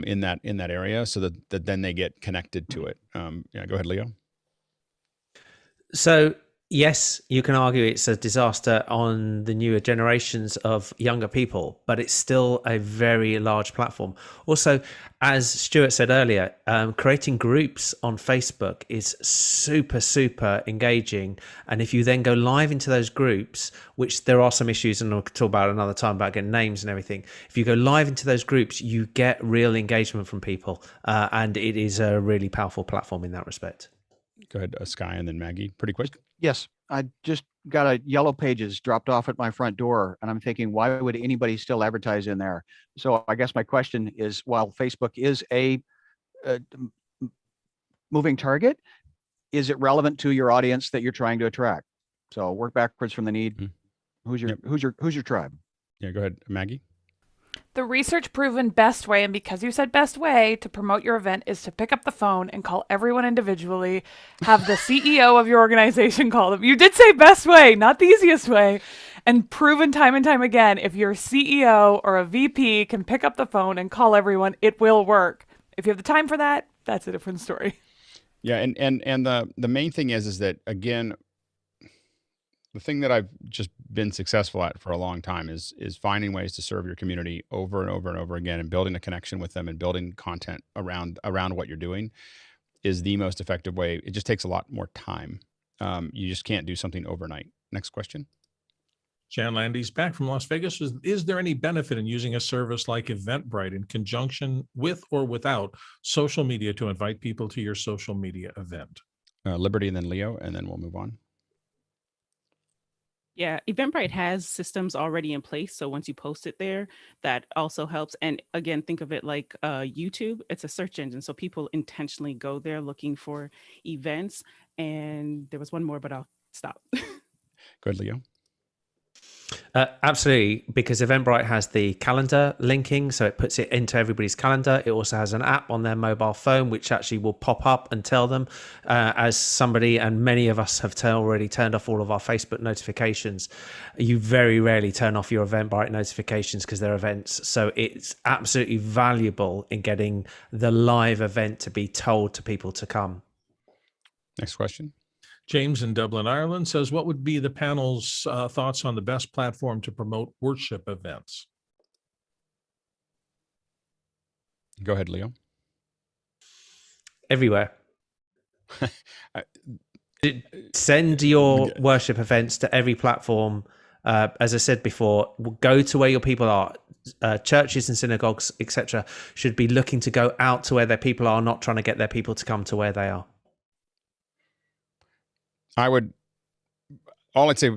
in that area, so that then they get connected to it. Yeah, go ahead, Leo. So yes, you can argue it's a disaster on the newer generations of younger people, but it's still a very large platform. Also, as Stuart said earlier, creating groups on Facebook is super, super engaging. And if you then go live into those groups, which there are some issues, and we'll talk about another time about getting names and everything. If you go live into those groups, you get real engagement from people. And it is a really powerful platform in that respect. Go ahead, Sky, and then Maggie. Pretty quick. Yes, I just got a Yellow Pages dropped off at my front door, and I'm thinking, why would anybody still advertise in there? So I guess my question is, while Facebook is a moving target, is it relevant to your audience that you're trying to attract? So work backwards from the need. Who's your tribe? Yeah, go ahead, Maggie. The research proven best way, and because you said best way to promote your event, is to pick up the phone and call everyone individually, have the CEO of your organization call them. You did say best way, not the easiest way. And proven time and time again, if your CEO or a VP can pick up the phone and call everyone, it will work. If you have the time for that, that's a different story. Yeah, and the main thing is that, again, the thing that I've just been successful at for a long time is finding ways to serve your community over and over and over again, and building a connection with them and building content around what you're doing is the most effective way. It just takes a lot more time. You just can't do something overnight. Next question. Jan Landy's back from Las Vegas. Is there any benefit in using a service like Eventbrite in conjunction with or without social media to invite people to your social media event? Liberty, and then Leo, and then we'll move on. Yeah, Eventbrite has systems already in place. So once you post it there, that also helps. And again, think of it like YouTube. It's a search engine. So people intentionally go there looking for events. And there was one more, but I'll stop. Go ahead, Leo. Absolutely, because Eventbrite has the calendar linking, so it puts it into everybody's calendar. It also has an app on their mobile phone, which actually will pop up and tell them, as somebody, and many of us have already turned off all of our Facebook notifications. You very rarely turn off your Eventbrite notifications because they're events. So it's absolutely valuable in getting the live event to be told to people to come. Next question. James in Dublin, Ireland says, what would be the panel's thoughts on the best platform to promote worship events? Go ahead, Leo. Everywhere. Send your worship events to every platform. As I said before, go to where your people are. Churches and synagogues, etc., should be looking to go out to where their people are, not trying to get their people to come to where they are. All I'd say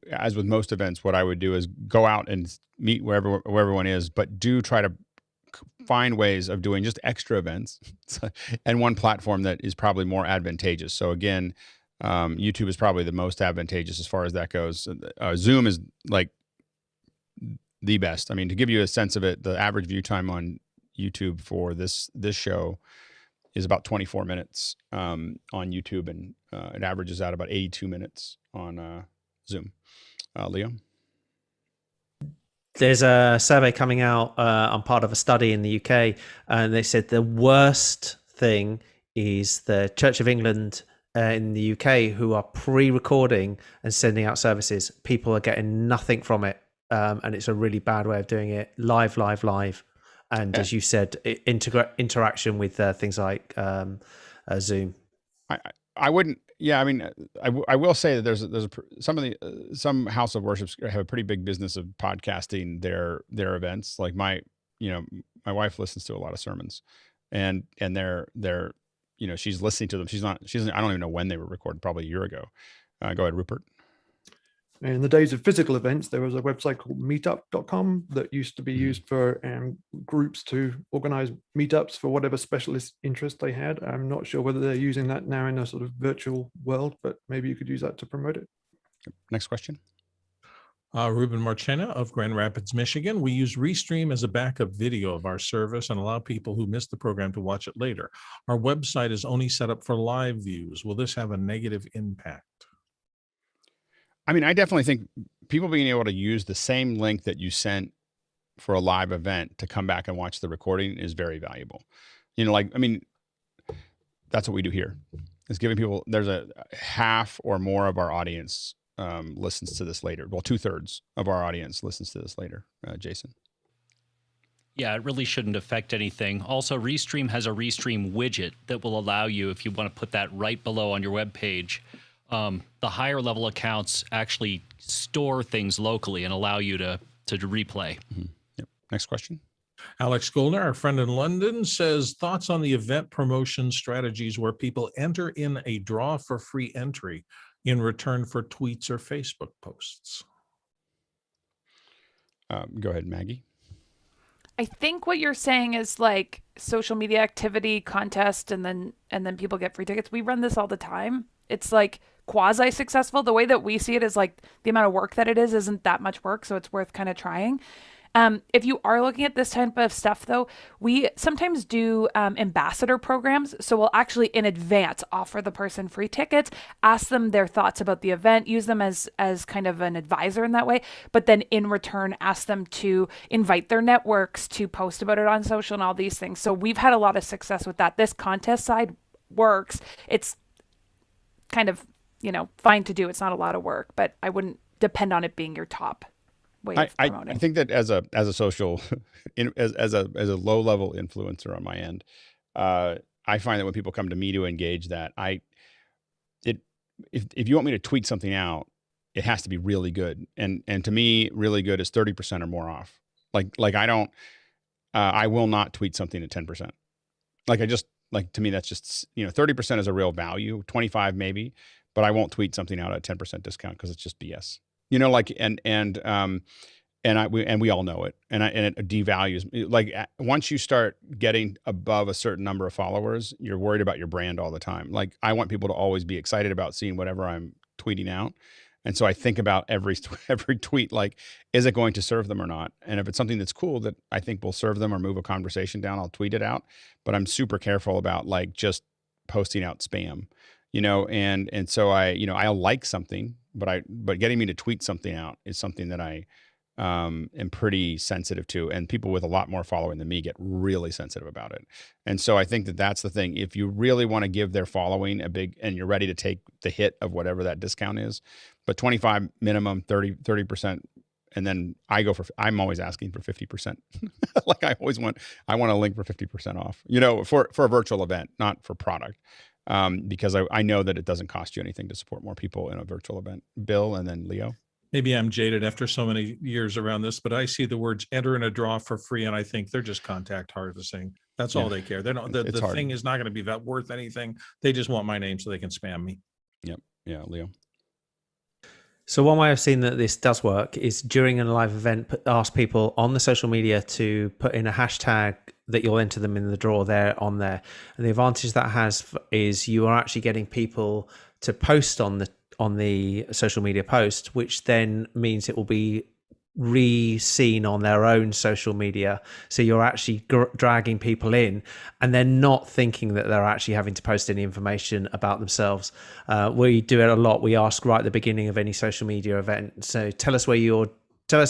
as with most events, what I would do is go out and meet where everyone is, but do try to find ways of doing just extra events and one platform that is probably more advantageous. So again, YouTube is probably the most advantageous as far as that goes. Zoom is like the best. I mean, to give you a sense of it, the average view time on YouTube for this show is about 24 minutes on YouTube, and it averages out about 82 minutes on Zoom. Leo? There's a survey coming out. I'm part of a study in the UK, and they said the worst thing is the Church of England in the UK, who are pre-recording and sending out services. People are getting nothing from it, and it's a really bad way of doing it. Live. And as you said, interaction with things like Zoom. I wouldn't. Yeah, I mean, I will say that there's some house of worships have a pretty big business of podcasting their events. Like my wife listens to a lot of sermons, and they're she's listening to them. I don't even know when they were recorded. Probably a year ago. Go ahead, Rupert. In the days of physical events, there was a website called meetup.com that used to be used for groups to organize meetups for whatever specialist interest they had. I'm not sure whether they're using that now in a sort of virtual world, but maybe you could use that to promote it. Next question. Ruben Marchena of Grand Rapids, Michigan. We use Restream as a backup video of our service and allow people who missed the program to watch it later. Our website is only set up for live views. Will this have a negative impact? I mean, I definitely think people being able to use the same link that you sent for a live event to come back and watch the recording is very valuable. That's what we do here. Is giving people, there's a half or more of our audience listens to this later. Well, 2/3 of our audience listens to this later. Jason. Yeah, it really shouldn't affect anything. Also, Restream has a Restream widget that will allow you, if you want to put that right below on your web page, the higher level accounts actually store things locally and allow you to replay. Mm-hmm. Yep. Next question. Alex Goldner, our friend in London, says thoughts on the event promotion strategies where people enter in a draw for free entry in return for tweets or Facebook posts. Go ahead, Maggie. I think what you're saying is like social media activity contest, and then people get free tickets. We run this all the time. It's like quasi successful. The way that we see it is like the amount of work that it is isn't that much work, so it's worth kind of trying. If you are looking at this type of stuff, though, we sometimes do ambassador programs. So we'll actually in advance offer the person free tickets, ask them their thoughts about the event, use them as kind of an advisor in that way. But then in return, ask them to invite their networks to post about it on social and all these things. So we've had a lot of success with that. This contest side works. It's kind of, fine to do. It's not a lot of work, but I wouldn't depend on it being your top way of promoting. I think that as a social, as a low level influencer on my end, I find that when people come to me to engage that, if you want me to tweet something out, it has to be really good, and to me, really good is 30% or more off. Like I will not tweet something at 10%. To me, that's just 30% is a real value, 25 maybe, but I won't tweet something out at 10% discount because it's just BS. We all know it, and it devalues. Like once you start getting above a certain number of followers, you're worried about your brand all the time. Like I want people to always be excited about seeing whatever I'm tweeting out, and so I think about every tweet, like, is it going to serve them or not? And if it's something that's cool that I think will serve them or move a conversation down, I'll tweet it out. But I'm super careful about like just posting out spam, and so I'll like something. But getting me to tweet something out is something that I am pretty sensitive to, and people with a lot more following than me get really sensitive about it. And so I think that that's the thing. If you really want to give their following a big, and you're ready to take the hit of whatever that discount is, but 25 minimum, 30%, and then I'm always asking for 50%. Like I want a link for 50% off, for a virtual event, not for product. Because I know that it doesn't cost you anything to support more people in a virtual event. Bill, and then Leo. Maybe I'm jaded after so many years around this, but I see the words enter in a draw for free, and I think they're just contact harvesting. That's all they care. They don't. The thing is not going to be that worth anything. They just want my name so they can spam me. Yep. Yeah, Leo. So one way I've seen that this does work is during a live event, ask people on the social media to put in a hashtag that you'll enter them in the draw there on there. And the advantage that has is you are actually getting people to post on the social media post, which then means it will be re-seen on their own social media. So you're actually dragging people in, and they're not thinking that they're actually having to post any information about themselves. We do it a lot. We ask right at the beginning of any social media event, so tell us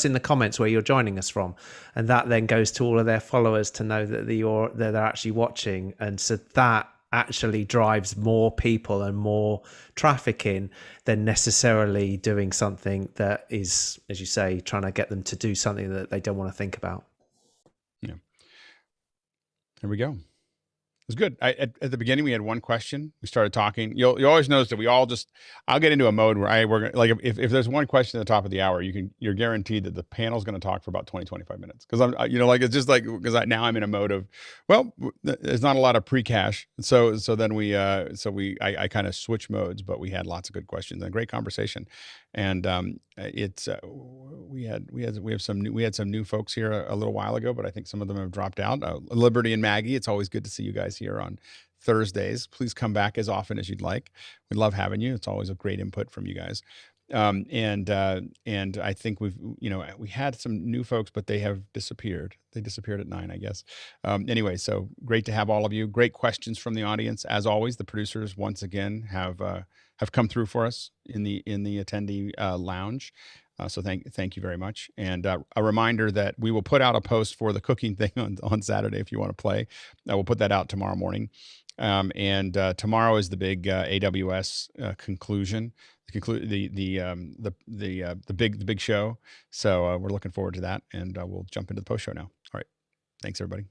in the comments where you're joining us from, and that then goes to all of their followers to know that they're actually watching. And so that actually drives more people and more traffic in than necessarily doing something that is, as you say, trying to get them to do something that they don't want to think about. Yeah. There we go. It was good. At the beginning, we had one question. We started talking. You always notice that I'll get into a mode where we're like, if there's one question at the top of the hour, you're guaranteed that the panel's going to talk for about 20, 25 minutes. Cause it's just like, now I'm in a mode of, well, there's not a lot of pre-cache. So then I kind of switch modes, but we had lots of good questions and a great conversation. And we had some new folks here a little while ago, but I think some of them have dropped out. Liberty and Maggie, it's always good to see you guys here on Thursdays. Please come back as often as you'd like. We love having you. It's always a great input from you guys. And I think we had some new folks, but they have disappeared. They disappeared at 9, I guess. Anyway, so great to have all of you. Great questions from the audience. As always, the producers once again have come through for us in the attendee lounge. So thank you very much. And a reminder that we will put out a post for the cooking thing on Saturday if you want to play. We'll put that out tomorrow morning. And tomorrow is the big AWS conclusion. The big show. So we're looking forward to that, and we'll jump into the post show now. All right. Thanks, everybody.